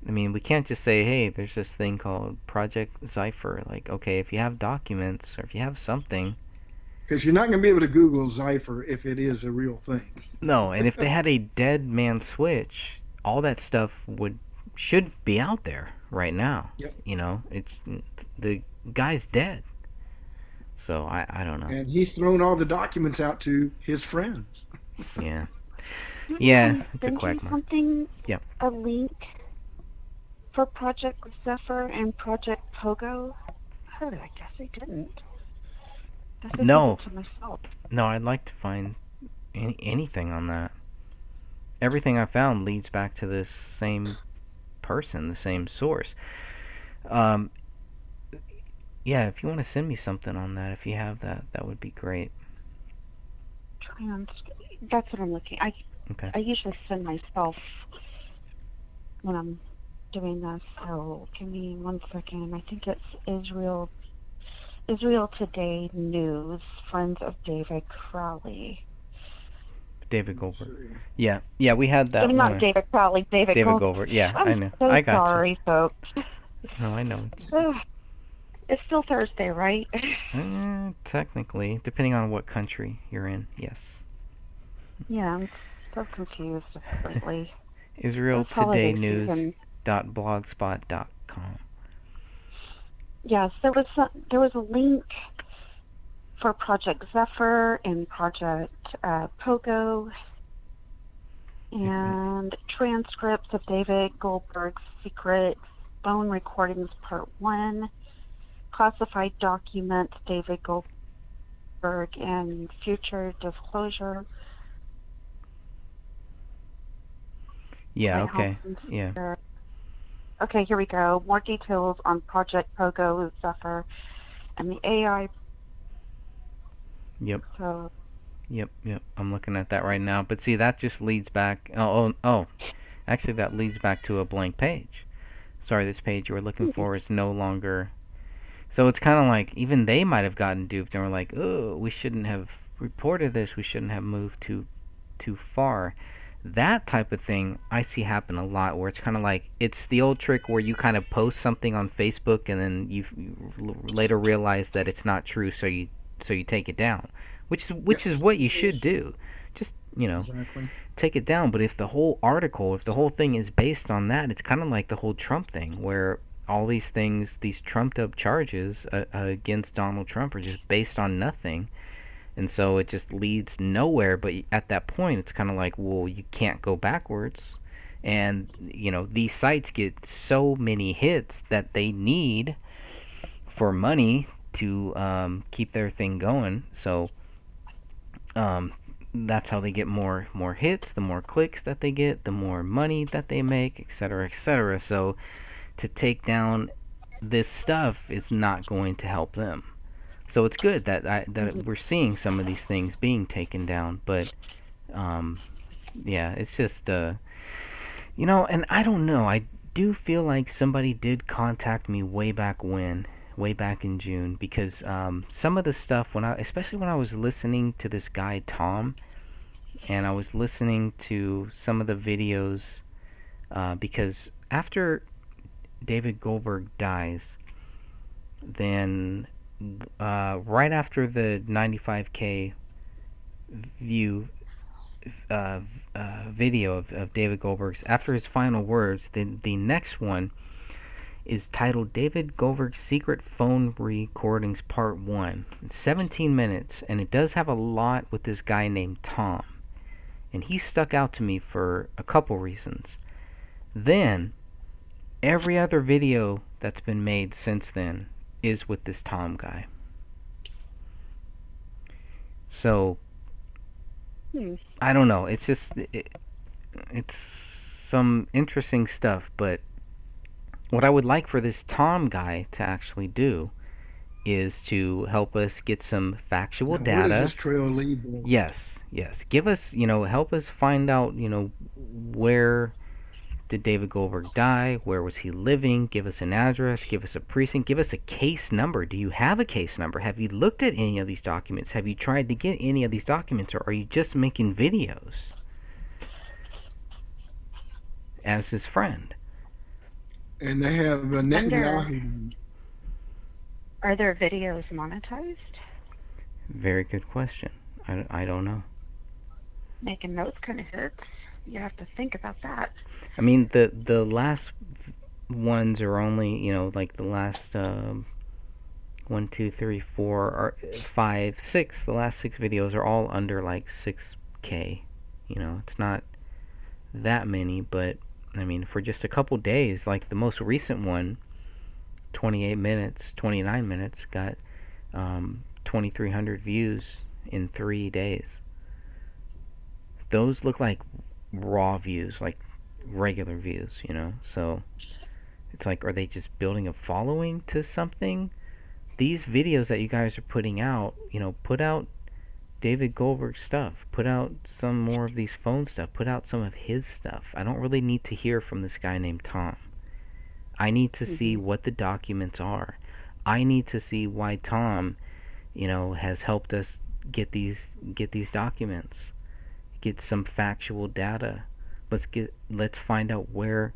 I mean, we can't just say, hey, there's this thing called Project Cypher. Like, okay, if you have documents or if you have something. Because you're not going to be able to Google Cypher if it is a real thing. No, and if they had a dead man switch, all that stuff should be out there right now. Yep. It's the guy's dead. So I don't know. And he's thrown all the documents out to his friends. Yeah. Yeah, it's a Send you quagmire. Something. Yeah. A link for Project Zephyr and Project Pogo. Oh, I guess I didn't. Guess I No. sent it to myself. No, I'd like to find anything on that. Everything I found leads back to this same person, the same source. Yeah, if you want to send me something on that, if you have that, that would be great. That's what I'm looking. I Okay. usually send myself when I'm doing this. So give me 1 second. I think it's Israel Today News. Friends of David Crowley. David Goldberg. Yeah, we had that I'm one. not David Crowley. David Goldberg. Yeah, I know. So I got sorry, folks. you. No, I know. It's still Thursday, right? Technically, depending on what country you're in, yes. Yeah, I'm so confused lately. IsraelTodayNews.blogspot.com. Yes, there was a link for Project Zephyr and Project Pogo, and transcripts of David Goldberg's secret phone recordings, Part 1, classified documents, David Goldberg, and future disclosure. Yeah, okay. Yeah. Okay, here we go. More details on Project Pogo, Zephyr, and the AI. Yep. So. Yep. I'm looking at that right now. But see, that just leads back. Oh. Actually, that leads back to a blank page. Sorry, this page you were looking for is no longer. So it's kind of like even they might have gotten duped and were like, oh, we shouldn't have reported this. We shouldn't have moved too far. That type of thing I see happen a lot, where it's kind of like, it's the old trick where you kind of post something on Facebook and then you later realize that it's not true, so you take it down, which is what you should do. Just, Exactly. take it down. But if the whole article, if the whole thing is based on that, it's kind of like the whole Trump thing, where all these things, these trumped up charges against Donald Trump are just based on nothing. And so it just leads nowhere. But at that point, it's kind of like, well, you can't go backwards. And, these sites get so many hits that they need for money to keep their thing going. So that's how they get more hits. The more clicks that they get, the more money that they make, etc., etc. So to take down this stuff is not going to help them. So it's good that we're seeing some of these things being taken down, but yeah, it's just and I don't know. I do feel like somebody did contact me way back in June, because some of the stuff, especially when I was listening to this guy Tom, and I was listening to some of the videos, because after David Goldberg dies, then right after the 95K view video of David Goldberg's, after his final words, then the next one is titled David Goldberg's Secret Phone Recordings Part 1. It's 17 minutes, and it does have a lot with this guy named Tom. And he stuck out to me for a couple reasons. Then, every other video that's been made since then is with this Tom guy. So, I don't know. It's just, it's some interesting stuff, but what I would like for this Tom guy to actually do is to help us get some factual data. What is this trail lead? Yes. Give us, help us find out, where did David Goldberg die? Where was he living? Give us an address. Give us a precinct. Give us a case number. Do you have a case number? Have you looked at any of these documents? Have you tried to get any of these documents, or are you just making videos as his friend? And they have a Netanyahu. Are their videos monetized? Very good question. I don't know. Making those kind of hits, you have to think about that. I mean, the last ones are only, like the last 1, 2, 3, 4, or 5, 6. The last 6 videos are all under like 6K. It's not that many, but I mean, for just a couple days, like the most recent one, 28 minutes, 29 minutes, got 2,300 views in 3 days. Those look like raw views, like regular views, so it's like, are they just building a following to something? These videos that you guys are putting out, put out David Goldberg stuff, put out some more of these phone stuff, put out some of his stuff. I don't really need to hear from this guy named Tom. I need to see what the documents are. I need to see why Tom, has helped us get these documents. Get some factual data. Let's find out where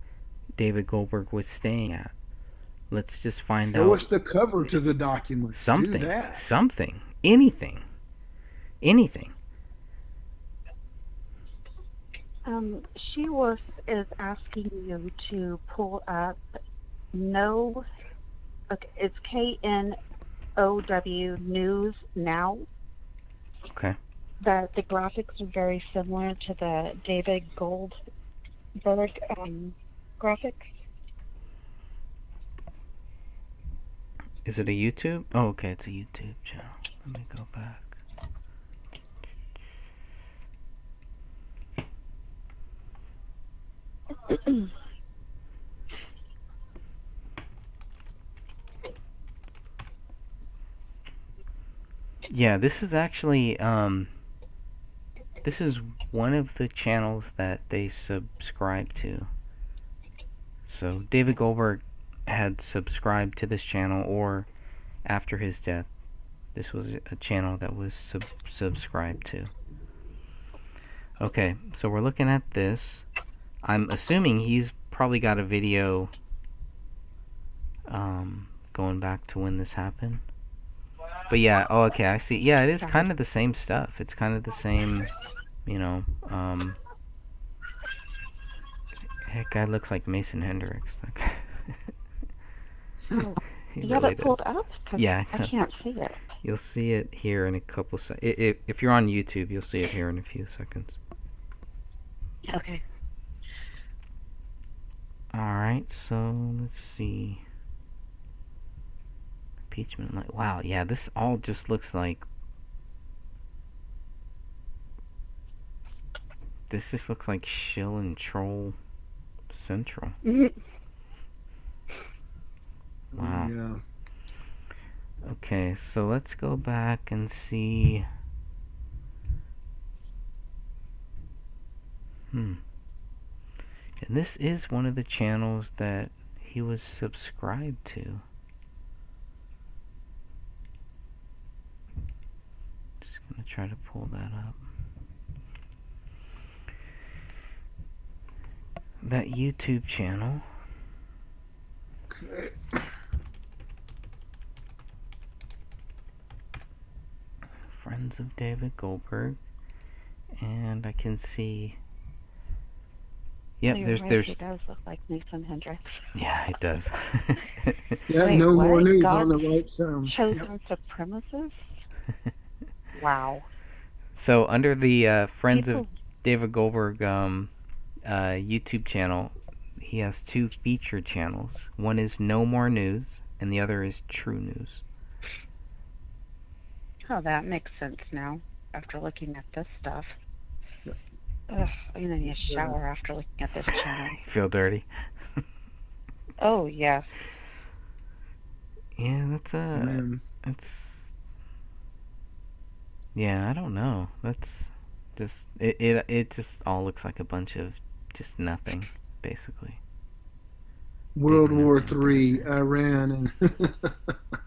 David Goldberg was staying at. Let's just find out. What's the cover to the document? Something. Do that. Something. Anything. She is asking you to pull up it's KNOW News Now. Okay. The graphics are very similar to the David Goldberg graphics. Is it a YouTube? Oh, okay, it's a YouTube channel. Let me go back. Yeah, this is actually this is one of the channels that they subscribe to. So David Goldberg had subscribed to this channel, or after his death, this was a channel that was subscribed to. Okay, so we're looking at this. I'm assuming he's probably got a video going back to when this happened. But yeah, oh, okay, I see. Yeah, it is kind of the same stuff. It's kind of the same, you know, heck, guy looks like Mason Hendricks. Oh, He you have really it pulled does. up? 'Cause Yeah, I can't see it. you'll see it here in a couple if you're on YouTube, you'll see it here in a few seconds. Okay. Alright, so let's see. Impeachment, like, wow, yeah, this all just looks like. This just looks like Shill and Troll Central. Wow. Yeah. Okay, so let's go back and see. And this is one of the channels that he was subscribed to. Just gonna try to pull that up. That YouTube channel. Okay. Friends of David Goldberg. And I can see. Yep, You're right, there's. He does look like Mason Hendricks. Yeah, it does. Yeah, Wait, no more what? news God on the right sound. Chosen supremacist? Wow. So under the Friends of People- David Goldberg YouTube channel, he has two featured channels. One is No More News, and the other is True News. Oh, that makes sense now, after looking at this stuff. Yeah. Ugh, I'm gonna need a shower after looking at this channel. Feel dirty? Oh, yes. Yeah, that's Man. it's. Yeah, I don't know. That's just it just all looks like a bunch of just nothing, basically. World Big War nothing. III, Iran, and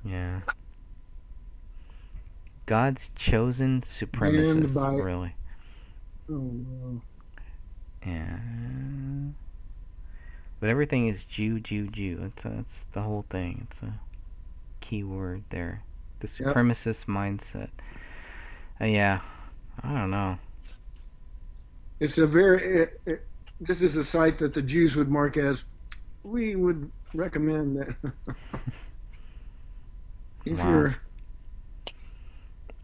Yeah. God's chosen supremacist. by- Really. oh, wow. Yeah. But everything is Jew. It's the whole thing. It's a key word there. The Yep. supremacist mindset. Yeah. I don't know. It's a very. This is a site that the Jews would mark as. We would recommend that. If Wow. you're.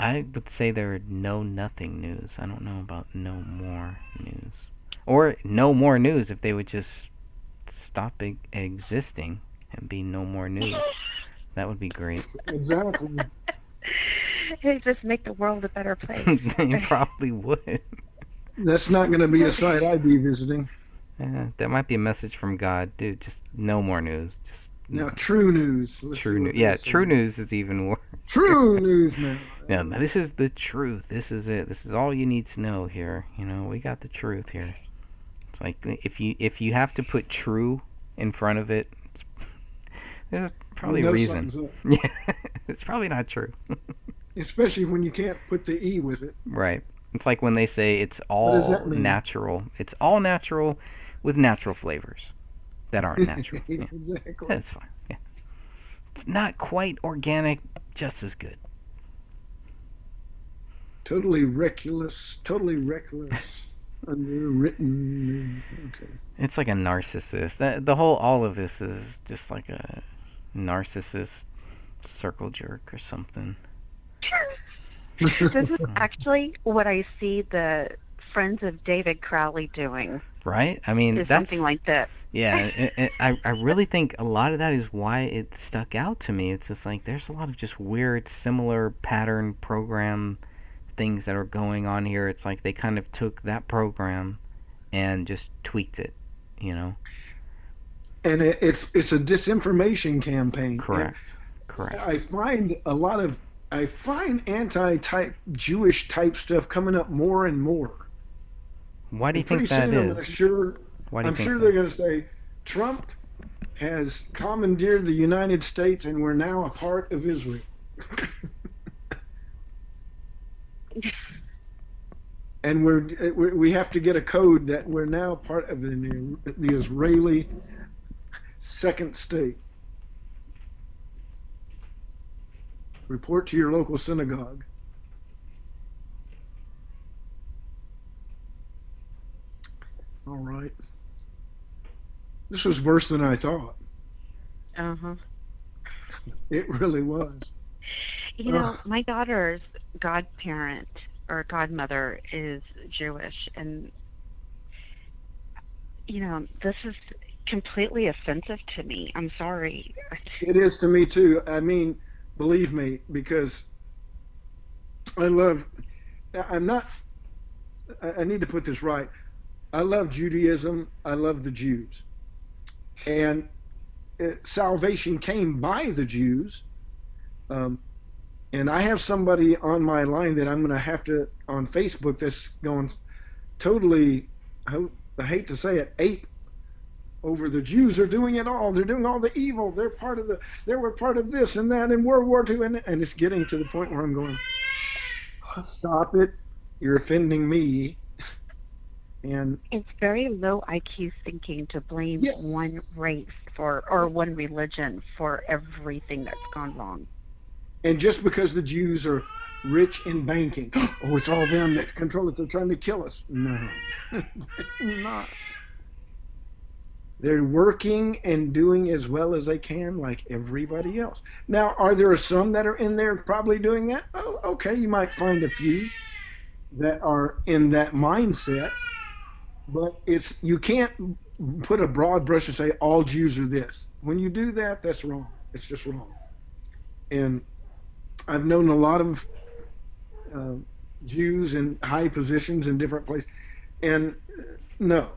I would say they're nothing news. I don't know about no more news. Or no more news if they would just stop existing and be no more news. That would be great. Exactly. It just make the world a better place. They probably would. That's not going to be a site I'd be visiting. That might be a message from God, dude. Just no more news. Just Now, true news. Let's see true what news. they Yeah, say. true news is even worse. True news now. Yeah, this is the truth. This is it. This is all you need to know here. You know, we got the truth here. It's like if you have to put true in front of it, it's there's probably You a know reason. something's up. Yeah, it's probably not true. Especially when you can't put the E with it. Right. It's like when they say it's does all that mean? natural. It's all natural with natural flavors that aren't natural. Yeah. Exactly. That's fine. Yeah. It's not quite organic, just as good. Totally reckless. Underwritten. Okay. It's like a narcissist. All of this is just like a narcissist circle jerk or something. This is actually what I see the Friends of David Crowley doing. Right? I mean, Is that's something like that. yeah. I really think a lot of that is why it stuck out to me. It's just like there's a lot of just weird, similar pattern program things that are going on here. It's like they kind of took that program and just tweaked it, you know? And it's a disinformation campaign. Correct. And Correct. I find anti-type Jewish type stuff coming up more and more. Why do you Pretty think that soon I'm is? sure Why do you I'm think sure that? they're going to say Trump has commandeered the United States and we're now a part of Israel. and we have to get a code that we're now part of the Israeli second state. Report to your local synagogue. All right. This was worse than I thought. Uh-huh. It really was. You know, my daughter's godparent or godmother is Jewish, and you know, this is completely offensive to me. I'm sorry. It is to me too. I mean, believe me, because I'm not, I need to put this right. I love Judaism. I love the Jews. And salvation came by the Jews. And I have somebody on my line that I'm going to have to, on Facebook, that's going totally, I hate to say it, ape over the Jews. Are doing it all. They're doing all the evil. They were part of this and that in World War II. And it's getting to the point where I'm going, stop it. You're offending me. And it's very low IQ thinking to blame one race or one religion for everything that's gone wrong. And just because the Jews are rich in banking, oh, it's all them that control it. They're trying to kill us. No, they're not. They're working and doing as well as they can, like everybody else. Now, are there some that are in there probably doing that? Oh, okay, you might find a few that are in that mindset. But you can't put a broad brush and say all Jews are this. When you do that, that's wrong. It's just wrong. And I've known a lot of Jews in high positions in different places, and no,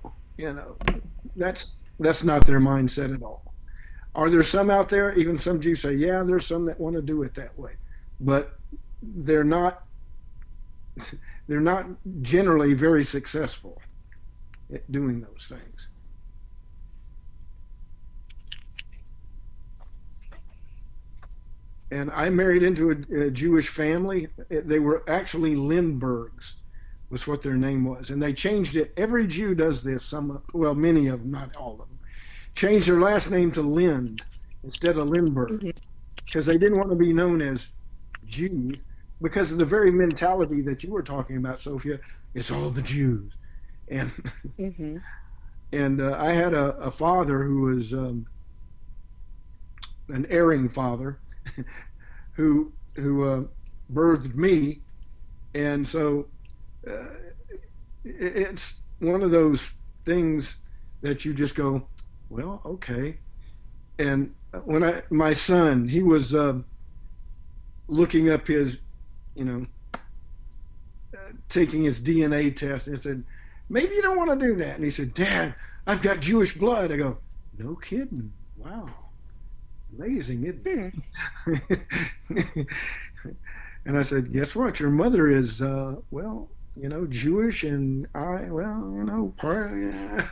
that's not their mindset at all. Are there some out there? Even some Jews say, yeah, there's some that want to do it that way, but they're not generally very successful at doing those things. And I married into a Jewish family. They were actually Lindberghs, was what their name was. And they changed it. Every Jew does this. Many of them, not all of them, changed their last name to Lind instead of Lindbergh, because they didn't want to be known as Jews, because of the very mentality that you were talking about, Sophia. It's all the Jews. And and I had a father who was an erring father who birthed me, and so it's one of those things that you just go, well, okay. And when my son, he was looking up his, taking his DNA test, and said, maybe you don't want to do that. And he said, Dad, I've got Jewish blood. I go, no kidding. Wow. Amazing, isn't it? And I said, guess what? Your mother is, Jewish, and part of, yeah.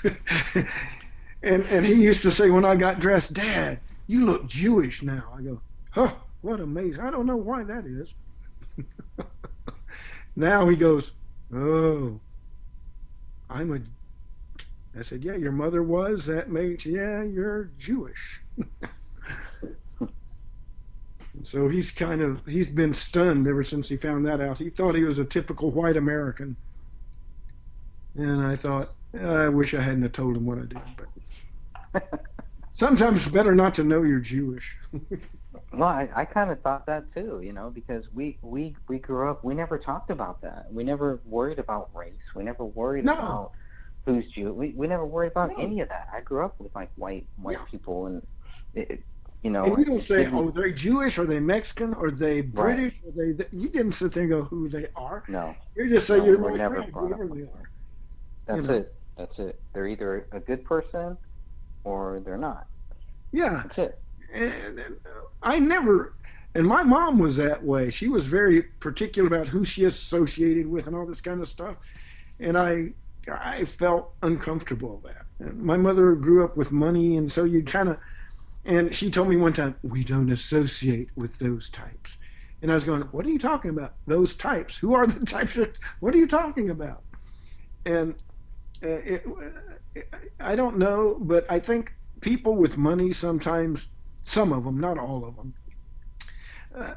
And he used to say when I got dressed, Dad, you look Jewish now. I go, huh, what amazing. I don't know why that is. Now he goes, oh, I said, yeah, your mother was. That makes, yeah, you're Jewish. So he's been stunned ever since he found that out. He thought he was a typical white American. And I thought, I wish I hadn't have told him what I did. But sometimes it's better not to know you're Jewish. Well, I kind of thought that too, because we grew up, we never talked about that. We never worried about race. We never worried about who's Jewish. We never worried about any of that. I grew up with like white people, and and you don't say, oh, they're Jewish, are they Mexican, are they British, right. You didn't sit there and go who they are. No. You just say you're my friend, whoever they are. That's it. They're either a good person or they're not. Yeah. That's it. And my mom was that way. She was very particular about who she associated with and all this kind of stuff. And I felt uncomfortable with that. And my mother grew up with money, and so you kind of, and she told me one time, we don't associate with those types. And I was going, what are you talking about? Those types. Who are the types? What are you talking about? And it, I don't know, but I think people with money sometimes, some of them, not all of them,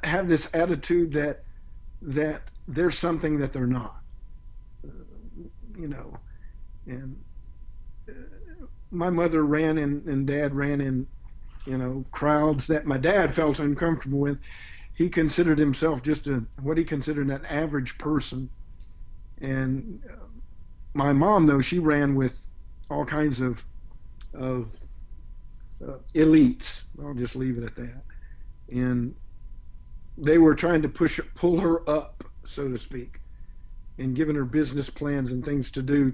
have this attitude that they're something that they're not. Uh, you know, and my mother ran in, and dad ran in, crowds that my dad felt uncomfortable with. He considered himself just what he considered an average person. And my mom, though, she ran with all kinds of elites. I'll just leave it at that. And they were trying to pull her up, so to speak, and giving her business plans and things to do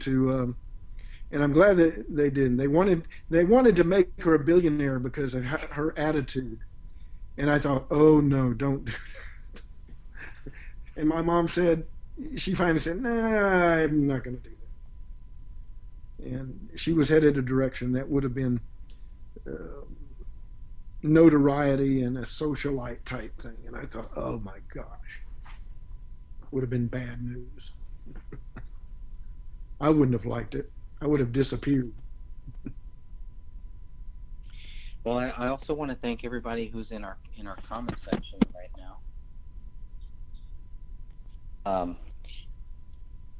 and I'm glad that they didn't. They wanted to make her a billionaire because of her attitude. And I thought, oh no, don't do that. And my mom said, she finally said, nah, I'm not going to do that. And she was headed a direction that would have been uh, notoriety and a socialite type thing. And I thought, oh my gosh, would have been bad news. I wouldn't have liked it. I would have disappeared. Well, I also want to thank everybody who's in our comment section right now.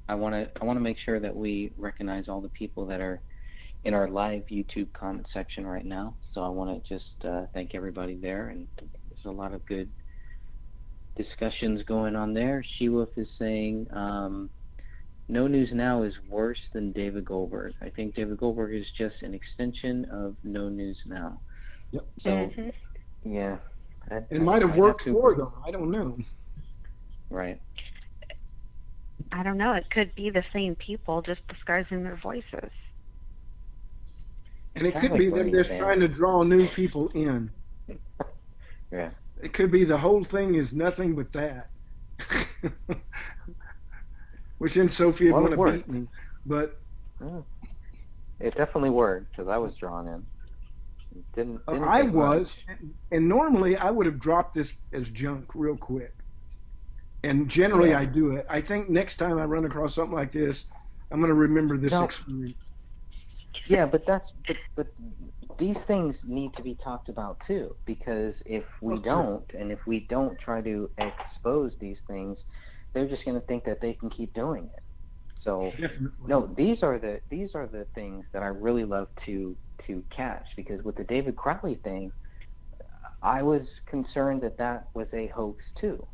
I want to make sure that we recognize all the people that are in our live YouTube comment section right now. So I want to just thank everybody there, and there's a lot of good discussions going on there. She-Wolf is saying, No News Now is worse than David Goldberg. I think David Goldberg is just an extension of No News Now. Yep. So, yeah. It might have worked for them. I don't know. Right. I don't know. It could be the same people, just disguising their voices. And it could be them just trying to draw new people in. Yeah. It could be the whole thing is nothing but that. Which then Sophia would want to beat me. But it definitely worked because I was drawn in. Didn't I was, and normally I would have dropped this as junk real quick. And generally I do it. I think next time I run across something like this, I'm going to remember this experience. Yeah, but but these things need to be talked about too, because if we don't, and if we don't try to expose these things, they're just going to think that they can keep doing it. So no, these are the things that I really love to catch, because with the David Crowley thing, I was concerned that was a hoax too,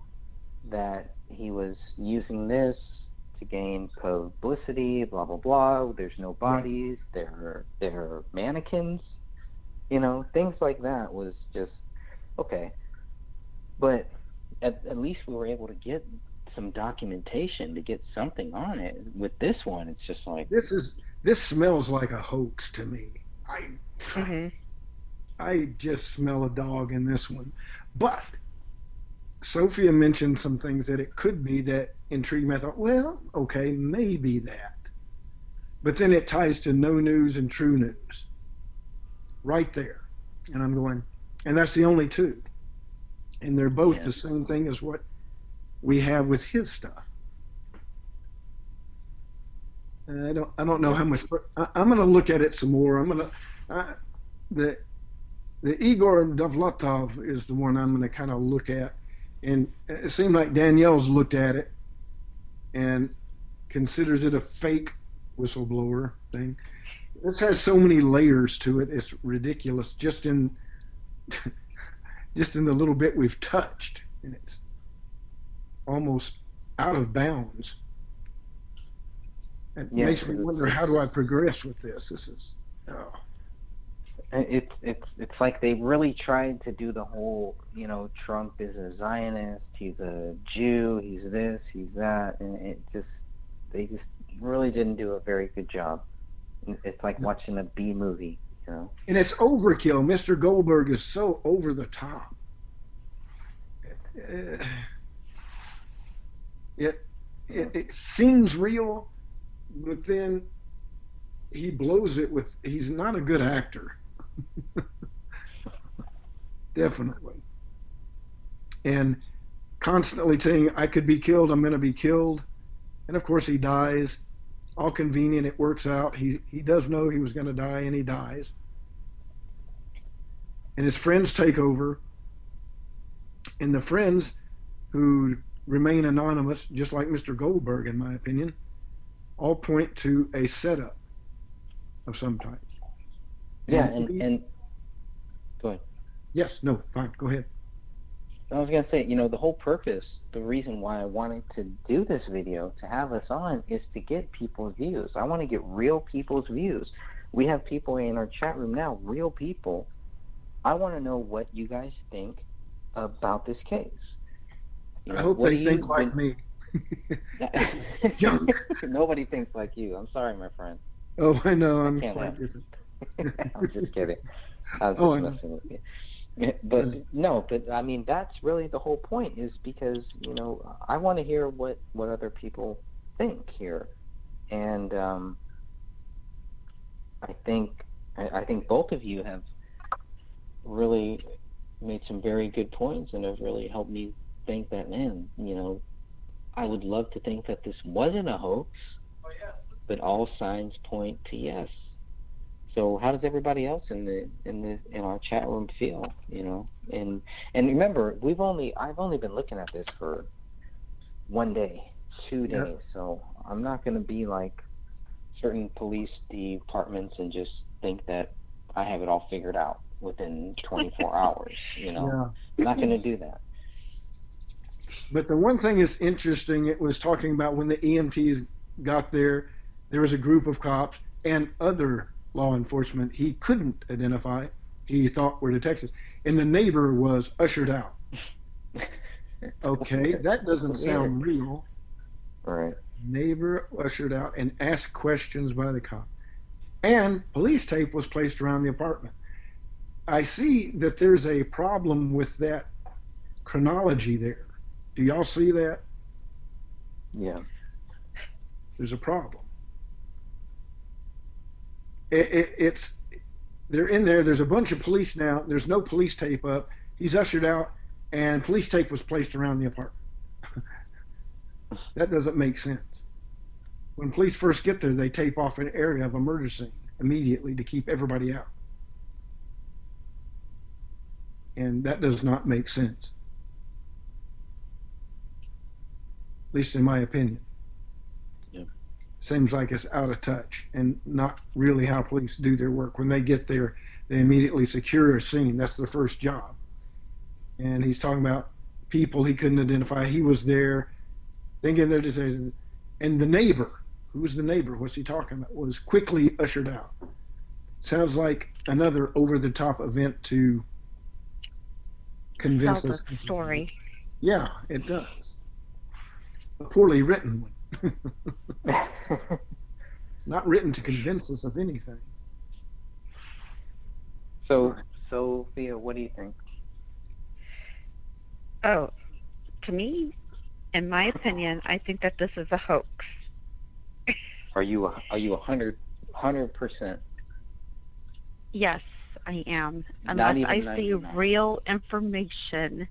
that he was using this to gain publicity, blah blah blah. There's no bodies, they're mannequins, things like that was just okay. But at least we were able to get some documentation, to get something on it. With this one, it's just like this smells like a hoax to me. I just smell a dog in this one. But Sophia mentioned some things that it could be that intrigued me. I thought, well, okay, maybe that. But then it ties to no news and true news right there. And I'm going, and that's the only two. And they're both the same thing as what we have with his stuff. I don't know how much. I'm going to look at it some more. I'm going to the Igor Dovlatov is the one I'm going to kind of look at, and it seemed like Danielle's looked at it and considers it a fake whistleblower thing. This has so many layers to it. It's ridiculous just in the little bit we've touched, and it's almost out of bounds. It makes me wonder, how do I progress with this? This is It's like they really tried to do the whole, Trump is a Zionist, he's a Jew, he's this, he's that, and they just really didn't do a very good job. It's like watching a B movie, And it's overkill. Mr. Goldberg is so over the top. It seems real, but then he blows it with. He's not a good actor. Definitely. And constantly saying, I could be killed, I'm going to be killed. And of course he dies. All convenient, it works out. He does know he was going to die, and he dies. And his friends take over. And the friends, who remain anonymous, just like Mr. Goldberg, in my opinion, all point to a setup of some type. Yeah, and go ahead. Yes, no, fine, go ahead. I was going to say, the whole purpose, the reason why I wanted to do this video, to have us on, is to get people's views. I want to get real people's views. We have people in our chat room now, real people. I want to know what you guys think about this case. I hope they think like me. This is junk. Nobody thinks like you. I'm sorry, my friend. Oh, I know. I'm quite different. I'm just kidding. I was just messing with you. But I mean, that's really the whole point, is because, I want to hear what other people think here. And I think both of you have really made some very good points, and have really helped me think that, man, I would love to think that this wasn't a hoax, but all signs point to yes. So how does everybody else in our chat room feel? And remember, I've only been looking at this for 1 day, 2 days. Yep. So I'm not going to be like certain police departments and just think that I have it all figured out within 24 hours. Yeah. I'm not going to do that. But the one thing is interesting, it was talking about when the EMTs got there was a group of cops and other law enforcement he couldn't identify, he thought were detectives, and the neighbor was ushered out. Okay, that doesn't sound real. Right. Neighbor ushered out and asked questions by the cop. And police tape was placed around the apartment. I see that there's a problem with that chronology there. Do y'all see that? Yeah. There's a problem. It's they're in there. There's a bunch of police now. There's no police tape up. He's ushered out, and police tape was placed around the apartment. That doesn't make sense. When police first get there, they tape off an area of a murder scene immediately to keep everybody out. And that does not make sense. At least in my opinion. Yeah. Seems like it's out of touch and not really how police do their work. When they get there, they immediately secure a scene. That's their first job. And he's talking about people he couldn't identify. He was there, thinking they're detectives. And the neighbor, who's the neighbor? What's he talking about? Was quickly ushered out. Sounds like another over-the-top event to convince us. Tell the story. Yeah, it does. A poorly written one. Not written to convince us of anything. So, Sophia, what do you think? Oh, to me, in my opinion, I think that this is a hoax. Are you 100%? Yes, I am. Unless I see real information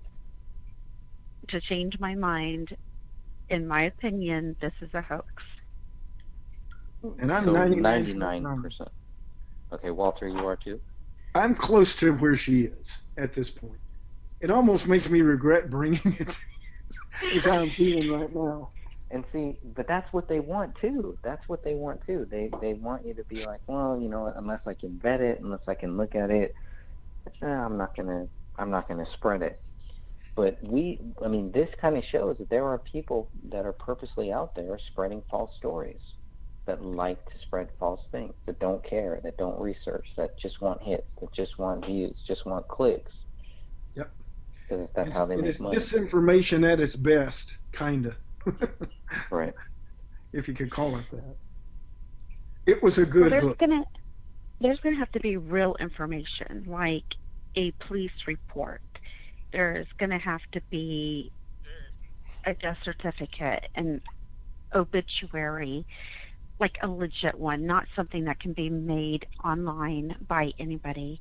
to change my mind, in my opinion, this is a hoax. And I'm so 99%. Okay, Walter, you are too? I'm close to where she is at this point. It almost makes me regret bringing it. Is how I'm feeling right now. And see, but that's what they want too. They want you to be like, well, unless I can vet it, unless I can look at it, I'm not gonna spread it. But this kind of shows that there are people that are purposely out there spreading false stories, that like to spread false things, that don't care, that don't research, that just want hits, that just want views, just want clicks. Yep. Because that's how they make money. It's disinformation at its best, kinda. Right. If you could call it that. It was a good book. There's gonna have to be real information, like a police report. There's gonna have to be a death certificate, an obituary, like a legit one, not something that can be made online by anybody.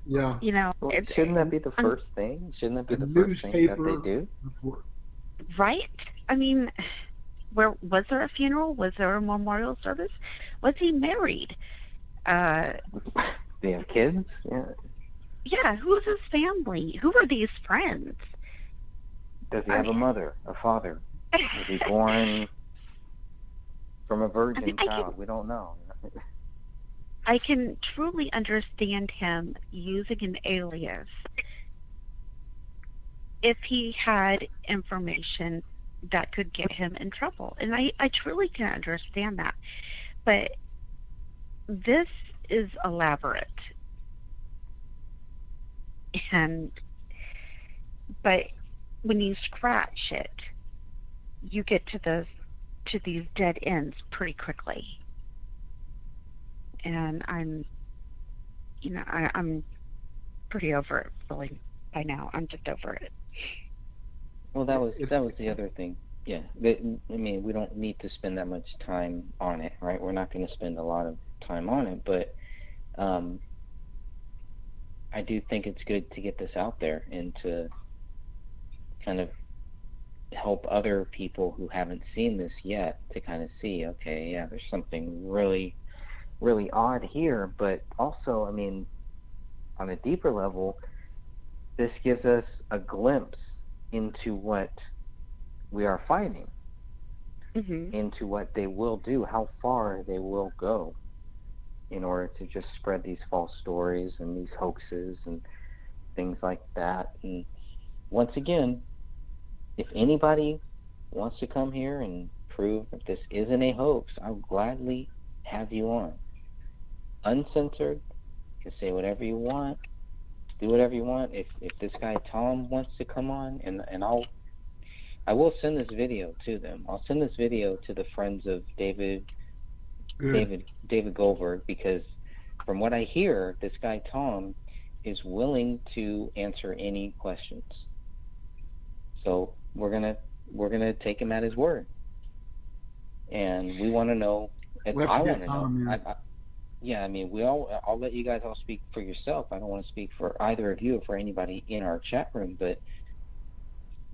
Yeah. Well, shouldn't that be the first thing? Shouldn't that be A the first thing that they newspaper do? report. right? I mean, where was there a funeral? Was there a memorial service? Was he married? Uh, They have kids? Yeah. yeah, who's his family? Who are these friends? Does he have a mother, a father? Was he born from a virgin child? We don't know. I can truly understand him using an alias if he had information that could get him in trouble. And I truly can understand that. But this is elaborate. But when you scratch it, you get to these dead ends pretty quickly. And I'm pretty over it really by now. I'm just over it. Well, that was the other thing. Yeah, I mean, we don't need to spend that much time on it, right? We're not going to spend a lot of time on it, but I do think it's good to get this out there and to kind of help other people who haven't seen this yet to kind of see, okay, yeah, there's something really, really odd here, but also, I mean, on a deeper level, this gives us a glimpse into what we are fighting, into what they will do, how far they will go in order to just spread these false stories and these hoaxes and things like that. And once again, if anybody wants to come here and prove that this isn't a hoax, I'll gladly have you on. Uncensored, you can say whatever you want, do whatever you want. If this guy Tom wants to come on, and I will send this video to them. I'll send this video to the friends of David Goldberg, because from what I hear, this guy Tom is willing to answer any questions. So we're gonna take him at his word, and we want to know. And I want to know. Yeah, I mean, I'll let you guys all speak for yourself. I don't want to speak for either of you or for anybody in our chat room, but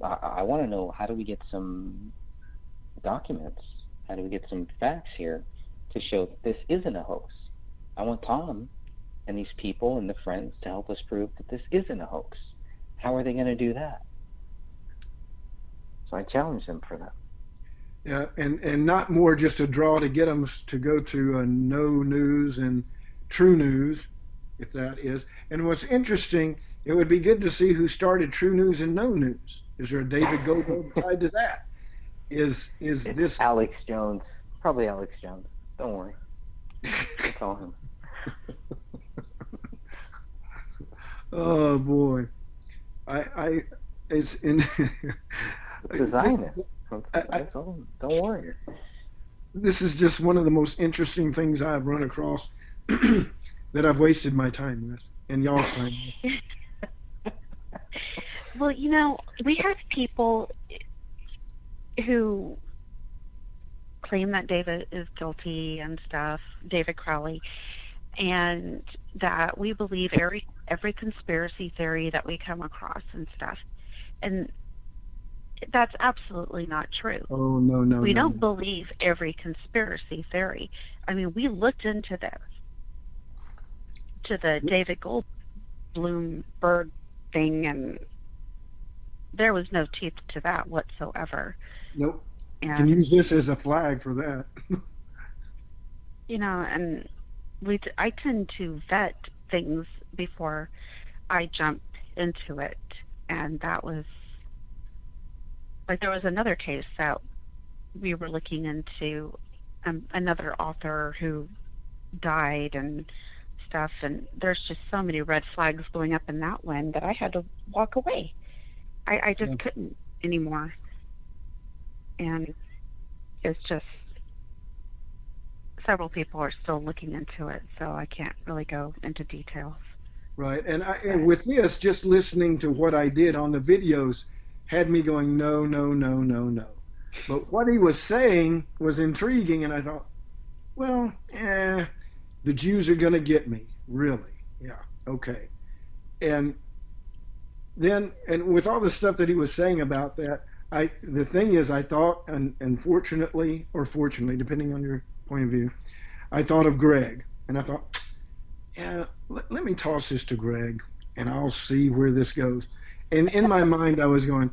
I want to know, how do we get some documents? How do we get some facts here to show that this isn't a hoax? I want Tom and these people and the friends to help us prove that this isn't a hoax. How are they going to do that? So I challenge them for that. Yeah, and not more just a draw to get them to go to No News and True News, if that is. And what's interesting, it would be good to see who started True News and No News. Is there a David Goldberg tied to that? It's this Alex Jones? Probably Alex Jones. Don't worry. I'll call him. Oh boy, it's in. Design it. Don't worry. This is just one of the most interesting things I've run across that I've wasted my time with, and y'all's time with. Well, we have people who claim that David is guilty and stuff, David Crowley, and that we believe every conspiracy theory that we come across and stuff. And that's absolutely not true. Oh, no. We don't believe every conspiracy theory. I mean, we looked into this, to the David Goldberg thing, and there was no teeth to that whatsoever. Nope. You can use this as a flag for that. And I tend to vet things before I jump into it, and that was, like, there was another case that we were looking into, another author who died and stuff, and there's just so many red flags going up in that one that I had to walk away. I just couldn't anymore. And it's just, several people are still looking into it, so I can't really go into details. Right, and with this, just listening to what I did on the videos had me going, no. But what he was saying was intriguing, and I thought, well, the Jews are going to get me, really. Yeah, okay. And and with all the stuff that he was saying about that, the thing is, I thought, and unfortunately or fortunately, depending on your point of view, I thought of Greg, and I thought, yeah, let me toss this to Greg, and I'll see where this goes. And in my mind, I was going,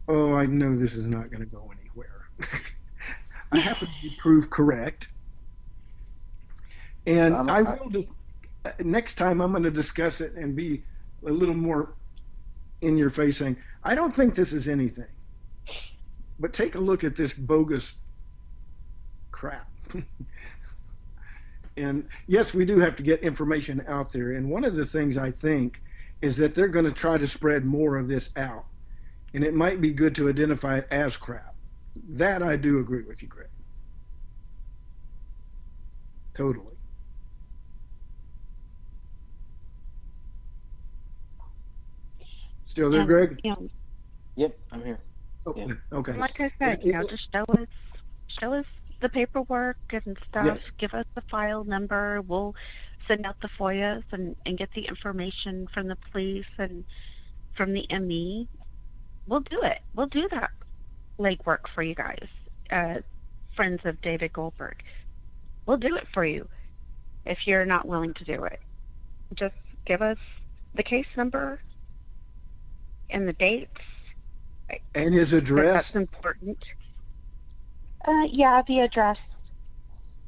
oh, I know this is not going to go anywhere. I happen to be proved correct, and I will just next time I'm going to discuss it and be a little more in your face, saying, I don't think this is anything, but take a look at this bogus crap. And yes, we do have to get information out there. And one of the things I think is that they're going to try to spread more of this out. And it might be good to identify it as crap. That I do agree with you, Greg. Totally. Still there, Greg? Yep, I'm here. Oh, yeah. Okay. Like I said, just show us the paperwork and stuff. Yes. Give us the file number. We'll send out the FOIAs and get the information from the police and from the ME. We'll do it. We'll do that legwork for you guys, friends of David Goldberg. We'll do it for you if you're not willing to do it. Just give us the case number and the dates. And his address. That's important. Yeah, the address.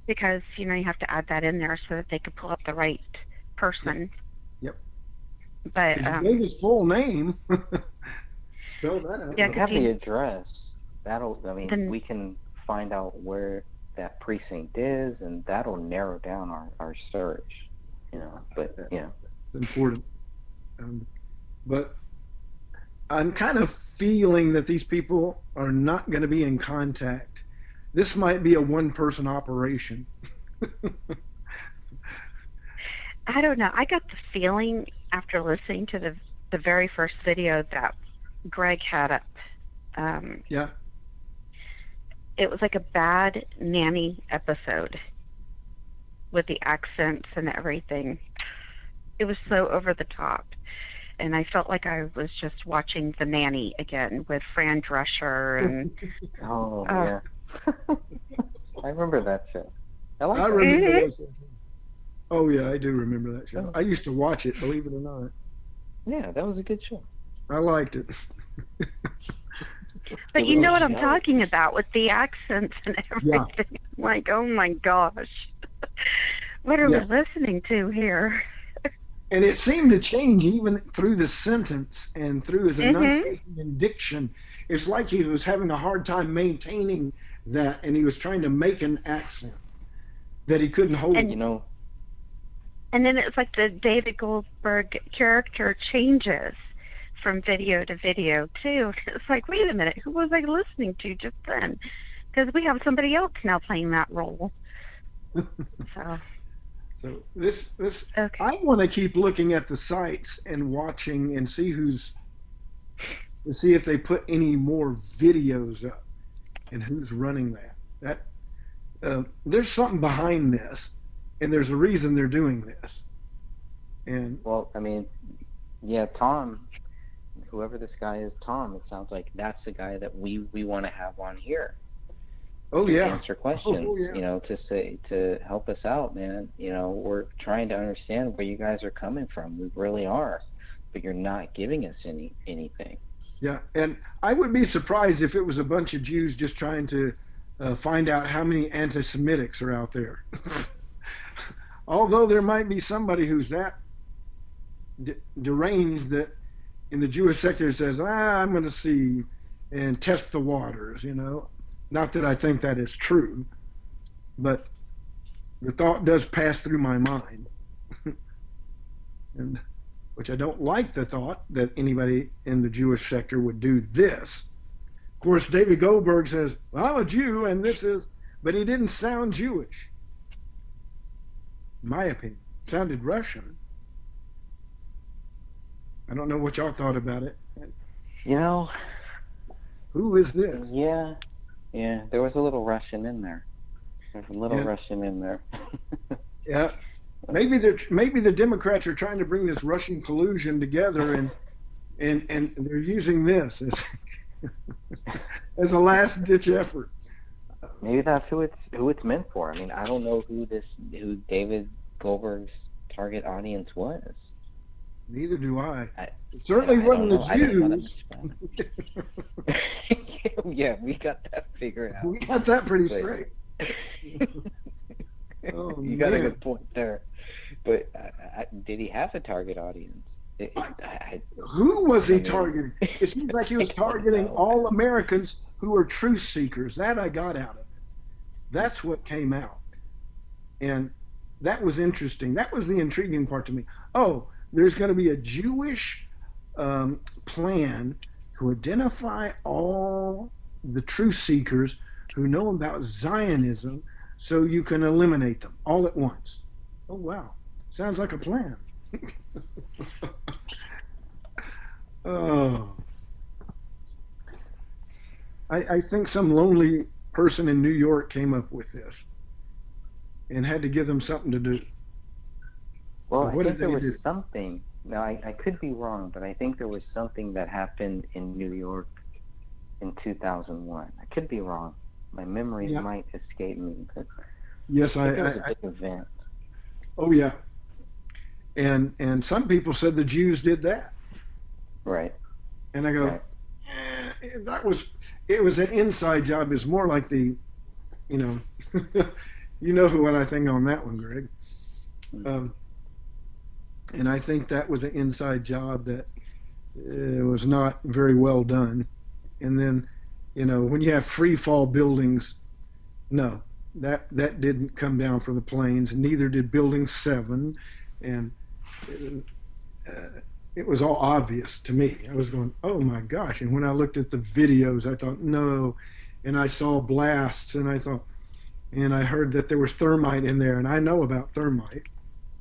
Because, you have to add that in there so that they can pull up the right person. Yep. But he gave his full name. Spell that out. Yeah, have the address. We can find out where that precinct is, and that'll narrow down our search. But it's important. But I'm kind of feeling that these people are not going to be in contact. This might be a one-person operation. I don't know. I got the feeling after listening to the very first video that Greg had up. Yeah. It was like a bad nanny episode with the accents and everything. It was so over the top. And I felt like I was just watching The Nanny again with Fran Drescher and yeah. I remember that show. I remember that show. Oh yeah, I do remember that show. I used to watch it, believe it or not. Yeah, that was a good show. I liked it. But you know what I'm talking about with the accents and everything. Yeah. Like, oh my gosh. What are we listening to here? And it seemed to change even through the sentence and through his enunciation and diction. It's like he was having a hard time maintaining that, and he was trying to make an accent that he couldn't hold. And, and then it's like the David Goldberg character changes from video to video, too. It's like, wait a minute, who was I listening to just then? Because we have somebody else now playing that role. So this okay. I want to keep looking at the sites and watching and see to see if they put any more videos up and who's running that. There's something behind this, and there's a reason they're doing this. And Tom, whoever this guy is, Tom, it sounds like that's the guy that we want to have on here. Oh yeah. Answer questions, to help us out, man. We're trying to understand where you guys are coming from. We really are, but you're not giving us anything. Yeah, and I would be surprised if it was a bunch of Jews just trying to find out how many anti-Semitics are out there. Although there might be somebody who's that deranged that in the Jewish sector says, I'm going to see and test the waters, Not that I think that is true, but the thought does pass through my mind. And which I don't like the thought that anybody in the Jewish sector would do this. Of course, David Goldberg says, I'm a Jew and but he didn't sound Jewish. In my opinion, sounded Russian. I don't know what y'all thought about it. Who is this? Yeah, there was a little Russian in there. There's a little Russian in there. Yeah. maybe the Democrats are trying to bring this Russian collusion together, and they're using this as as a last ditch effort. Maybe that's who it's meant for. I mean, I don't know who David Goldberg's target audience was. Neither do I. It certainly wasn't the Jews. Yeah, we got that figured out. We got that pretty straight. Oh, you got a good point there. But did he have a target audience? Who was he targeting? It seems like he was targeting all Americans who are truth seekers. That I got out of it. That's what came out. And that was interesting. That was the intriguing part to me. Oh, there's going to be a Jewish plan to identify all the truth seekers who know about Zionism so you can eliminate them all at once. Oh, wow. Sounds like a plan. Oh. I think some lonely person in New York came up with this and had to give them something to do. Well, I think there was something. Now, I could be wrong, but I think there was something that happened in New York in 2001. I could be wrong. My memory might escape me. But yes, I think it was a big event. Oh, yeah. And some people said the Jews did that. Right. And I go, it was an inside job. It's more like the, you know what I think on that one, Greg. And I think that was an inside job that was not very well done. And then, when you have free fall buildings, no, that didn't come down from the planes. Neither did Building 7. And it was all obvious to me. I was going, oh my gosh. And when I looked at the videos, I thought, no. And I saw blasts, and I heard that there was thermite in there. And I know about thermite.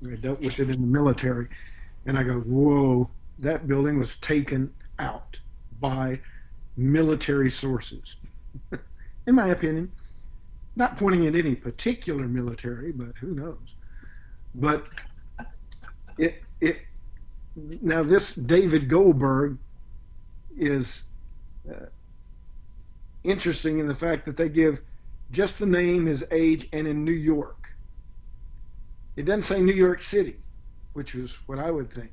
I dealt with it in the military. And I go, whoa, that building was taken out by military sources. In my opinion, not pointing at any particular military, but who knows. But now this David Goldberg is interesting in the fact that they give just the name, his age, and in New York. It doesn't say New York City, which is what I would think.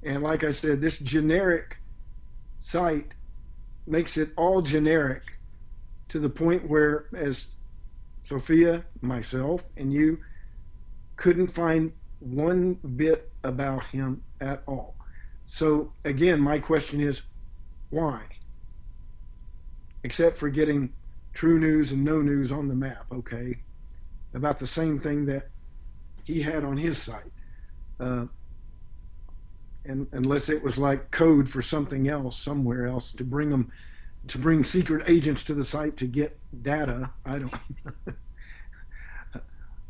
And like I said, this generic site makes it all generic to the point where, as Sophia, myself, and you couldn't find one bit about him at all. So again, my question is, why? Except for getting true news and no news on the map, okay? About the same thing that he had on his site. And unless it was like code for something else somewhere else to bring secret agents to the site to get data, I don't.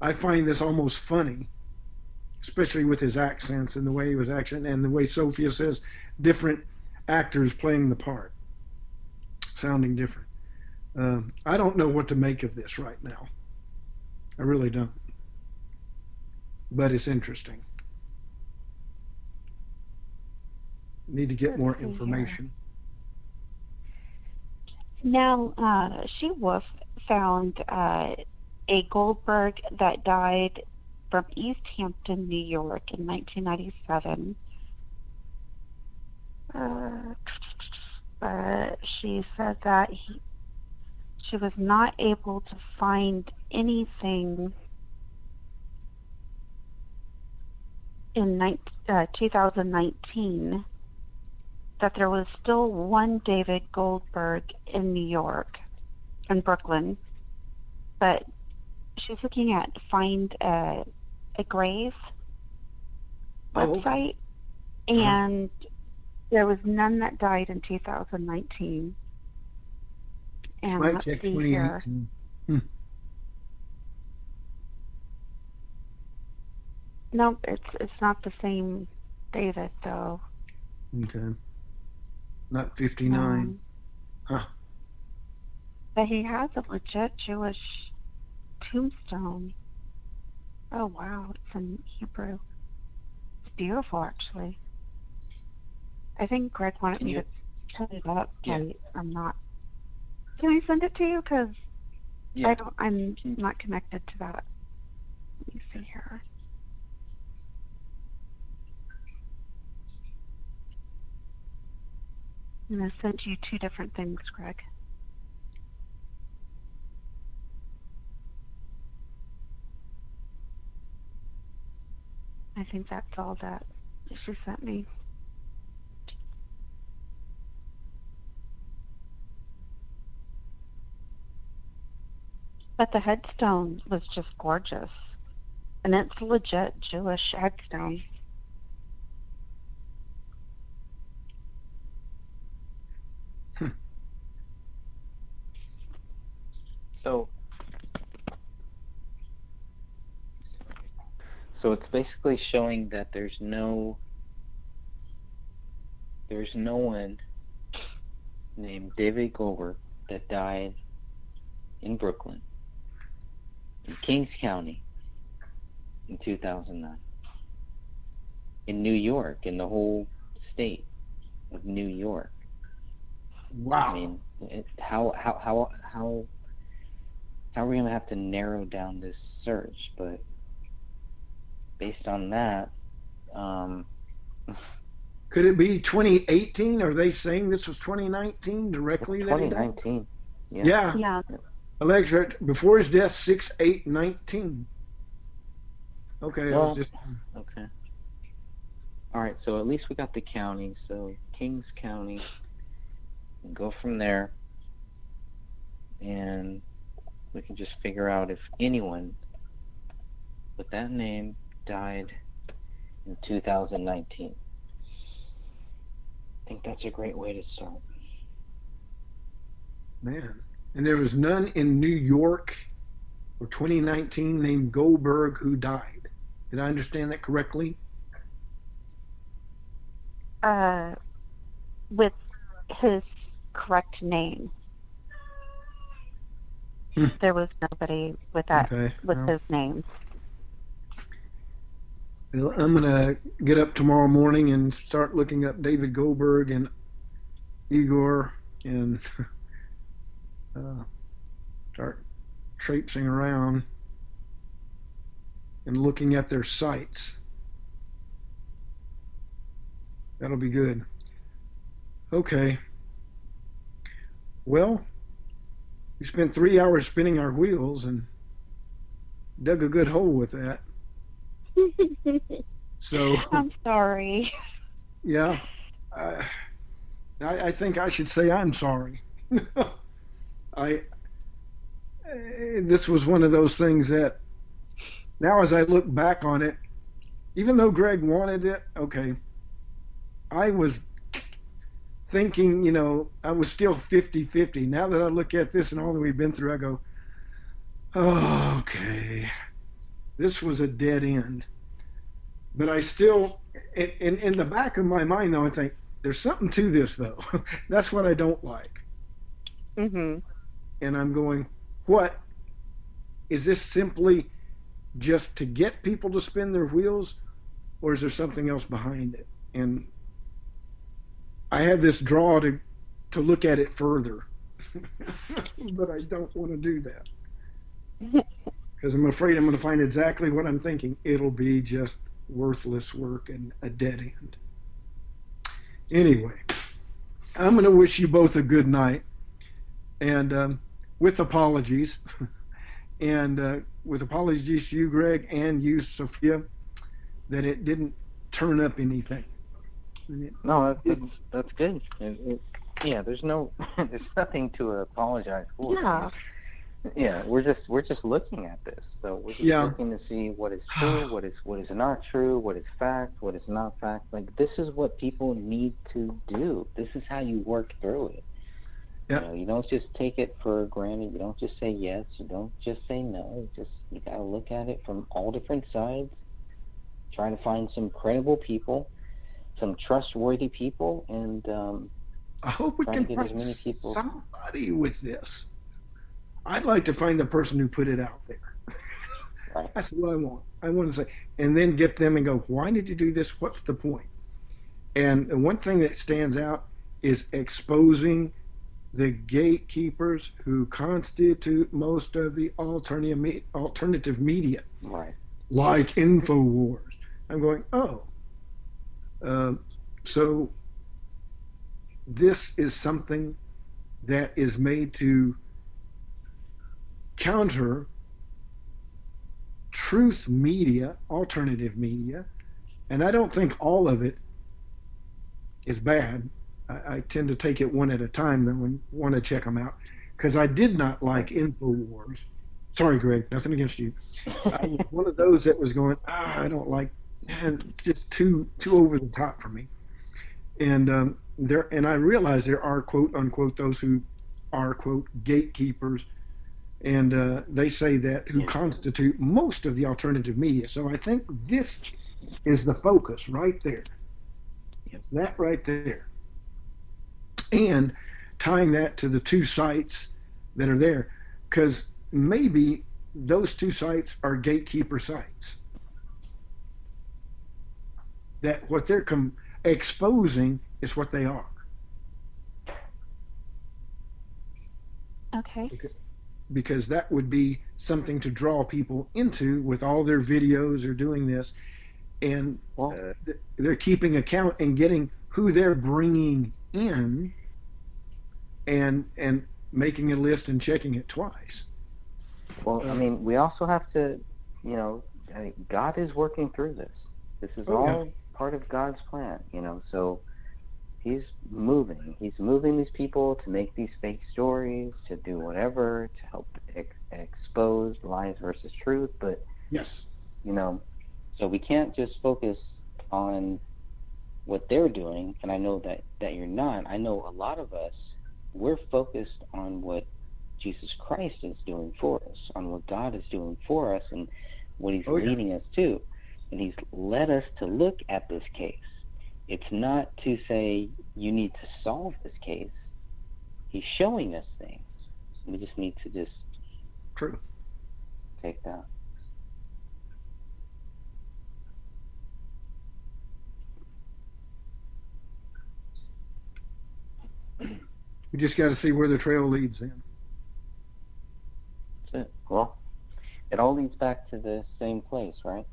I find this almost funny, especially with his accents and the way he was acting and the way Sophia says different actors playing the part, sounding different. I don't know what to make of this right now. I really don't. But it's interesting. Need to get more information. Now, She-Wolf found a Goldberg that died from East Hampton, New York in 1997. But she said that she was not able to find anything in 2019, that there was still one David Goldberg in New York, in Brooklyn, but she's looking at Find a Grave website, and there was none that died in 2019. And Might let's check see here. 2018. Nope, it's not the same David though. Okay. Not 59. Huh. But he has a legit Jewish tombstone. Oh, wow. It's in Hebrew. It's beautiful, actually. I think Greg wanted me to put it up. Yeah. I'm not. Can I send it to you? Because Yeah. I'm not connected to that. Let me see here. I'm going to send you two different things, Greg. I think that's all that she sent me. But the headstone was just gorgeous. And it's legit Jewish headstone. So it's basically showing that there's no one named David Goldberg that died in Brooklyn, in Kings County, in 2009, in New York, in the whole state of New York. Wow. I mean, how are we gonna have to narrow down this search? But based on that, could it be 2018? Are they saying this was 2019 directly? 2019. Yeah. Yeah. Electric before his death, 6/8/19. Okay, well, I was just. Okay. All right, so at least we got the county. So Kings County. And go from there, and we can just figure out if anyone with that name died in 2019. I think that's a great way to start. Man. And there was none in New York for 2019 named Goldberg who died. Did I understand that correctly? With his correct name. There was nobody with that his name. Well, I'm gonna get up tomorrow morning and start looking up David Goldberg and Igor and start traipsing around and looking at their sites. That'll be good. Okay. Well, we spent 3 hours spinning our wheels and dug a good hole with that. So I'm sorry. Yeah, I think I should say I'm sorry. This was one of those things that now as I look back on it, even though Greg wanted it, okay, I was thinking, I was still 50-50. Now that I look at this and all that we've been through, I go, oh, okay, this was a dead end. But I still, in the back of my mind, though, I think there's something to this, though. That's what I don't like. Mm-hmm. And I'm going, what? Is this simply just to get people to spin their wheels, or is there something else behind it? And I had this draw to look at it further, but I don't want to do that because I'm afraid I'm going to find exactly what I'm thinking. It'll be just worthless work and a dead end. Anyway, I'm going to wish you both a good night, and with apologies, and with apologies to you, Greg, and you, Sophia, that it didn't turn up anything. No, that's good. Yeah, there's nothing to apologize for. Yeah. Yeah, we're just looking at this. So we're just looking to see what is true, what is not true, what is fact, what is not fact. Like, this is what people need to do. This is how you work through it. Yep. You don't just take it for granted. You don't just say yes. You don't just say no. You gotta look at it from all different sides. Try to find some credible people, some trustworthy people, and I hope we can find somebody with this. I'd like to find the person who put it out there. That's what I want. I want to say, and then get them and go, why did you do this? What's the point? And one thing that stands out is exposing the gatekeepers who constitute most of the alternative media, Right. like InfoWars. I'm going, oh, so this is something that is made to counter truth media, alternative media, and I don't think all of it is bad. I tend to take it one at a time, though, and want to check them out. Because I did not like InfoWars. Sorry, Greg, nothing against you. I was one of those that was going, I don't like, it's just too over the top for me. And and I realize there are quote unquote those who are quote gatekeepers, and they say that who constitute most of the alternative media. So I think this is the focus right there. That right there. And tying that to the two sites that are there, because maybe those two sites are gatekeeper sites. That what they're exposing is what they are. Okay. Because that would be something to draw people into with all their videos or doing this. And they're keeping account and getting who they're bringing in and making a list and checking it twice. Well, I mean, we also have to, I mean, God is working through this. This is all part of God's plan, so he's moving these people to make these fake stories, to do whatever, to help expose lies versus truth. But, yes, so we can't just focus on what they're doing. And I know that you're not. I know a lot of us, we're focused on what Jesus Christ is doing for us, on what God is doing for us, and what he's leading us to. And he's led us to look at this case. It's not to say you need to solve this case. He's showing us things. We just need to just take that. We just got to see where the trail leads in. That's it. Well, it all leads back to the same place, right?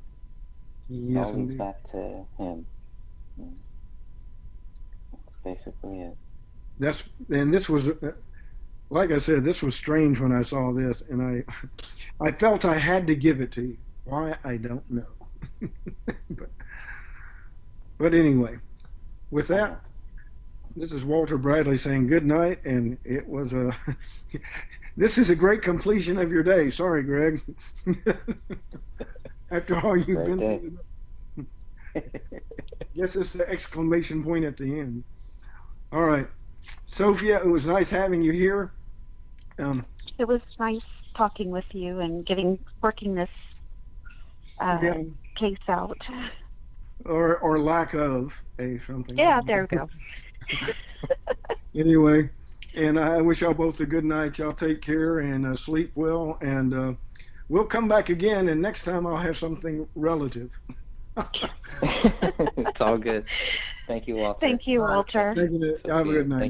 Yes, it all indeed. leads back to him. That's basically it. This was, like I said, this was strange when I saw this, and I felt I had to give it to you. Why, I don't know. but anyway, with that, this is Walter Bradley saying good night, and it was this is a great completion of your day. Sorry, Greg. After all you've been through. Guess it's the exclamation point at the end. All right. Sophia, it was nice having you here. It was nice talking with you and working this case out. Or lack of something. Yeah, there we go. Anyway, and I wish y'all both a good night. Y'all take care and sleep well. And we'll come back again, and next time I'll have something relative. It's all good. Thank you, Walter. Thank you, Walter. Thank you. Have a good night.